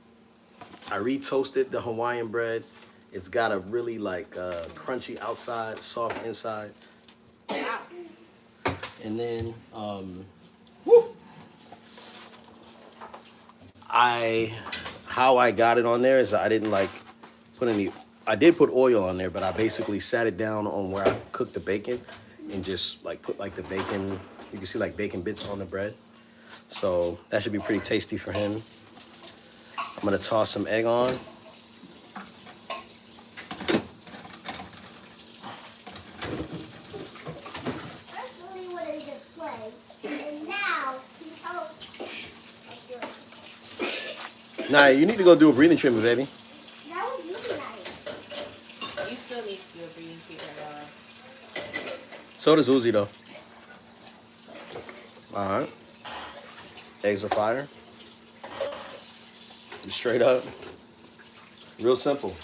I retoasted the Hawaiian bread. It's got a really like crunchy outside, soft inside. And then how I got it on there is I didn't like put any. I did put oil on there, but I basically sat it down on where I cooked the bacon and just like put like the bacon. You can see like bacon bits on the bread. So that should be pretty tasty for him. I'm gonna toss some egg on. First, Lily wanted to play, and now he hopes. Nah, you need to go do a breathing treatment, baby. That was really nice. You still need to do a breathing treatment, Bella. So does Uzi though. All right. Eggs are fire. Straight up. Real simple.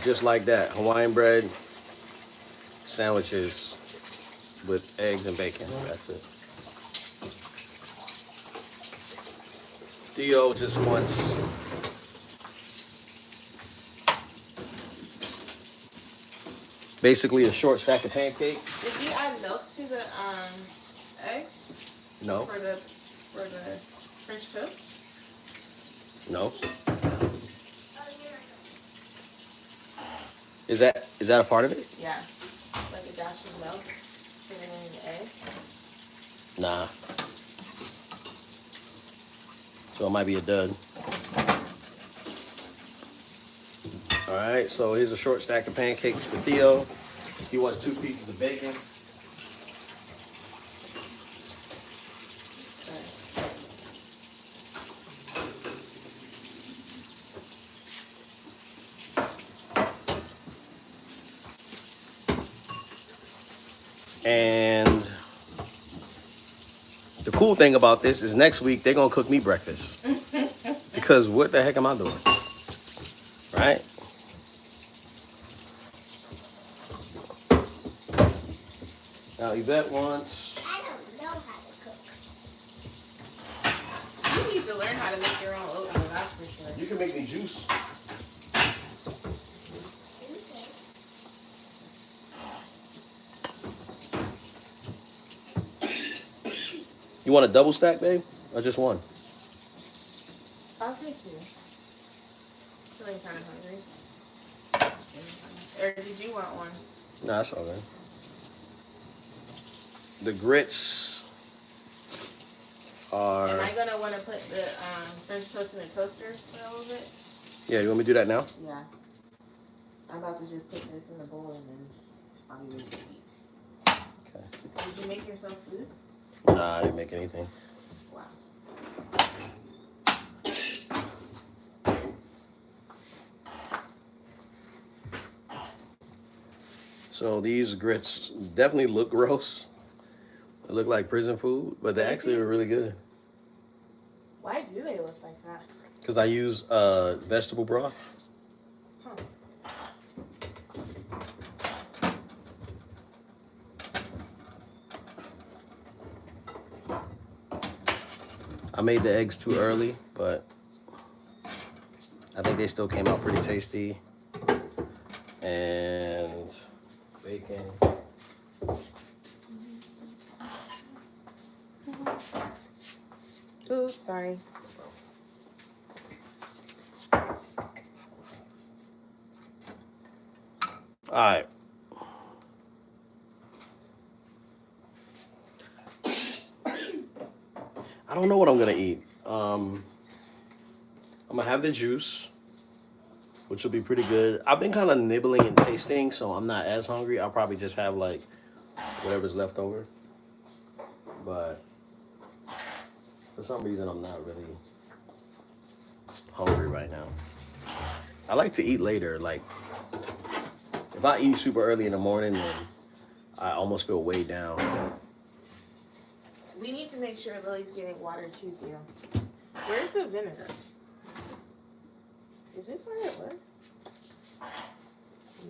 Just like that. Hawaiian bread, sandwiches with eggs and bacon. That's it. Theo just wants basically a short stack of pancakes. Did you add milk to the eggs No, for the French toast? no. Is that a part of it? Yeah, like a dash of milk, sugar and an egg. Nah. So it might be a dud. All right, so here's a short stack of pancakes for Theo. He wants 2 pieces of bacon. And the cool thing about this is next week they're gonna cook me breakfast. Because what the heck am I doing? Right? Now Yvette wants. I don't know how to cook. You need to learn how to make your own oatmeal, that's for sure. You can make me juice. You want a double stack, babe? Or just one? I'll take 2. Feeling kind of hungry. Or did you want one? Nah, that's all right. The grits are. Am I gonna want to put the French toast in the toaster for a little bit? Yeah, you want me to do that now? Yeah. I'm about to just put this in the bowl and then I'll be ready to eat. Okay. Did you make yourself food? Nah, I didn't make anything. Wow. So these grits definitely look gross. They look like prison food, but they actually are really good. Why do they look like that? Because I use vegetable broth. Huh. I made the eggs too early, but I think they still came out pretty tasty. And bacon. Oops, sorry. All right. I don't know what I'm gonna eat. I'm gonna have the juice, which will be pretty good. I've been kind of nibbling and tasting, so I'm not as hungry. I'll probably just have like whatever's left over. But for some reason, I'm not really hungry right now. I like to eat later. Like if I eat super early in the morning, then I almost feel weighed down. We need to make sure Lily's getting water too, Theo. Where's the vinegar? Is this where it was?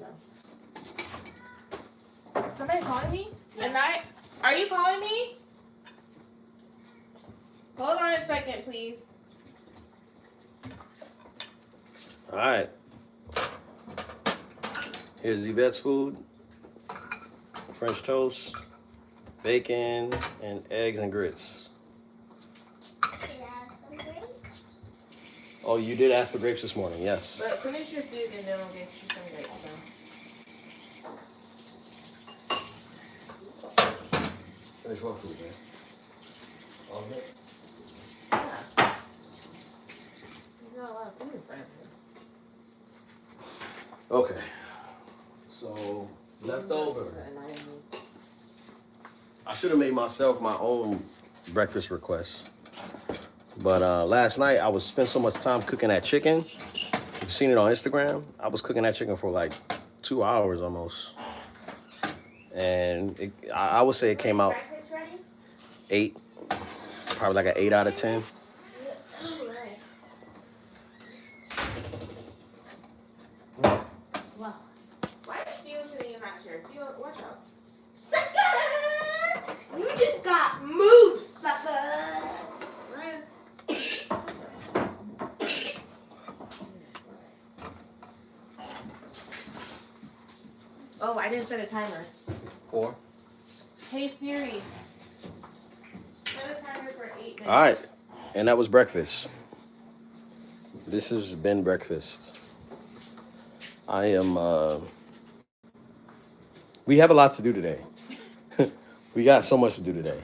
No. Is somebody calling me? Yeah. Are you calling me? Hold on a second, please. All right. Here's Yvette's food. French toast, bacon, and eggs and grits. Oh, you did ask for grapes this morning, yes. But finish your food and then we'll get you some grapes. Finish what food, man? All of it? Yeah. You got a lot of food in front of you. Okay. So, leftover. I should have made myself my own breakfast request. But last night, I was spent so much time cooking that chicken. You've seen it on Instagram. I was cooking that chicken for like 2 hours almost. And I would say it came out 8. Probably like an 8 out of 10. Oh, nice. Wow. Why is Theo sitting in that chair? Theo, watch out. Sucker! You just got moved, sucker! Ryan. Oh, I didn't set a timer. 4. Hey Siri. Set a timer for 8 minutes. All right. And that was breakfast. This has been breakfast. I am, we have a lot to do today. We got so much to do today.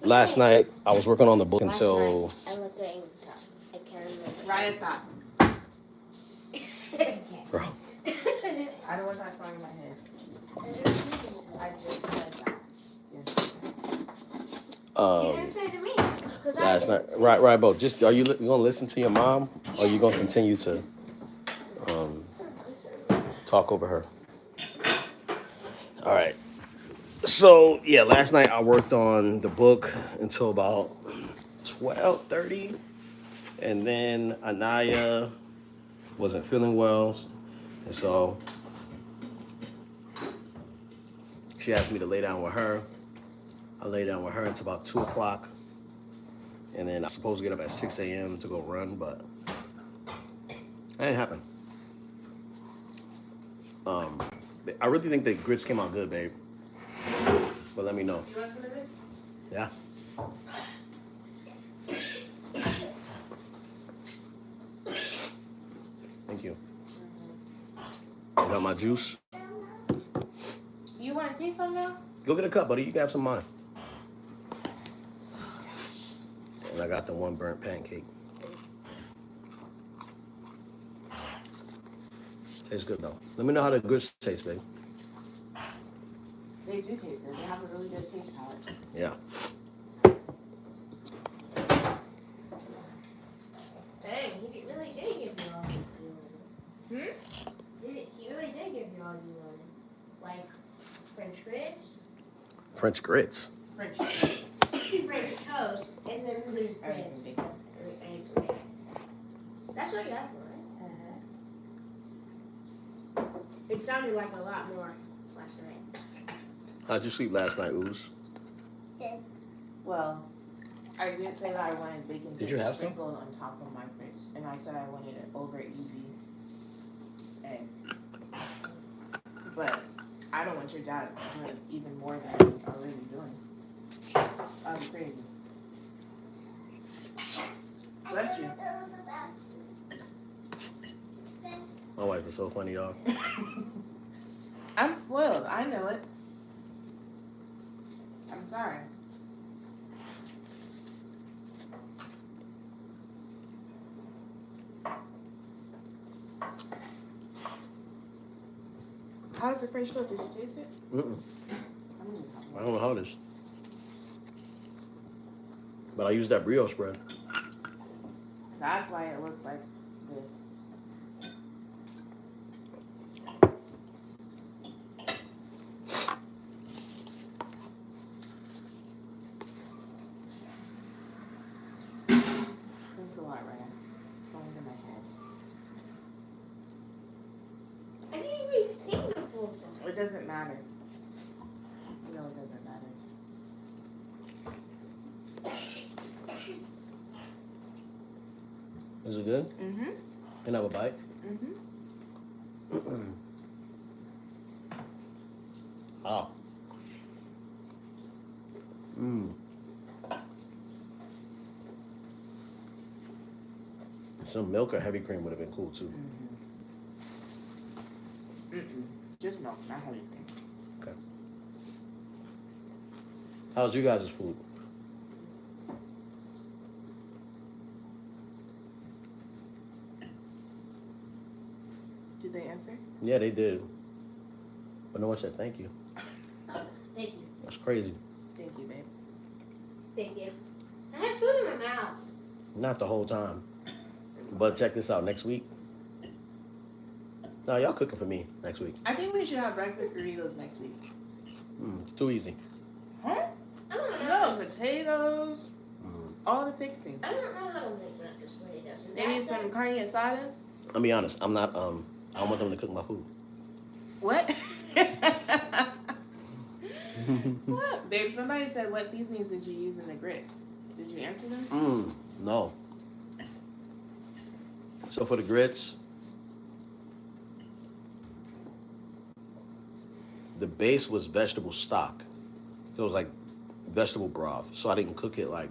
Last night, I was working on the book until... I looked at top. I can't remember. Ryan, stop. Bro. I don't want that song in my head. I just said that. Yes. Last night, right, Bo. Just you gonna listen to your mom, or you gonna continue to talk over her? All right. So yeah, last night I worked on the book until about 12:30, and then Anaya wasn't feeling well, and so she asked me to lay down with her. I lay down with her until about 2 o'clock. And then I'm supposed to get up at 6 a.m. to go run, but that didn't happen. I really think the grits came out good, babe. But let me know. You want some of this? Yeah. Thank you. I got my juice. You want to taste some now? Go get a cup, buddy. You can have some of mine. And I got the one burnt pancake. Tastes good though. Let me know how the grits taste, babe. They do taste good. They have a really good taste palette. Yeah. Dang, he really did give you all you wanted. Hmm? He really did give you all you wanted. Like French grits, French grits. French. French toast, and then there's grits. Everything bacon. Eggs and bacon. That's what you asked for, right? It sounded like a lot more last night. How'd you sleep last night, Ooze? Well, I did say that I wanted bacon Did you have some? sprinkled on top of my grits, and I said I wanted an over easy egg. But I don't want your dad doing even more than he's already doing. That'd be crazy. Bless you. My wife is so funny, y'all. I'm spoiled. I know it. I'm sorry. How's the French toast? Did you taste it? Mm-mm. I don't know how it is. But I use that brioche bread. That's why it looks like this. Thanks a lot, Ryan. Songs in my head. I didn't even sing the full song. It doesn't matter. No, it doesn't matter. Is it good? Mm-hmm. Can I have a bite? Mm-hmm. Oh. Mmm. Some milk or heavy cream would have been cool too. Mm-mm. Just milk, not heavy cream. Okay. How's you guys' food? Did they answer? Yeah, they did. But no one said thank you. Thank you. That's crazy. Thank you, babe. Thank you. I had food in my mouth. Not the whole time. But check this out, next week. No, y'all cooking for me next week. I think we should have breakfast burritos next week. It's too easy. Huh? I don't know. No, potatoes, all the fixing. I don't know how to make breakfast burritos. Maybe some carne asada. I'll be honest, I'm not, I don't want them to cook my food. What? What? Babe, somebody said, what seasonings did you use in the grits? Did you answer them? No. So for the grits, the base was vegetable stock. It was like vegetable broth. So I didn't cook it like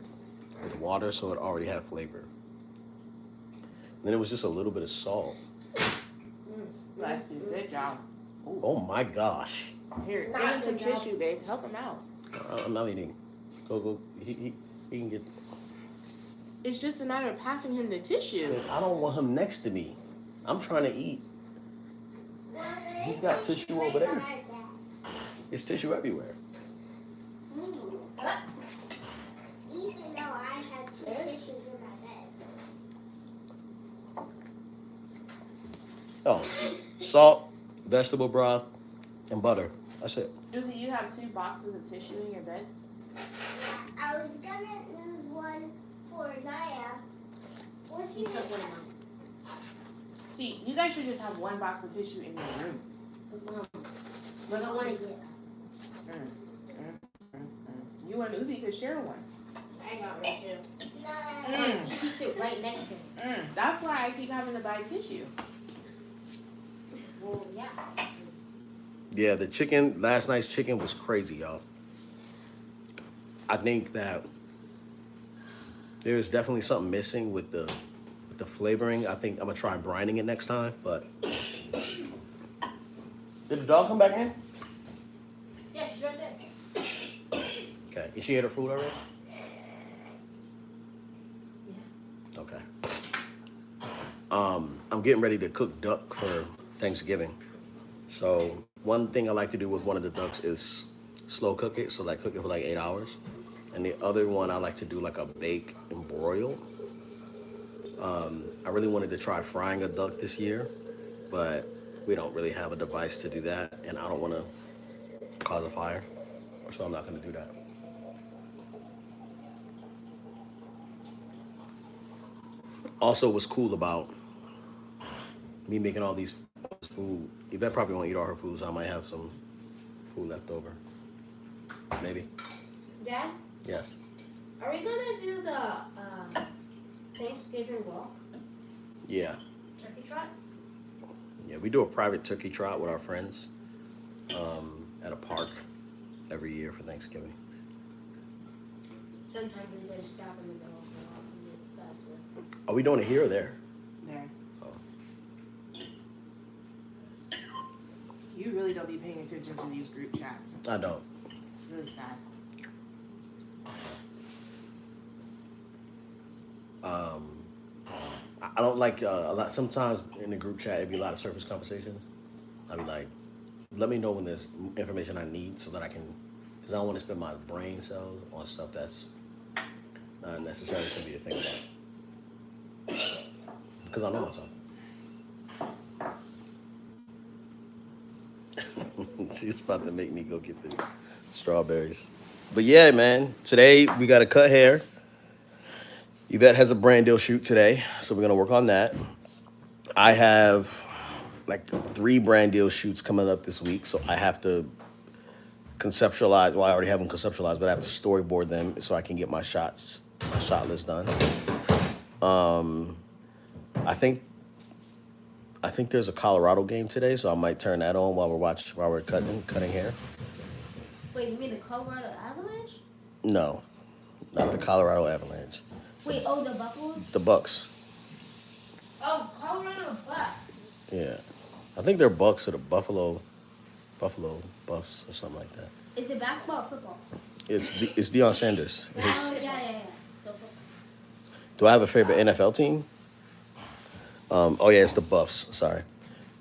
with water, so it already had flavor. And then it was just a little bit of salt. Bless you. Good job. Ooh. Oh my gosh. Here, Not give him some good job. tissue, babe. Help him out. I'm not eating. Go. He can get. It's just a matter of passing him the tissue. I don't want him next to me. I'm trying to eat. He's got tissue over there. There's tissue everywhere. Even though I had two tissues in my bed. Oh, salt, vegetable broth, and butter. That's it. Uzi, you have 2 boxes of tissue in your bed? I was gonna lose one for Naya. What's You took one of mine. See, you guys should just have 1 box of tissue in your room. I don't want to get. You and Uzi could share one. I got one too. He keeps it right next to me. That's why I keep having to buy tissue. Well, yeah. Yeah, the chicken, last night's chicken was crazy, y'all. I think that there's definitely something missing with the flavoring. I think I'm gonna try brining it next time, but. Did the dog come back in? Yeah, she's right there. Okay. Is she ate her food already? Yeah. Okay. I'm getting ready to cook duck for Thanksgiving. So one thing I like to do with one of the ducks is slow cook it, so like cook it for like 8 hours. And the other one I like to do like a bake and broil. I really wanted to try frying a duck this year, but we don't really have a device to do that, and I don't want to cause a fire, so I'm not going to do that. Also, what's cool about me making all these food, Yvette probably won't eat all her food, so I might have some food left over. Maybe. Dad, Yes. are we gonna do the Thanksgiving walk? Yeah. Turkey trot? Yeah, we do a private turkey trot with our friends at a park every year for Thanksgiving. Sometimes we gotta stop in the middle of the walk and make that. Are we doing it here or there? There. Oh. You really don't be paying attention to these group chats. I don't. It's really sad. I don't like a lot. Sometimes in the group chat, it'd be a lot of surface conversations. I'd be like, let me know when there's information I need so that I can, because I don't want to spend my brain cells on stuff that's not necessarily going to be a thing about. Because I know myself. She's about to make me go get the strawberries. But yeah, man, today we got to cut hair. Yvette has a brand deal shoot today, so we're going to work on that. I have like 3 brand deal shoots coming up this week, so I have to conceptualize. Well, I already have them conceptualized, but I have to storyboard them so I can get my shot list done. I think there's a Colorado game today, so I might turn that on while we're cutting hair. Wait, you mean the Colorado Avalanche? No, not the Colorado Avalanche. Wait, oh, the Buffaloes? The Bucks. Oh, Colorado Bucks. Yeah, I think they're Bucks or the Buffalo Buffs or something like that. Is it basketball or football? It's Deion Sanders. Yeah. So, Do I have a favorite NFL team? Oh yeah, it's the Buffs. Sorry.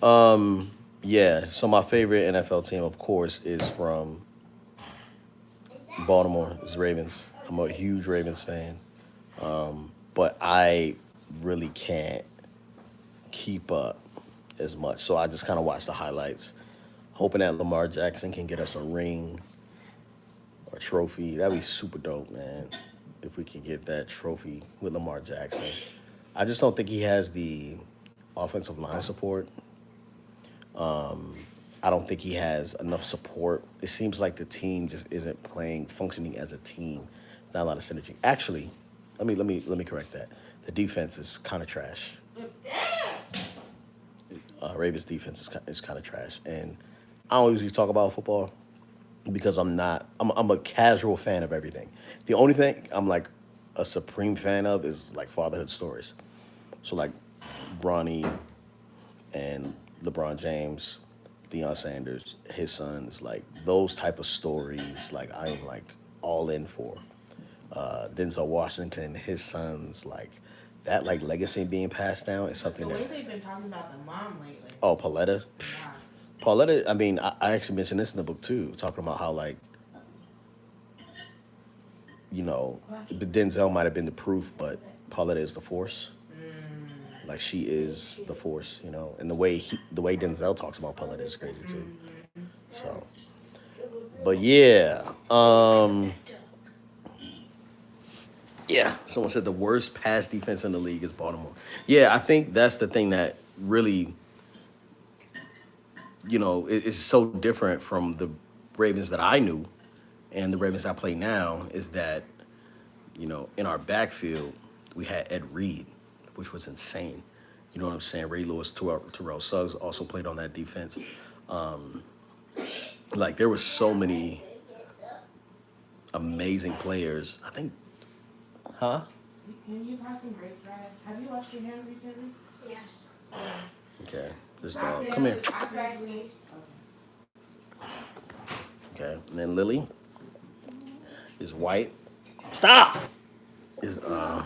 Yeah. So my favorite NFL team, of course, is from Baltimore. It's Ravens. I'm a huge Ravens fan. But I really can't keep up as much. So I just kind of watch the highlights, hoping that Lamar Jackson can get us a ring or trophy. That'd be super dope, man, if we could get that trophy with Lamar Jackson. I just don't think he has the offensive line support. I don't think he has enough support. It seems like the team just isn't functioning as a team. Not a lot of synergy. Actually, let me correct that. The defense is kind of trash. Ravens defense is kind of trash, and I don't usually talk about football because I'm a casual fan of everything. The only thing I'm like a supreme fan of is like fatherhood stories. So like Bronny and LeBron James, Deion Sanders, his sons, like those type of stories, like I'm like all in for. Denzel Washington, his sons, like that like legacy being passed down is something The way that. they've been talking about the mom lately. Oh, Pauletta. Yeah. Pauletta. I mean, I actually mentioned this in the book too, talking about how like, you know, Denzel might have been the proof, but Pauletta is the force. Like she is the force, you know, and the way Denzel talks about Pauletta is crazy too. So, but yeah, yeah. Someone said the worst pass defense in the league is Baltimore. Yeah, I think that's the thing that really, you know, is so different from the Ravens that I knew and the Ravens I play now is that, you know, in our backfield we had Ed Reed, which was insane. You know what I'm saying? Ray Lewis, Terrell Suggs also played on that defense. Like there were so many amazing players. I think, huh? Can you have some grapes, Brad? Have you washed your hands recently? yes. Okay, this dog. Come here. Okay, and then Lily is white. Stop! Is the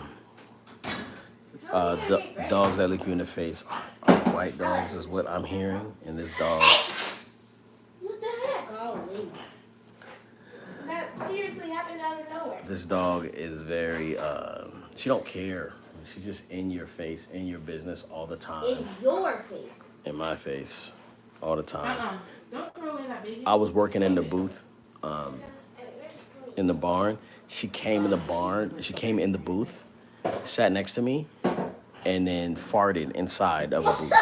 dogs that lick you in the face are white dogs is what I'm hearing. And this dog, What the heck? Golly. That seriously happened out of nowhere. this dog is very, she don't care. She's just in your face, in your business all the time. In your face. In my face all the time. Don't throw away that baby. I was working in the booth, in the barn. She came in the booth, sat next to me, and then farted inside of a booth.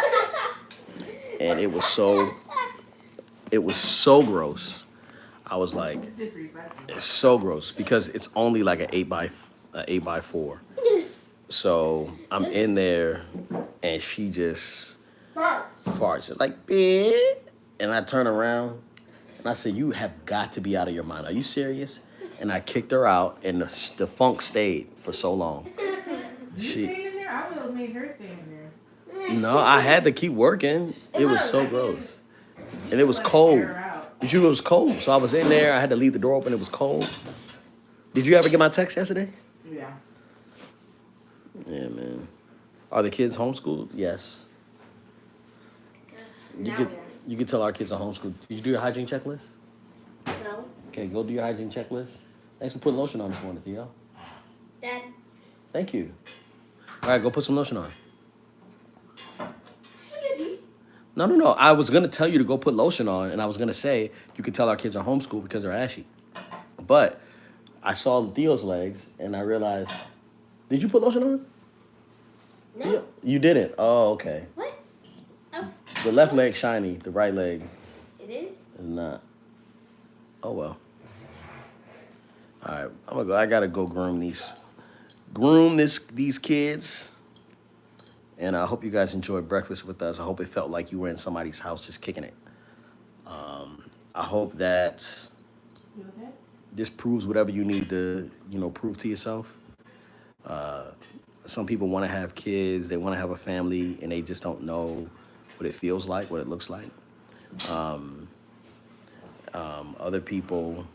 And it was so gross. I was like, it's so gross because it's only like an 8x4. So I'm in there and she just farts like, bitch. And I turn around and I said, you have got to be out of your mind. Are you serious? And I kicked her out and the funk stayed for so long. You stayed in there? I would have made her stay in there. No, I had to keep working. It was so gross. And it was cold. Did you know it was cold? So I was in there. I had to leave the door open. It was cold. Did you ever get my text yesterday? Yeah. Yeah, man. Are the kids homeschooled? Yes. You could tell our kids are homeschooled. Did you do your hygiene checklist? No. Okay, go do your hygiene checklist. Thanks for putting lotion on this morning, Theo. Dad. Thank you. All right, go put some lotion on. No. I was gonna tell you to go put lotion on, and I was gonna say you could tell our kids are homeschooled because they're ashy. But I saw Theo's legs, and I realized, did you put lotion on? No. Theo? You didn't. Oh, okay. What? Oh. The left leg shiny, the right leg It is? is not. Oh well. All right, I'm gonna go. I gotta go groom these kids. And I hope you guys enjoyed breakfast with us. I hope it felt like you were in somebody's house just kicking it. I hope that this proves whatever you need to, prove to yourself. Some people want to have kids, they want to have a family, and they just don't know what it feels like, what it looks like. Other people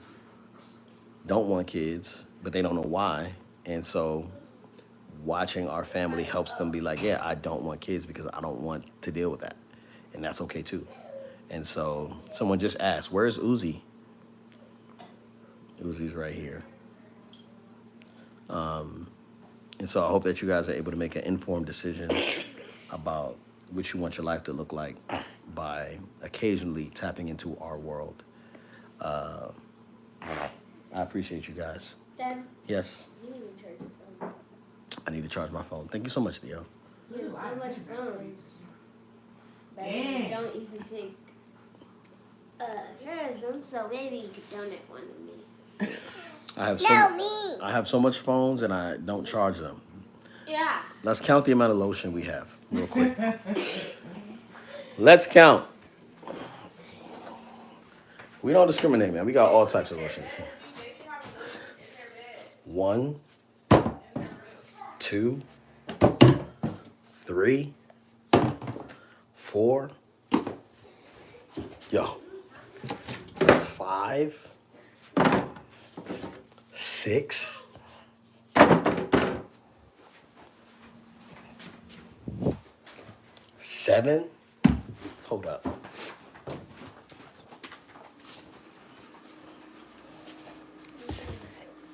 don't want kids, but they don't know why. And so watching our family helps them be like, yeah, I don't want kids because I don't want to deal with that. And that's okay too. And so someone just asked, where's Uzi? Uzi's right here. And so I hope that you guys are able to make an informed decision about what you want your life to look like by occasionally tapping into our world. I appreciate you guys. Dad, Yes, you need to charge your phone. I need to charge my phone. Thank you so much, Theo. There's so much phones that Dang. you don't even take care of them, so maybe you could donate one to me. I have me! I have so much phones and I don't charge them. Yeah. Let's count the amount of lotion we have real quick. Let's count. We don't discriminate, man. We got all types of lotion. 1, 2, 3, 4. Yo. 5, 6. 7. Hold up.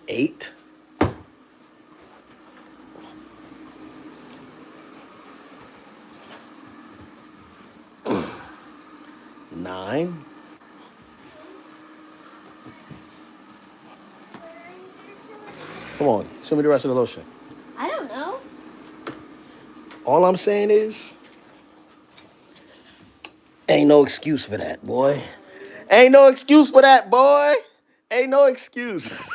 8. 9. 'Come on, show me the rest of the lotion. I don't know. All I'm saying is, ain't no excuse for that, boy. Ain't no excuse for that, boy. Ain't no excuse.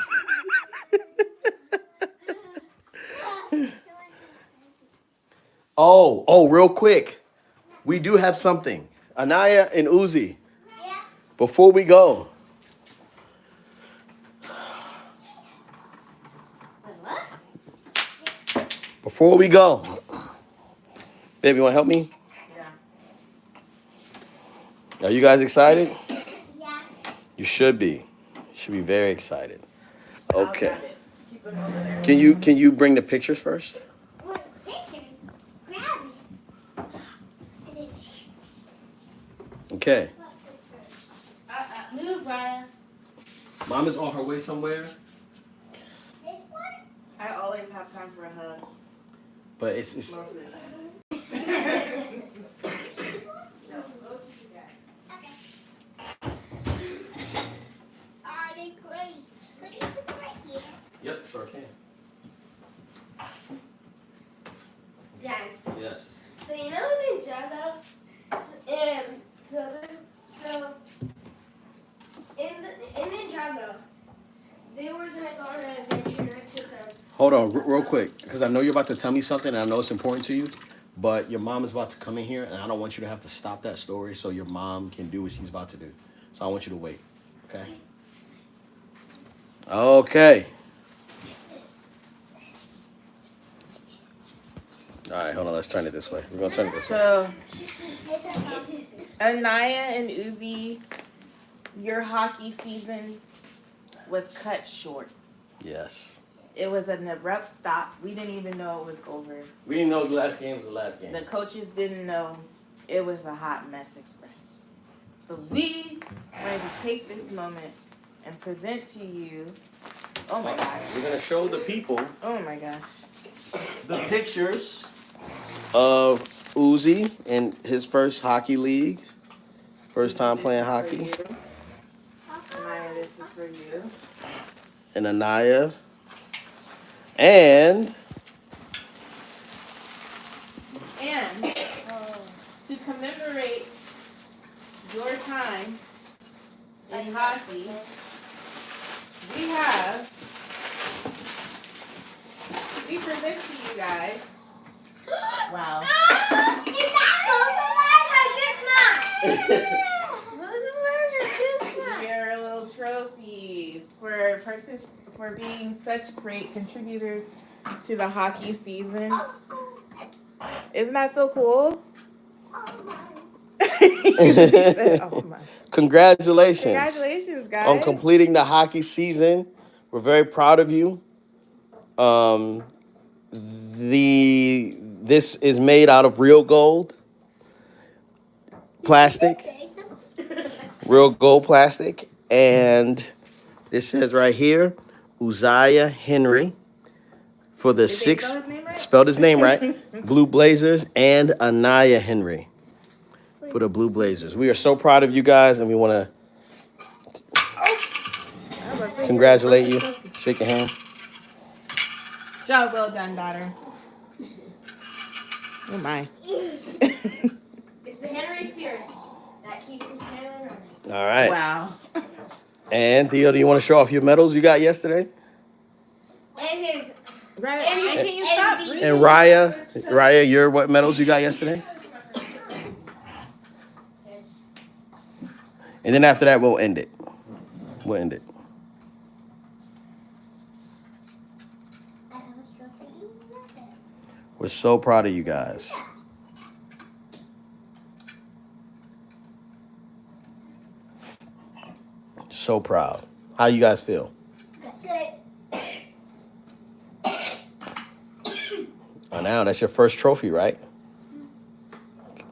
Oh, real quick. We do have something. Anaya and Uzi. Yeah. Before we go. What? Before we go. Baby, you want to help me? Yeah. Are you guys excited? Yeah. You should be. You should be very excited. Okay. I'll grab it. Keep it over there. Can you bring the pictures first? What pictures? Grab it. Okay. Move, Raya. Mom is on her way somewhere, This one? I always have time for a hug. but it's Most of the time. Are they great? Look at the right here. Yep, sure can. Dad. Yes. So you know Ninjago? And in Ninjago, they were gonna go on an adventure to some. Hold on, real quick, because I know you're about to tell me something, and I know it's important to you. But your mom is about to come in here, and I don't want you to have to stop that story so your mom can do what she's about to do. So I want you to wait. Okay. Okay. All right, hold on. Let's turn it this way. We're gonna turn it this way. So, Anaya and Uzi, your hockey season was cut short. Yes. It was an abrupt stop. We didn't even know it was over. We didn't know the last game was the last game. The coaches didn't know it was a hot mess express. So we wanted to take this moment and present to you. Oh my gosh. We're gonna show the people Oh my gosh. the pictures of Uzi in his first hockey league. First time playing hockey. Maya, this is for you. And Anaya. And to commemorate your time in hockey, we present to you guys. Wow. Here are little trophies for being such great contributors to the hockey season. Isn't that so cool? He said, oh my. congratulations. Congratulations, guys. On completing the hockey season. We're very proud of you. This is made out of real gold plastic. Real gold plastic. And this says right here, Uzziah Henry for the Did they six. spell his name right? Spelled his name right. Blue Blazers, and Anaya Henry for the Blue Blazers. We are so proud of you guys, and we want to congratulate you. Shake your hand. Job well done, daughter. Oh my. It's the Henry spirit that keeps his family running. All right. Wow. And Theo, do you want to show off your medals you got yesterday? And his Right. And can you stop breathing? And Raya, your what medals you got yesterday? And then after that, we'll end it. We'll end it. We're so proud of you guys. So proud. How you guys feel? Oh, now that's your first trophy, right?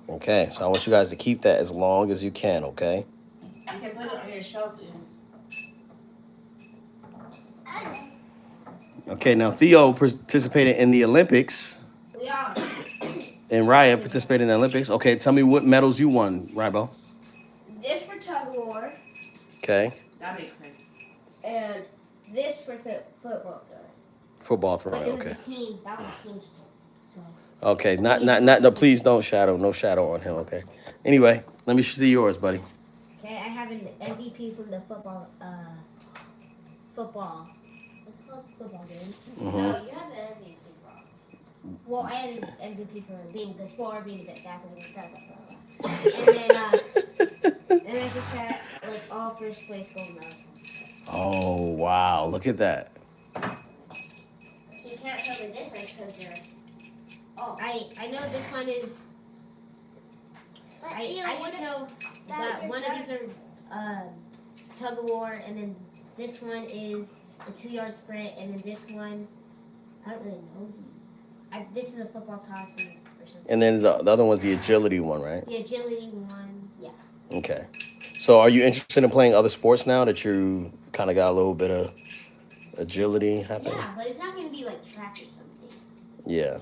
Okay, so I want you guys to keep that as long as you can, okay? You can put it on your shelf. Okay, now Theo participated in the Olympics. we are. And Raya participated in the Olympics. Okay, tell me what medals you won, Rybo. This for tug of war Okay. That makes sense. and this for football throwing. Football But throwing, it was okay. a team. That was a team sport. So Okay, no, please don't shadow. No shadow on him, okay? Anyway, let me see yours, buddy. okay, I have an MVP from the football. What's it called? Football game. Mhm. No, you have an MVP from. Well, I had an MVP for being a good sport, being a good tackler, and stuff like that. And then I just had like all first place gold medals and stuff. Oh, wow. Look at that. You can't tell the difference because they're. Oh, I know this one is. I just know that one of these are tug of war, and then this one is a 2-yard sprint, and then this one I don't really know. This is a football toss or something. And then the other one's the agility one, right? The agility one, yeah. Okay. So are you interested in playing other sports now that you kind of got a little bit of agility happening? Yeah, but it's not going to be like track or something. Yeah.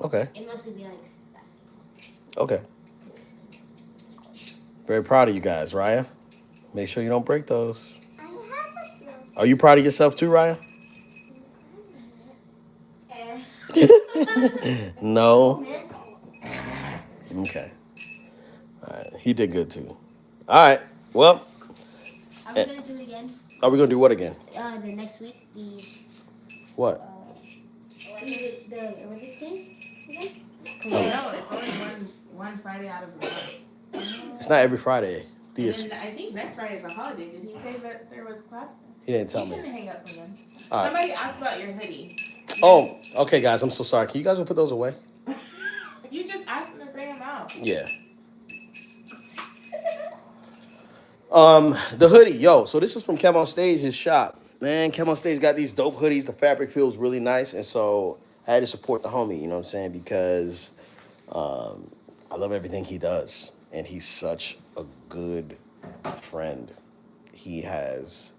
Okay. It'll mostly be like basketball. Okay. Very proud of you guys, Raya. Make sure you don't break those. Are you proud of yourself too, Raya? No. Okay. All right. He did good too. All right. Well, Are we going to do it again? are we gonna do what again? The next week, What? the Olympic team again? No, it's only one Friday out of the month. It's not every Friday. And then I think next Friday is a holiday. Did he say that there was classes? He didn't tell You me. can hang up from them. All right. Somebody asked about your hoodie. Oh, okay, guys. I'm so sorry. Can you guys go put those away? You just asked them to bring them out. Yeah. The hoodie, yo. So this is from Kev on Stage's shop. Man, Chem on Stage got these dope hoodies. The fabric feels really nice, and so I had to support the homie. You know what I'm saying? Because I love everything he does, and he's such a good friend. He has.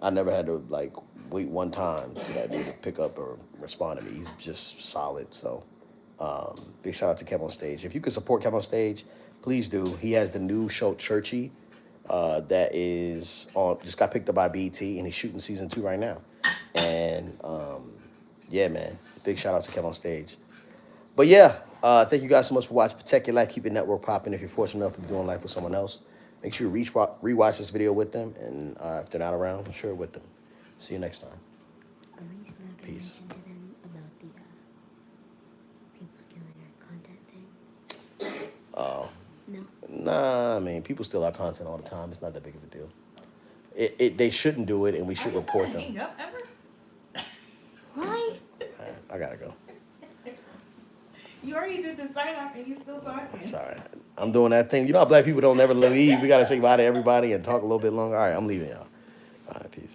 I never had to like wait one time for that dude to pick up or respond to me. He's just solid. So big shout out to Kev on Stage. If you could support Kev on Stage, please do. He has the new show Churchy that is on. Just got picked up by BT, and he's shooting season 2 right now. And yeah, man, big shout out to Kev on Stage. But yeah, thank you guys so much for watching. Protect your life, keep your network popping. If you're fortunate enough to be doing life with someone else, make sure you rewatch this video with them, and if they're not around, share it with them. See you next time. Are we not gonna Peace. mention to them about the people stealing our content thing? Oh. No. Nah, I mean, people steal our content all the time. It's not that big of a deal. They shouldn't do it, and we should report them. Hang up ever? Why? I gotta go. You already did the sign off and you still talking. Sorry. I'm doing that thing. You know how black people don't never leave? We gotta say bye to everybody and talk a little bit longer. All right, I'm leaving y'all. All right, peace.